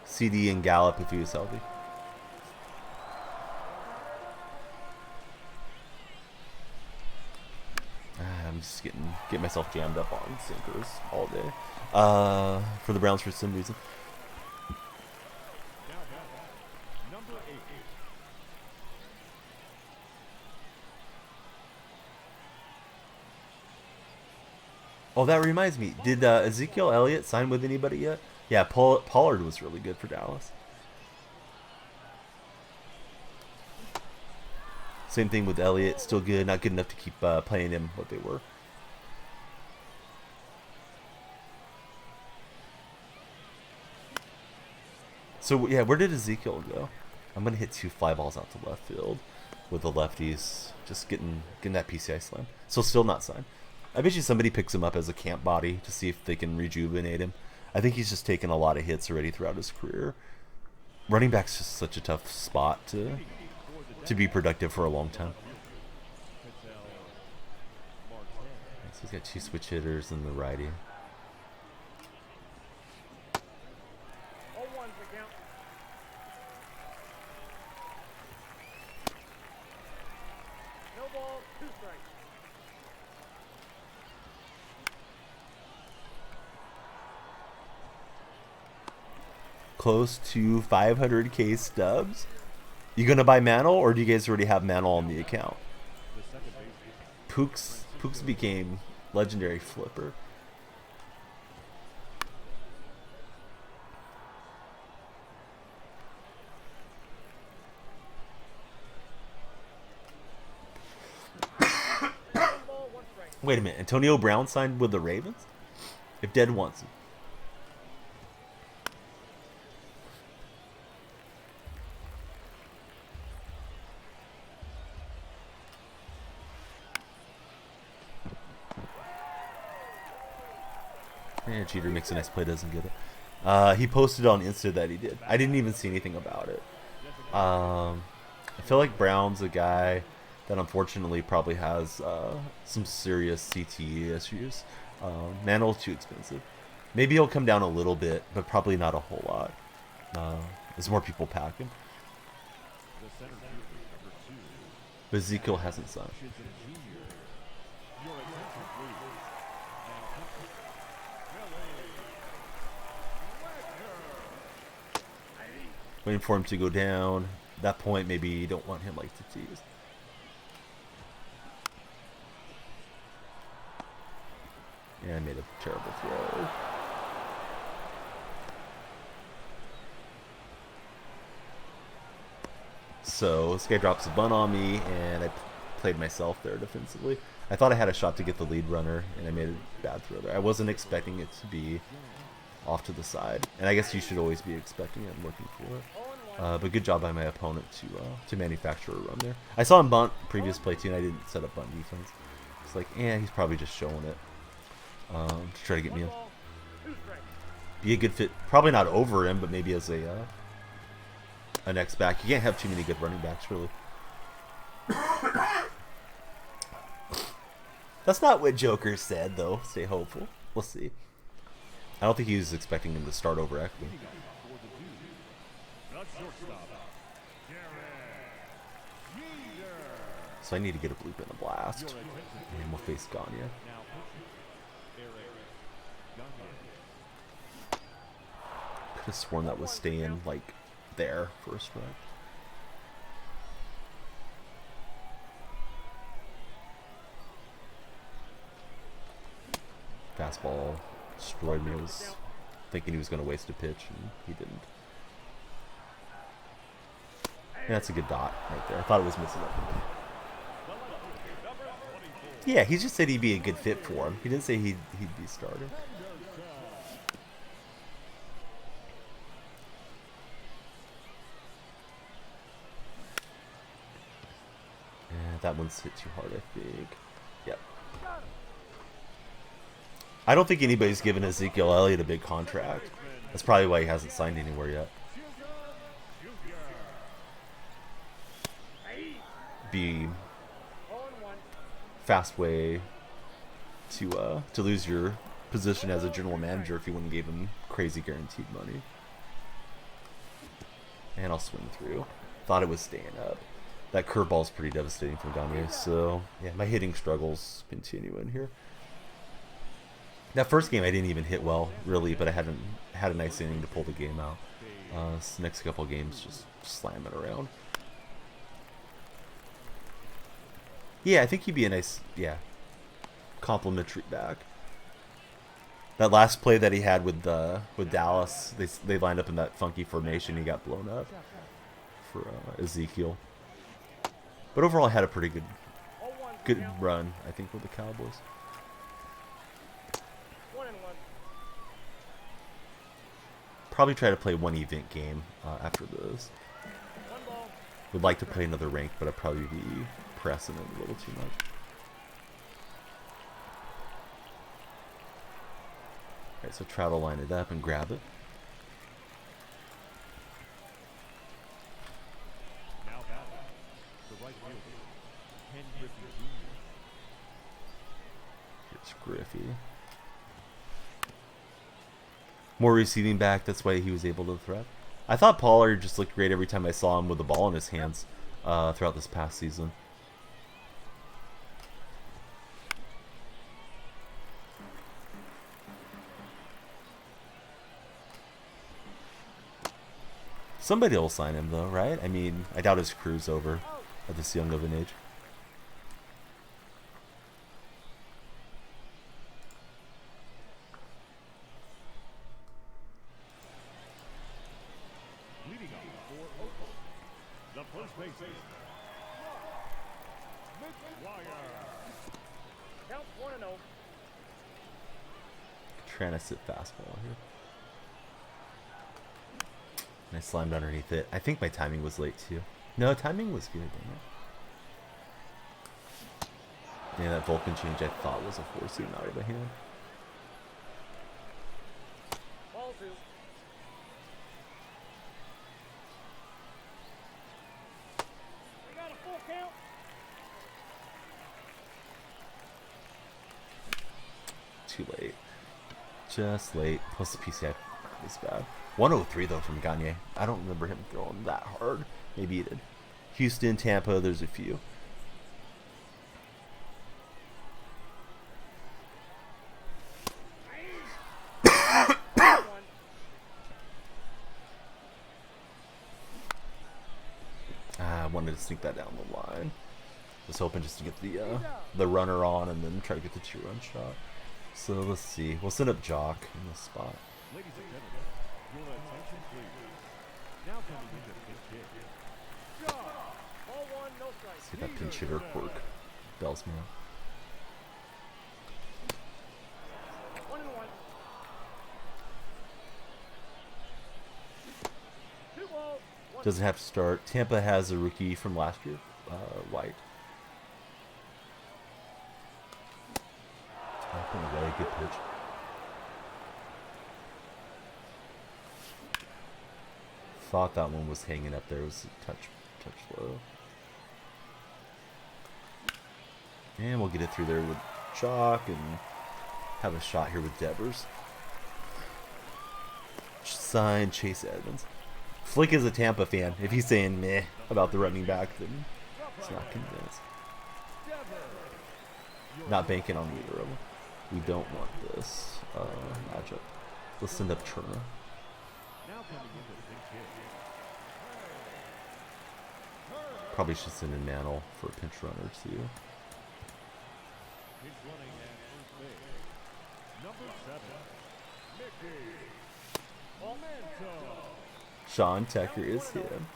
CD and Gallup if he was healthy. I'm just getting myself jammed up on sinkers all day. For the Browns for some reason. Number 8. Oh, that reminds me. Did Ezekiel Elliott sign with anybody yet? Yeah, Pollard was really good for Dallas. Same thing with Elliott. Still good. Not good enough to keep playing him what they were. So, yeah, where did Ezekiel go? I'm going to hit 2 fly balls out to left field with the lefties. Just getting that PCI slam. So, still not signed. I bet you somebody picks him up as a camp body to see if they can rejuvenate him. I think he's just taken a lot of hits already throughout his career. Running back's just such a tough spot to be productive for a long time. So he's got 2 switch hitters and the righty. Close to 500k stubs. You gonna buy Mantle, or do you guys already have Mantle on the account? Pooks became legendary flipper. Wait a minute, Antonio Brown signed with the Ravens? If Dead wants him. Yeah, cheater makes a nice play, doesn't get it. He posted on Insta that he did. I didn't even see anything about it. I feel like Brown's a guy that unfortunately probably has some serious CTE issues. Mantle's too expensive. Maybe he'll come down a little bit, but probably not a whole lot. As more people pack him. But Ezekiel hasn't signed. Waiting for him to go down. At that point, maybe you don't want him like to tease. Yeah, I made a terrible throw. So this guy drops a bunt on me, and played myself there defensively. I thought I had a shot to get the lead runner, and I made a bad throw there. I wasn't expecting it to be off to the side, and I guess you should always be expecting it and looking for it. But good job by my opponent to manufacture a run there. I saw him bunt previous play too, and I didn't set up bunt defense. It's like, he's probably just showing it to try to get me in. Be a good fit, probably not over him, but maybe as a next back. You can't have too many good running backs, really. That's not what Joker said, though. Stay hopeful. We'll see. I don't think he was expecting him to start over Ekman. So I need to get a bloop and a blast. And we'll face Gagne. Could have sworn that was staying, like, there for a strike. Fastball destroyed me. I was thinking he was going to waste a pitch, and he didn't. Yeah, that's a good dot right there. I thought it was missing up. Yeah, he just said he'd be a good fit for him. He didn't say he'd be starting. Yeah, that one's hit too hard, I think. Yep. I don't think anybody's given Ezekiel Elliott a big contract. That's probably why he hasn't signed anywhere yet. Be fast way to lose your position as a general manager if you wouldn't give him crazy guaranteed money. And I'll swing through. Thought it was staying up. That curveball's pretty devastating from Gagne. So yeah, my hitting struggles continue in here. That first game I didn't even hit well, really, but I had a nice inning to pull the game out. This next couple of games, just slam it around. Yeah, I think he'd be a nice, complimentary back. That last play that he had with Dallas, they lined up in that funky formation. He got blown up for Ezekiel. But overall, I had a pretty good run, I think, with the Cowboys. Probably try to play one event game after this. Would like to play another rank, but I'd probably be pressing it a little too much. Alright, so try to line it up and grab it. Now batting, the right fielder, Ken Griffey Jr. It's Griffey. More receiving back, that's why he was able to threat. I thought Pollard just looked great every time I saw him with the ball in his hands throughout this past season. Somebody will sign him though, right? I mean, I doubt his career's over at this young of an age. Leading off for Oakland, the first baseman, McGuire. Count 1-0. Trying to sit fastball here. And I slammed underneath it. I think my timing was late too. No, timing was good, didn't it? Yeah, that Vulcan change I thought was a 4-seam out of the hand. Ball 2. We got a full count. Too late. Just late. Plus the PCI was bad. 103 though from Gagne. I don't remember him throwing that hard. Maybe he did. Houston, Tampa, there's a few. I wanted to sneak that down the line. Was hoping just to get the runner on and then try to get the 2-run shot. So let's see. We'll send up Jock in this spot. Ladies and gentlemen, your attention please. Now coming into pitch hit. Jock Ball one, no strike. See if that pinch hitter quirk bells me out. 1-1. 2 balls. 1 Doesn't have to start. Tampa has a rookie from last year, White. Tapping away, good pitch. Thought that one was hanging up there. It was a touch low. And we'll get it through there with Chalk and have a shot here with Devers. Sign Chase Edmonds. Flick is a Tampa fan. If he's saying meh about the running back, then he's not convinced. Not banking on either of them. We don't want this matchup. Let's send up Turner. Now coming into the pinch hit. Probably should send in Mantle for a pinch runner too. Pinch running at first base. Number 7, Mickey Almanto. Sean Tucker is him.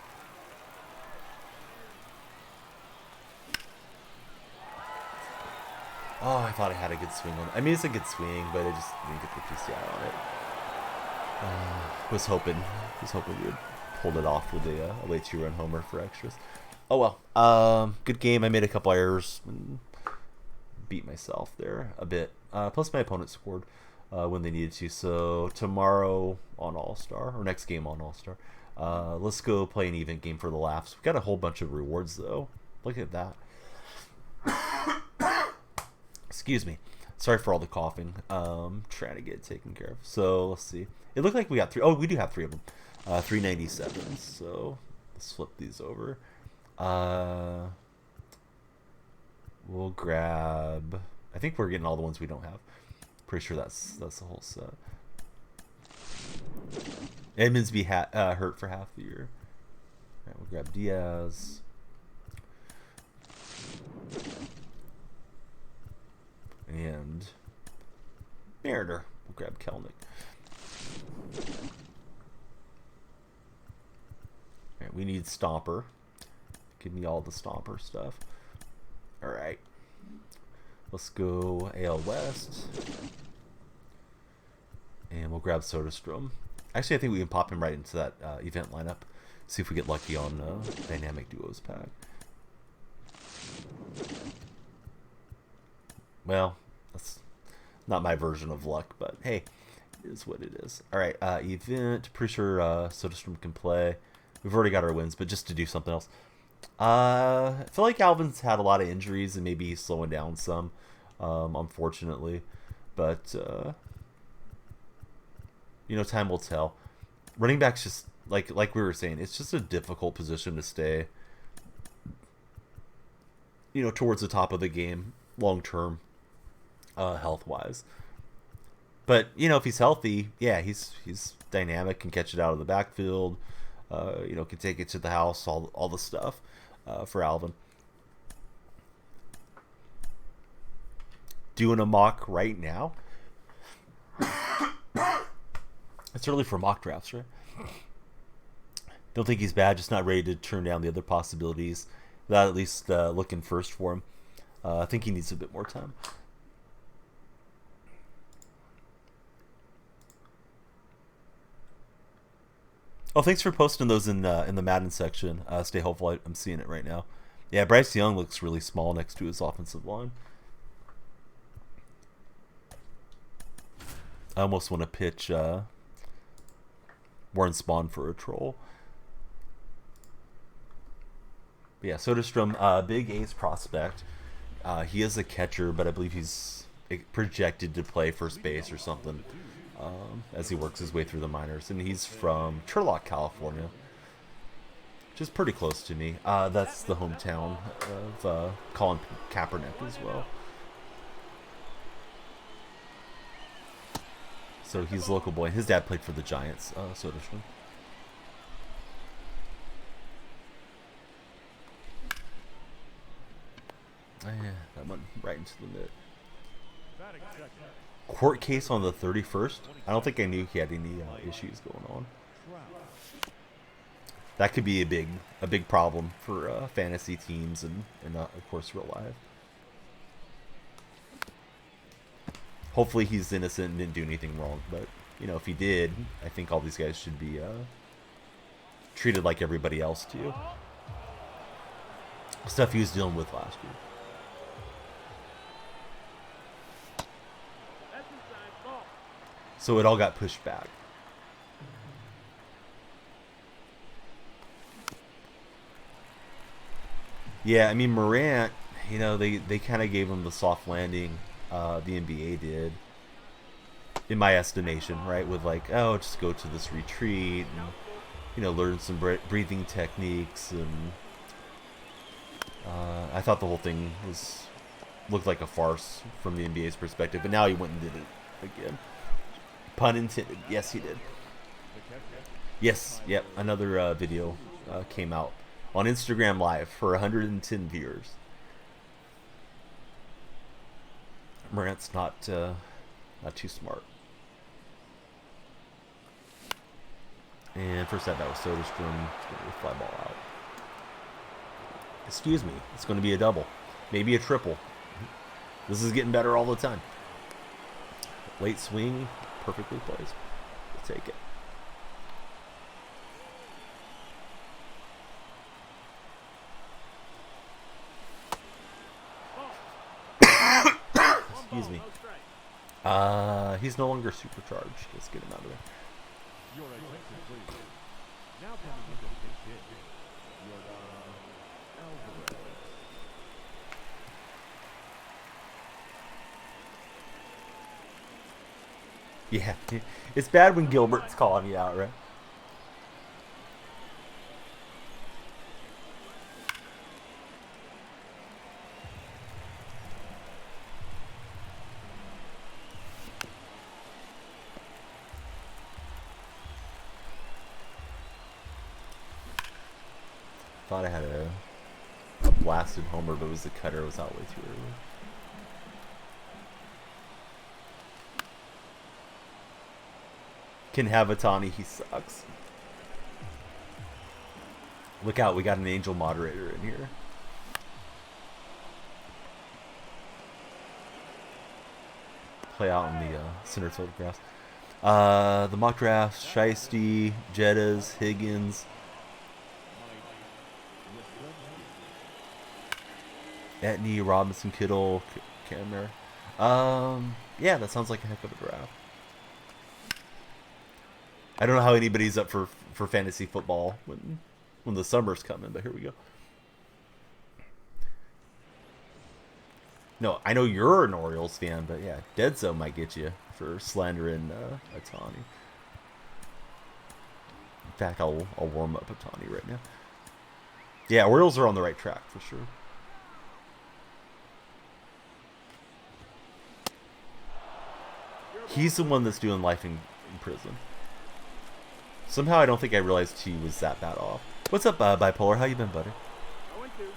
Oh, I thought I had a good swing on it. I mean, it's a good swing, but I just didn't get the PCI on it. Was hoping we would pulled it off with a late 2-run homer for extras. Oh well. Good game. I made a couple errors and beat myself there a bit. Plus my opponent scored when they needed to. So tomorrow on All-Star, or next game on All-Star, let's go play an event game for the laughs. We got a whole bunch of rewards though. Look at that. Excuse me. Sorry for all the coughing. Trying to get it taken care of. So let's see. It looked like we got 3. Oh, we do have 3 of them. 397. So let's flip these over. We'll grab. I think we're getting all the ones we don't have. Pretty sure that's the whole set. Edmonds be hurt for half the year. All right, we'll grab Diaz. And Mariner. We'll grab Kelnick. Alright, we need Stomper. Give me all the Stomper stuff. Alright. Let's go AL West. And we'll grab Soderstrom. Actually, I think we can pop him right into that event lineup. See if we get lucky on Dynamic Duos pack. Well, that's not my version of luck, but hey, it is what it is. All right, event. Pretty sure Soderstrom can play. We've already got our wins, but just to do something else. I feel like Alvin's had a lot of injuries and maybe he's slowing down some, unfortunately. But, you know, time will tell. Running back's just, like we were saying, it's just a difficult position to stay, you know, towards the top of the game long term. Health-wise, but you know, if he's healthy, yeah, he's dynamic, can catch it out of the backfield, you know, can take it to the house, all the stuff for Alvin. Doing a mock right now. It's early for mock drafts, right? Don't think he's bad, just not ready to turn down the other possibilities without at least looking first for him. I think he needs a bit more time. Oh, thanks for posting those in the Madden section. Stay hopeful. I'm seeing it right now. Yeah, Bryce Young looks really small next to his offensive line. I almost want to pitch Warren Spahn for a troll. But yeah, Soderstrom, big ace prospect. He is a catcher, but I believe he's projected to play first base or something. As he works his way through the minors, and he's from Turlock, California, which is pretty close to me. That's the hometown of Colin Kaepernick as well. So he's a local boy. His dad played for the Giants, Soderstrom. Yeah, that went right into the mid. Batting second. Court case on the 31st. I don't think I knew he had any issues going on. that could be a big problem for fantasy teams and of course real life. Hopefully he's innocent and didn't do anything wrong, but you know, if he did, I think all these guys should be treated like everybody else too. Stuff he was dealing with last year. That's inside. Ball. So it all got pushed back. Yeah, I mean Morant, you know, they kind of gave him the soft landing. The NBA did, in my estimation, right? With like, oh, just go to this retreat and, you know, learn some breathing techniques. And I thought the whole thing looked like a farce from the NBA's perspective. But now he went and did it again. Pun intended. Yes, he did. Yes, yep. Another video came out on Instagram Live for 110 viewers. Morant's not too smart. And first that was Soderstrom. Fly ball out. Excuse me. It's going to be a double. Maybe a triple. This is getting better all the time. Late swing. Perfectly placed. We'll take it. Excuse me. He's no longer supercharged. Let's get him out of there. Your attention, please. Now coming into the big hit. Yordan Alvarez. Yeah, it's bad when Gilbert's calling you out, right? Thought I had a blasted homer, but it was the cutter was out way too early. Can have Otani, he sucks. Look out, we got an angel moderator in here. Play out in the center field grass. The mock drafts: Shiesty, Jettas, Higgins, Etney, Robinson, Kittle, Kammer. Yeah, that sounds like a heck of a draft. I don't know how anybody's up for fantasy football when the summer's coming, but here we go. No, I know you're an Orioles fan, but yeah, Dead Zone might get you for slandering Otani. In fact, I'll warm up Otani right now. Yeah, Orioles are on the right track for sure. He's the one that's doing life in prison. Somehow I don't think I realized he was that bad off. What's up, Bipolar? How you been, buddy? 0-2.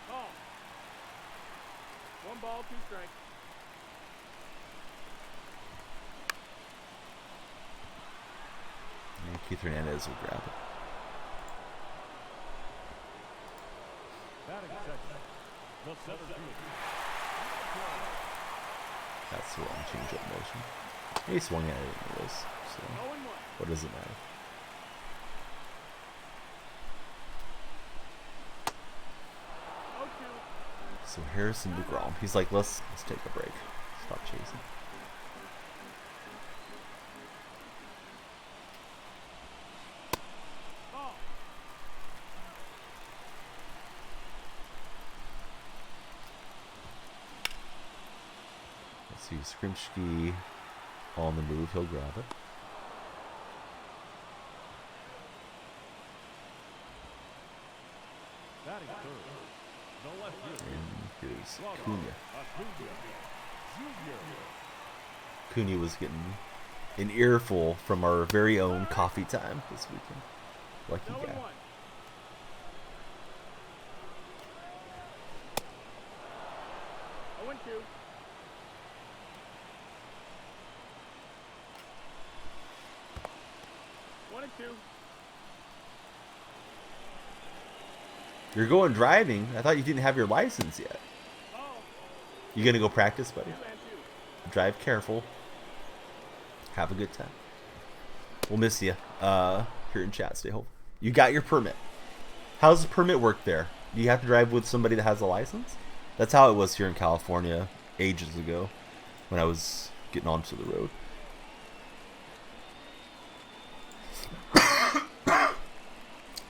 Call. 1 ball, 2 strikes. And Keith Hernandez will grab it. Batting second. The center fielder. That's the wrong change-up motion. He swung at it anyways, so 0-1. what does it matter? 0-2. So Harrison DeGrom, he's like, let's take a break. Stop chasing. Ball. Let's see, Skrimsky on the move, he'll grab it. Batting third. The left fielder. And here's Cunha. Acuna Jr. Cunha was getting an earful from our very own coffee time this weekend. Lucky 0-1. guy. 0-2. 2. You're going driving. I thought you didn't have your license yet. Ball. You gonna go practice, buddy? 2 and 2. Drive careful. Have a good time. We'll miss you here in chat. Stay home. You got your permit. How does the permit work there? Do you have to drive with somebody that has a license? That's how it was here in California ages ago when I was getting onto the road.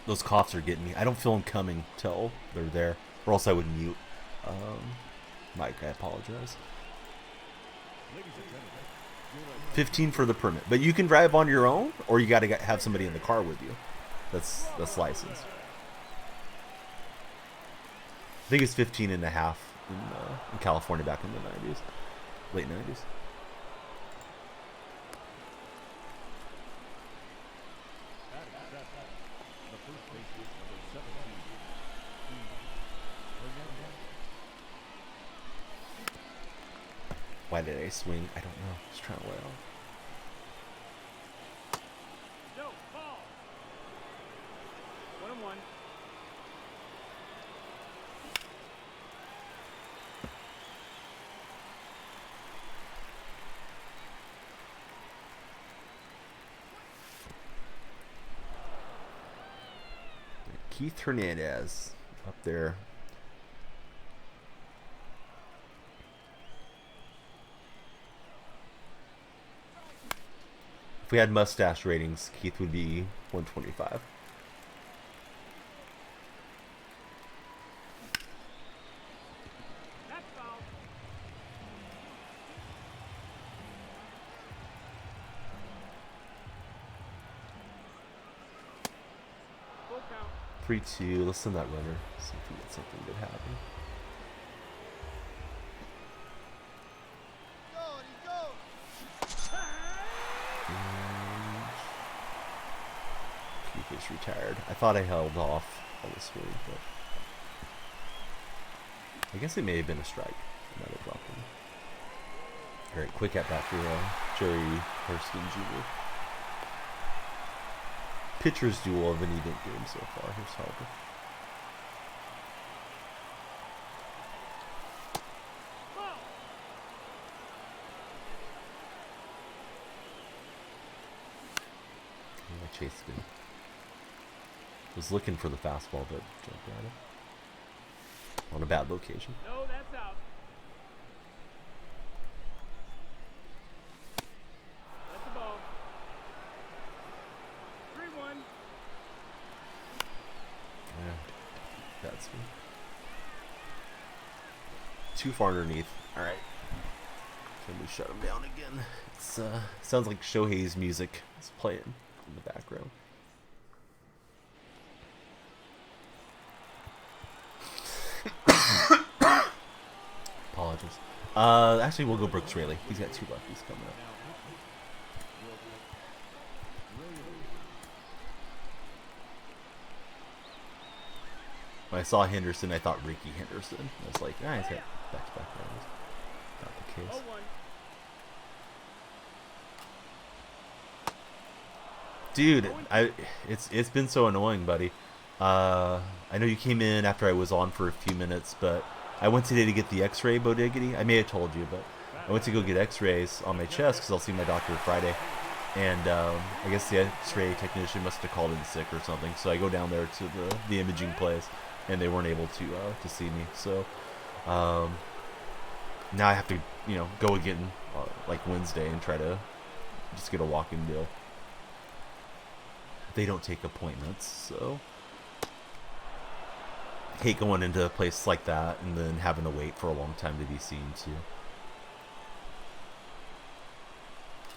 Those coughs are getting me. I don't feel them coming till they're there, or else I would mute. Mike, I apologize. 15 for the permit, but you can drive on your own, or you got to have somebody in the car with you. That's licensed. I think it's 15 and a half in California back in the 90s, late 90s. The first baseman, number 17, Steve Hernandez. Why did I swing? I don't know. Just trying to lay off. No, ball. 1 and 1. Keith Hernandez up there. If we had mustache ratings, Keith would be 125. That's foul. Full count. 3-2. Let's send that runner. See if we get something good happen. Keith is retired. I thought I held off on the swing, but I guess it may have been a strike. I might have dropped him. All right, quick at bat for Jerry Hurston Jr. Pitcher's duel of an event game so far. Here's Harper. Ball. I chased him. Was looking for the fastball, but jumped at it. On a bad location. No, that's out. That's the ball. 3-1. Yeah, that's me. Too far underneath. All right. Somebody shut him down again. It's sounds like Shohei's music is playing in the background. Apologies. Actually, we'll go Brooks Raley. He's got 2 lefties coming up. When I saw Henderson, I thought Ricky Henderson. I was like, ah, he's got back-to-back runs. Not the case. 0-1. Dude, it's been so annoying, buddy. I know you came in after I was on for a few minutes, but I went today to get the X-ray Bodeggity. I may have told you, but I went to go get X-rays on my chest because I'll see my doctor Friday. And I guess the X-ray technician must have called in sick or something. So I go down there to the imaging place, and they weren't able to see me. So now I have to go again like Wednesday and try to just get a walk-in deal. They don't take appointments, so hate going into a place like that and then having to wait for a long time to be seen too.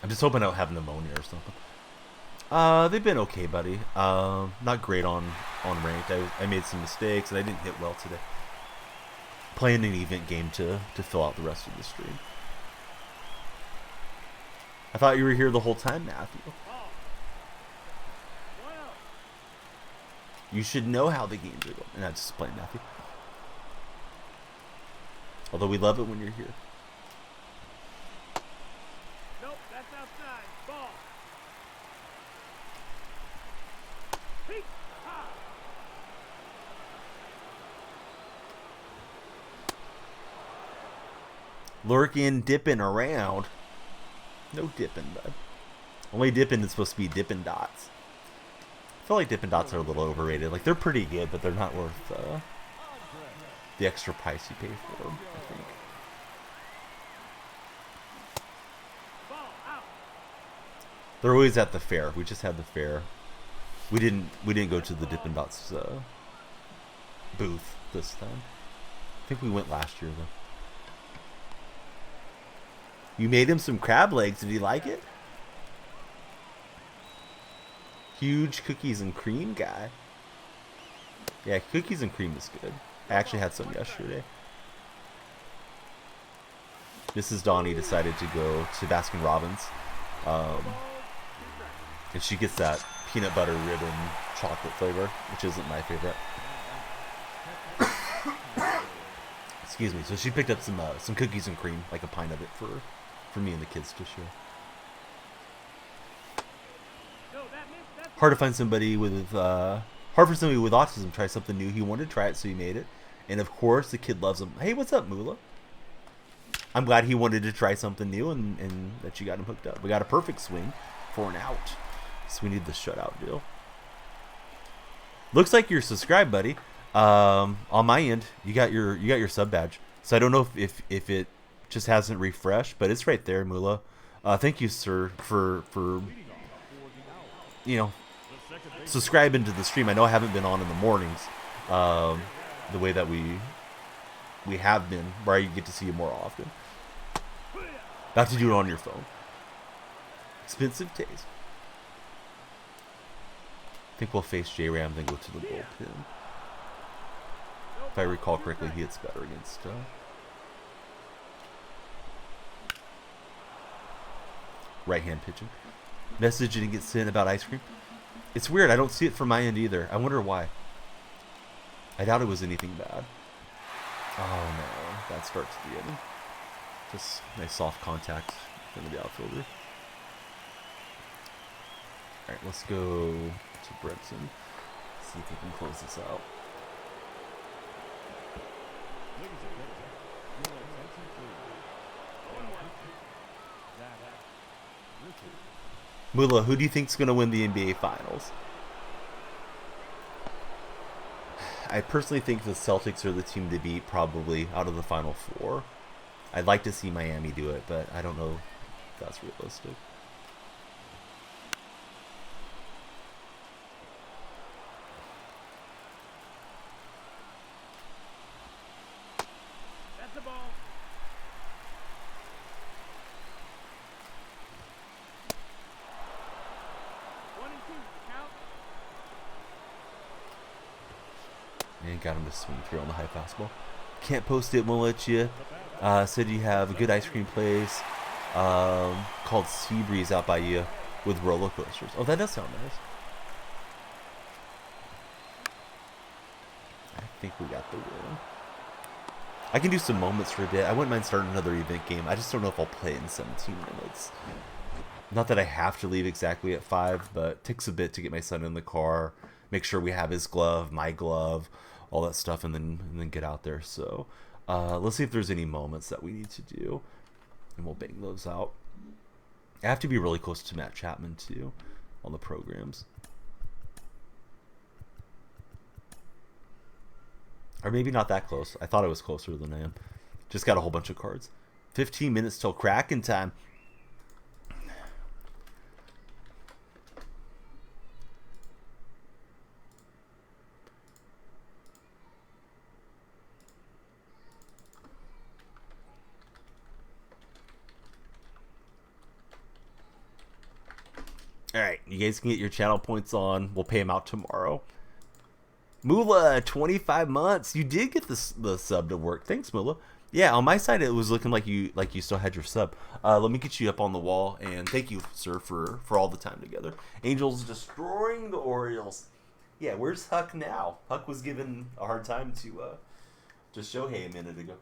I'm just hoping I don't have pneumonia or something. They've been okay, buddy. Not great on ranked. I made some mistakes and I didn't hit well today. Playing an event game to fill out the rest of the stream. I thought you were here the whole time, Matthew. You should know how the games are going. And that's just playing Matthew. Although we love it when you're here. Nope, that's outside. Ball. Lurking, dipping around. No dipping, bud. Only dipping is supposed to be Dippin' Dots. I feel like Dippin' Dots are a little overrated. Like, they're pretty good, but they're not worth the extra price you pay for them, I think. Ball out. They're always at the fair. We just had the fair. We didn't go to the Dippin' Dots booth this time. I think we went last year though. You made him some crab legs. Did he like it? Huge cookies and cream guy. Yeah, cookies and cream is good. I actually had some yesterday. Mrs. Donnie decided to go to Baskin Robbins. And she gets that peanut butter ribbon chocolate flavor, which isn't my favorite. Excuse me. So she picked up some cookies and cream, like a pint of it for me and the kids to share. No, that missed. That's Hard to find somebody with hard for somebody with autism to try something new. He wanted to try it, so he made it. And of course, the kid loves him. Hey, what's up, Moolah? I'm glad he wanted to try something new and that you got him hooked up. We got a perfect swing for an out. So we need the shutout deal. Looks like you're subscribed, buddy. On my end, you got your sub badge. So I don't know if it just hasn't refreshed, but it's right there, Moolah. Thank you, sir, for subscribing to the stream. I know I haven't been on in the mornings, the way that we have been, where you get to see you more often. About to do it on your phone. Expensive taste. I think we'll face J-Ram, then go to the bullpen. If I recall correctly, he hits better against right-hand pitching. Message didn't get sent about ice cream. It's weird. I don't see it from my end either. I wonder why. I doubt it was anything bad. Oh no, bad start to the inning. Just nice soft contact from the outfielder. Alright, let's go to Bregson. See if he can close this out. Ladies and gentlemen, your attention please. Zach Richard. Moolah, who do you think's going to win the NBA Finals? I personally think the Celtics are the team to beat, probably, out of the Final Four. I'd like to see Miami do it, but I don't know if that's realistic. the ball. One and two. Count. And got him to swing through on the high fastball. Can't post it, won't let you. Said you have a good ice cream place called Seabreeze out by you with roller coasters. Oh, that does sound nice. I think we got the win. I can do some moments for a bit. I wouldn't mind starting another event game. I just don't know if I'll play it in 17 minutes. Not that I have to leave exactly at 5, but it takes a bit to get my son in the car, make sure we have his glove, my glove, all that stuff, and then get out there. So let's see if there's any moments that we need to do, and we'll bang those out. I have to be really close to Matt Chapman too on the programs. Or maybe not that close. I thought I was closer than I am. Just got a whole bunch of cards. 15 minutes till Kraken time. Alright, you guys can get your channel points on. We'll pay them out tomorrow. Moolah, 25 months. You did get the sub to work. Thanks, Moolah. Yeah, on my side, it was looking like you still had your sub. Let me get you up on the wall, and thank you, sir, for all the time together. Angels destroying the Orioles. Yeah, where's Huck now? Huck was given a hard time to Shohei a minute ago.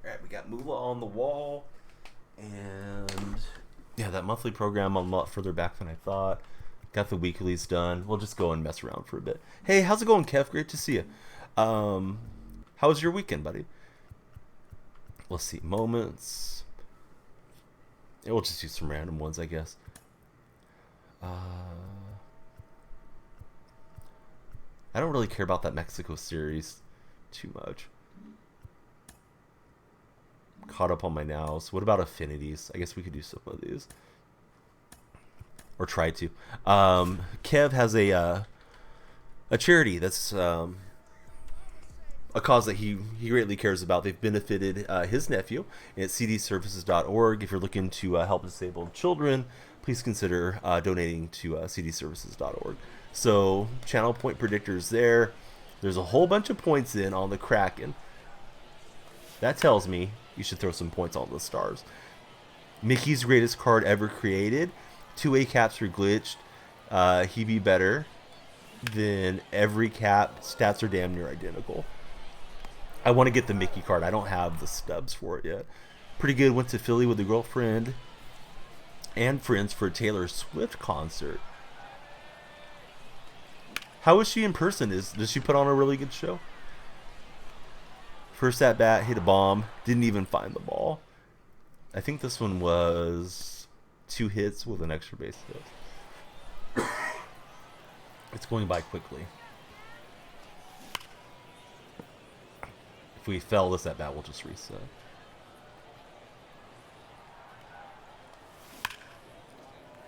Alright, we got Moolah on the wall, and yeah, that monthly program I'm a lot further back than I thought. Got the weeklies done. We'll just go and mess around for a bit. Hey, how's it going, Kev? Great to see you. How was your weekend, buddy? Let's see. Moments. Yeah, we'll just do some random ones, I guess. I don't really care about that Mexico series too much. Caught up on my nows. What about affinities? I guess we could do some of these. Or try to. Kev has a charity that's a cause that he greatly cares about. They've benefited his nephew at cdservices.org. If you're looking to help disabled children, please consider donating to cdservices.org. So, channel point predictors there. There's a whole bunch of points in on the Kraken. That tells me you should throw some points on the stars. Mickey's greatest card ever created. 2A caps are glitched. He be better than every cap. Stats are damn near identical. I want to get the Mickey card. I don't have the stubs for it yet. Pretty good. Went to Philly with a girlfriend and friends for a Taylor Swift concert. How is she in person? Does she put on a really good show? First at bat, hit a bomb. Didn't even find the ball. I think this one was 2 hits with an extra base hit. It's going by quickly. If we fail this at bat, we'll just reset.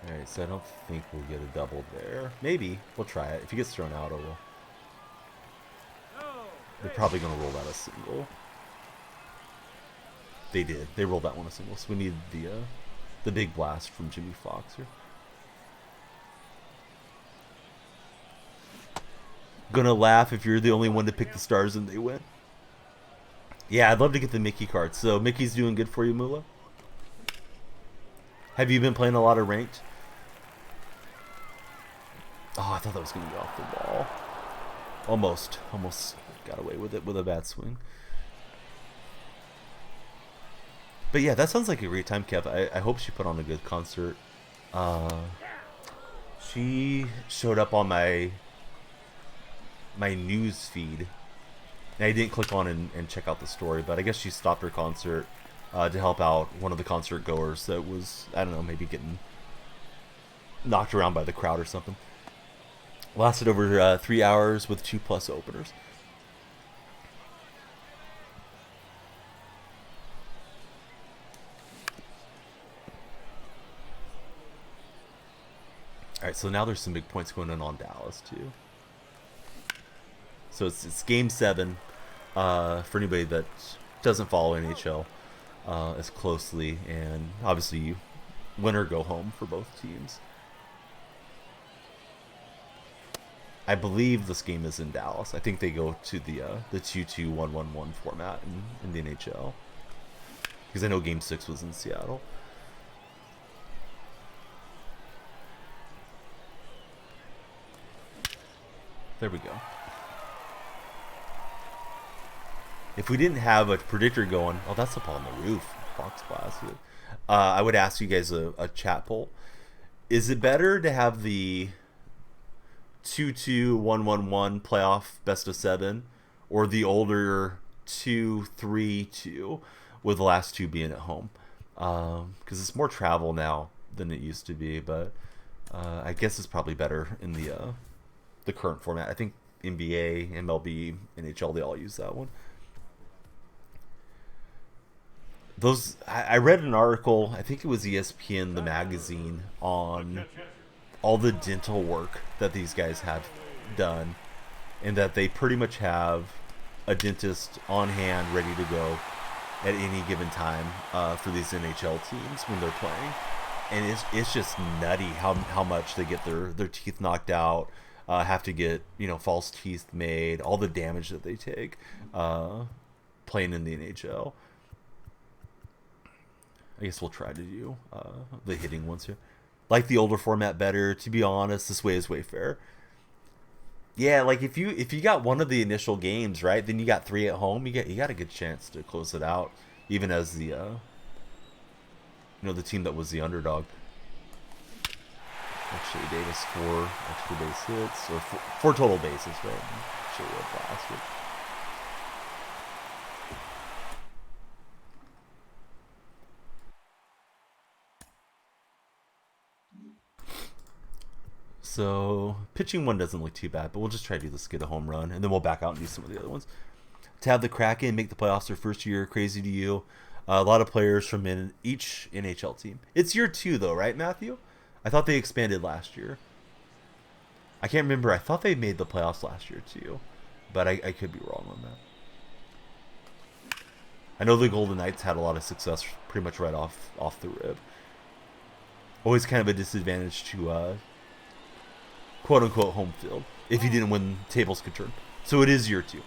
Alright, so I don't think we'll get a double there. Maybe. We'll try it. If he gets thrown out, it will. They're probably going to roll that a single. They did. They rolled that one a single. So we need the big blast from Jimmy Fox here. Gonna laugh if you're the only one to pick the stars and they win. Yeah, I'd love to get the Mickey card. So Mickey's doing good for you, Mula? Have you been playing a lot of ranked? Oh, I thought that was going to be off the ball. Almost got away with it with a bad swing. But yeah, that sounds like a great time, Kev. I hope she put on a good concert. She showed up on my news feed. And I didn't click on and check out the story, but I guess she stopped her concert to help out one of the concert goers that was, I don't know, maybe getting knocked around by the crowd or something. Lasted over 3 hours with 2+ openers. Alright, so now there's some big points going on Dallas, too. So it's Game 7 for anybody that doesn't follow NHL as closely. And obviously, you win or go home for both teams. I believe this game is in Dallas. I think they go to the 2-2-1-1-1 format in the NHL. Because I know Game 6 was in Seattle. There we go. If we didn't have a predictor going, oh, that's up on the roof. Box blast. I would ask you guys a chat poll. Is it better to have the 2-2-1-1-1 playoff best of 7, or the older 2-3-2 with the last 2 being at home? Because it's more travel now than it used to be, but I guess it's probably better in the current format. I think NBA, MLB, NHL, they all use that one. I read an article, I think it was ESPN, the magazine, on all the dental work that these guys have done, and that they pretty much have a dentist on hand ready to go at any given time for these NHL teams when they're playing. And it's just nutty how much they get their teeth knocked out, have to get false teeth made, all the damage that they take playing in the NHL. I guess we'll try to do the hitting ones here. Like the older format better. To be honest, this way is way fair. Yeah, like if you got one of the initial games, right, then you got 3 at home. You got a good chance to close it out, even as the the team that was the underdog. Actually, Davis 4 extra base hits, or 4 total bases, right? Actually, what last week. So, pitching one doesn't look too bad, but we'll just try to do this, get a home run, and then we'll back out and do some of the other ones. To have the Kraken make the playoffs their first year, crazy to you. A lot of players from each NHL team. It's year 2, though, right, Matthew? I thought they expanded last year. I can't remember. I thought they made the playoffs last year, too. But I could be wrong on that. I know the Golden Knights had a lot of success pretty much right off the rib. Always kind of a disadvantage to quote-unquote home field if you didn't win, tables could turn. So it is year 2.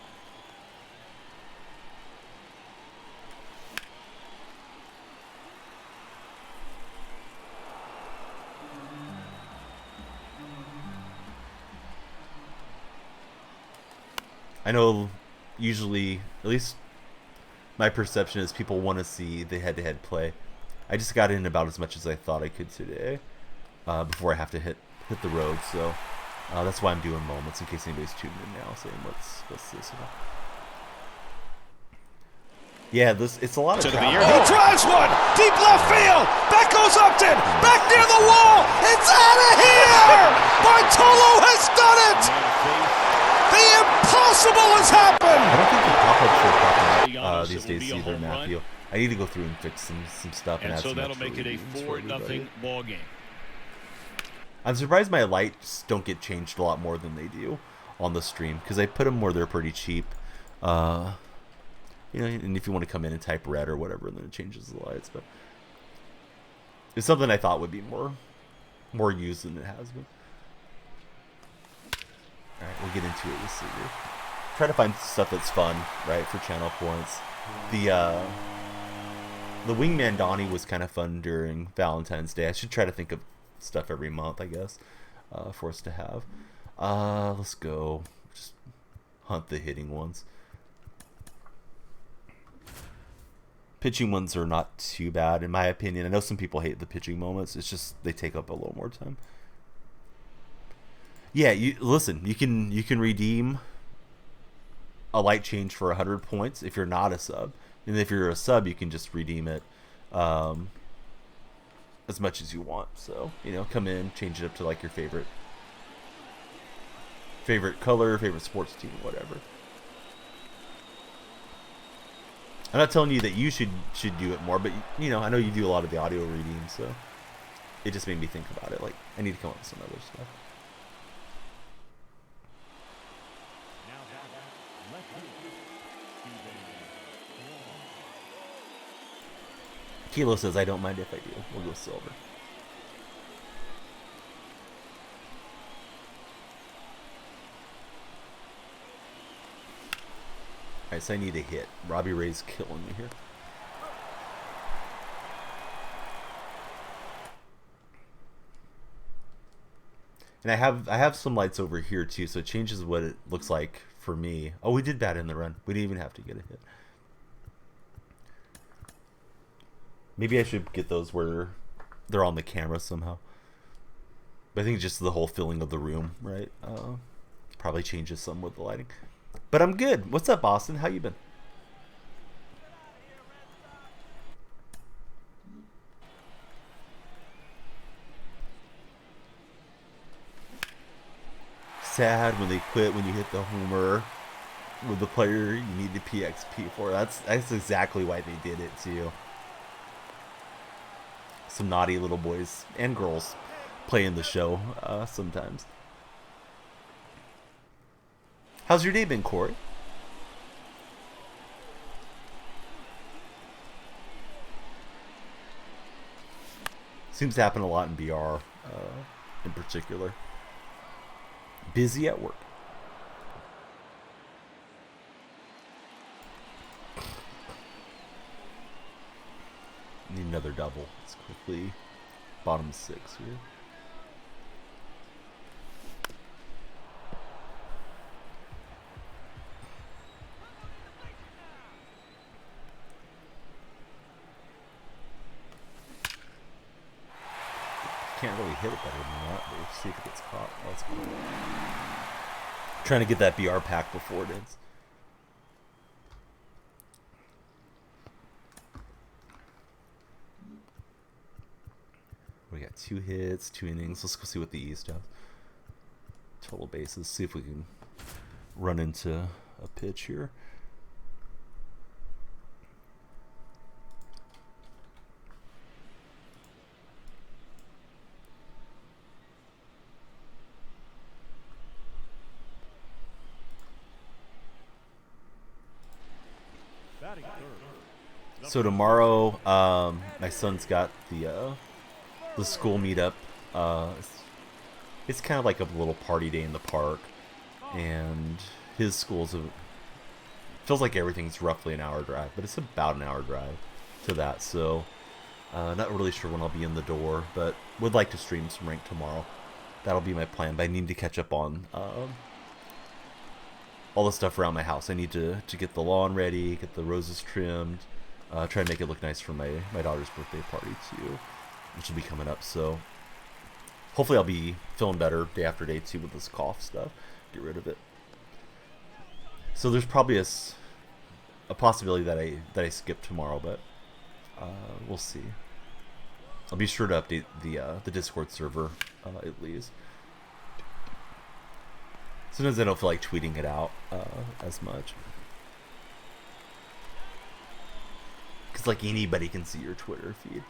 I know usually, at least my perception is, people want to see the head-to-head play. I just got in about as much as I thought I could today before I have to hit the road. So that's why I'm doing moments, in case anybody's tuning in now saying, what's this about? Yeah, it's a lot of To the crowd. air, he drives one, deep left field, back goes Upton, back near the wall, it's out of here! Bartolo has done it! The impossible has happened! I don't think the pop-ups are popping up these days either, Matthew. I need to go through and fix some stuff and add And so some that'll extra make it a readings for 4-0 everybody. ball game. I'm surprised my lights don't get changed a lot more than they do on the stream, because I put them where they're pretty cheap. You know, and if you want to come in and type red or whatever, then it changes the lights. But it's something I thought would be more used than it has been. All right, we'll get into it. Let's see here. Try to find stuff that's fun, right, for channel points. The Wingman Donnie was kind of fun during Valentine's Day. I should try to think of stuff every month, I guess, for us to have. Let's go. Just hunt the hitting ones. Pitching ones are not too bad, in my opinion. I know some people hate the pitching moments. It's just they take up a little more time. Yeah, listen. You can redeem a light change for 100 points if you're not a sub, and if you're a sub, you can just redeem it as much as you want. So come in, change it up to like your favorite color, favorite sports team, whatever. I'm not telling you that you should do it more, but I know you do a lot of the audio reading, so it just made me think about it. Like, I need to come up with some other stuff. Now back, left field, Steven Kilo says, I don't mind if I do. We'll go silver. Alright, so I need a hit. Robbie Ray's killing me here. And I have some lights over here too, so it changes what it looks like for me. Oh, we did bat in the run. We didn't even have to get a hit. Maybe I should get those where they're on the camera somehow. But I think just the whole feeling of the room, right? Probably changes some with the lighting. But I'm good. What's up, Boston? How you been? Sad when they quit when you hit the homer with the player you need the PXP for. That's exactly why they did it to you. Some naughty little boys and girls playing the show sometimes. How's your day been, Corey? Seems to happen a lot in BR, in particular. Busy at work. Need another double. Let's quickly. Bottom 6 here. Can't really hit it better than that, but see if it gets caught. That's cool. Trying to get that BR pack before it ends. We got 2 hits, 2 innings. Let's go see what the East does. Total bases. See if we can run into a pitch here. Batting third. So tomorrow, my son's got the school meetup. It's kind of like a little party day in the park, and his school's feels like everything's roughly an hour drive, but it's about an hour drive to that. So not really sure when I'll be in the door, but would like to stream some rank tomorrow. That'll be my plan. But I need to catch up on all the stuff around my house. I need to get the lawn ready, get the roses trimmed, try and make it look nice for my daughter's birthday party too, which will be coming up. So hopefully I'll be feeling better day after day too with this cough stuff. Get rid of it. So there's probably a possibility that I skip tomorrow, but we'll see. I'll be sure to update the Discord server at least. Sometimes I don't feel like tweeting it out as much, because like anybody can see your Twitter feed.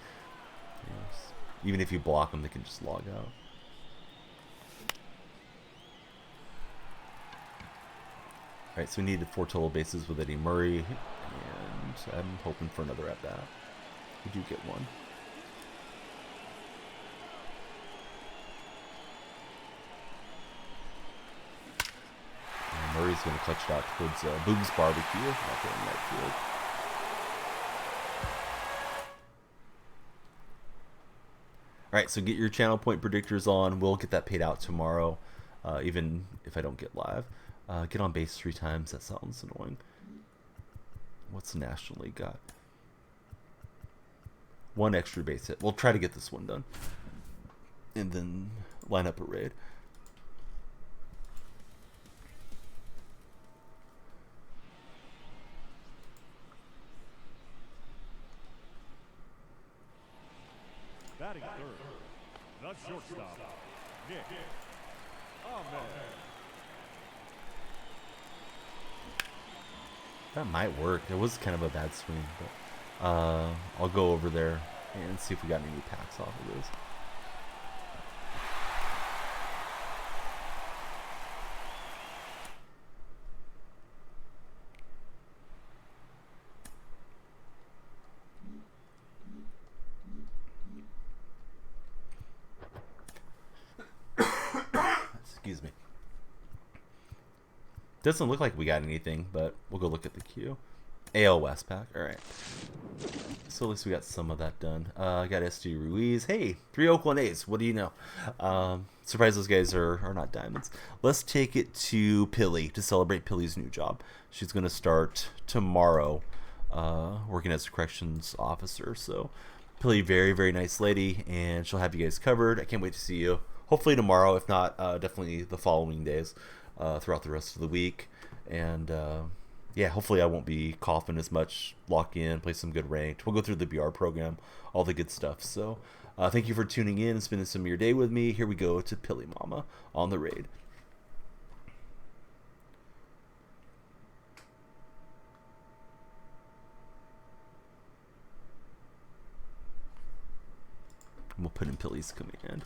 Yes. Even if you block them, they can just log out. Alright, so we needed 4 total bases with Eddie Murray, and I'm hoping for another at bat. We do get one. And Murray's going to clutch it out towards Boog's Barbecue, out there in right field. Alright, so get your channel point predictors on. We'll get that paid out tomorrow, even if I don't get live. Get on base 3 times. That sounds annoying. What's the National League got? 1 extra base hit. We'll try to get this one done. And then line up a raid. Batting third. The shortstop, Nick Ahmed. That might work. It was kind of a bad swing, but I'll go over there and see if we got any packs off of this. Excuse me. Doesn't look like we got anything, but we'll go look at the queue. AL West pack. Alright. So at least we got some of that done. I got SD Ruiz. Hey, 3 Oakland A's. What do you know? Surprised those guys are not diamonds. Let's take it to Pilly to celebrate Pilly's new job. She's going to start tomorrow working as a corrections officer. So Pilly, very, very nice lady, and she'll have you guys covered. I can't wait to see you. Hopefully tomorrow, if not, definitely the following days. Throughout the rest of the week, and yeah, hopefully I won't be coughing as much. Lock in, play some good ranked. We'll go through the BR program, all the good stuff. So thank you for tuning in and spending some of your day with me. Here we go to Pilly Mama on the raid. We'll put in Pilly's command.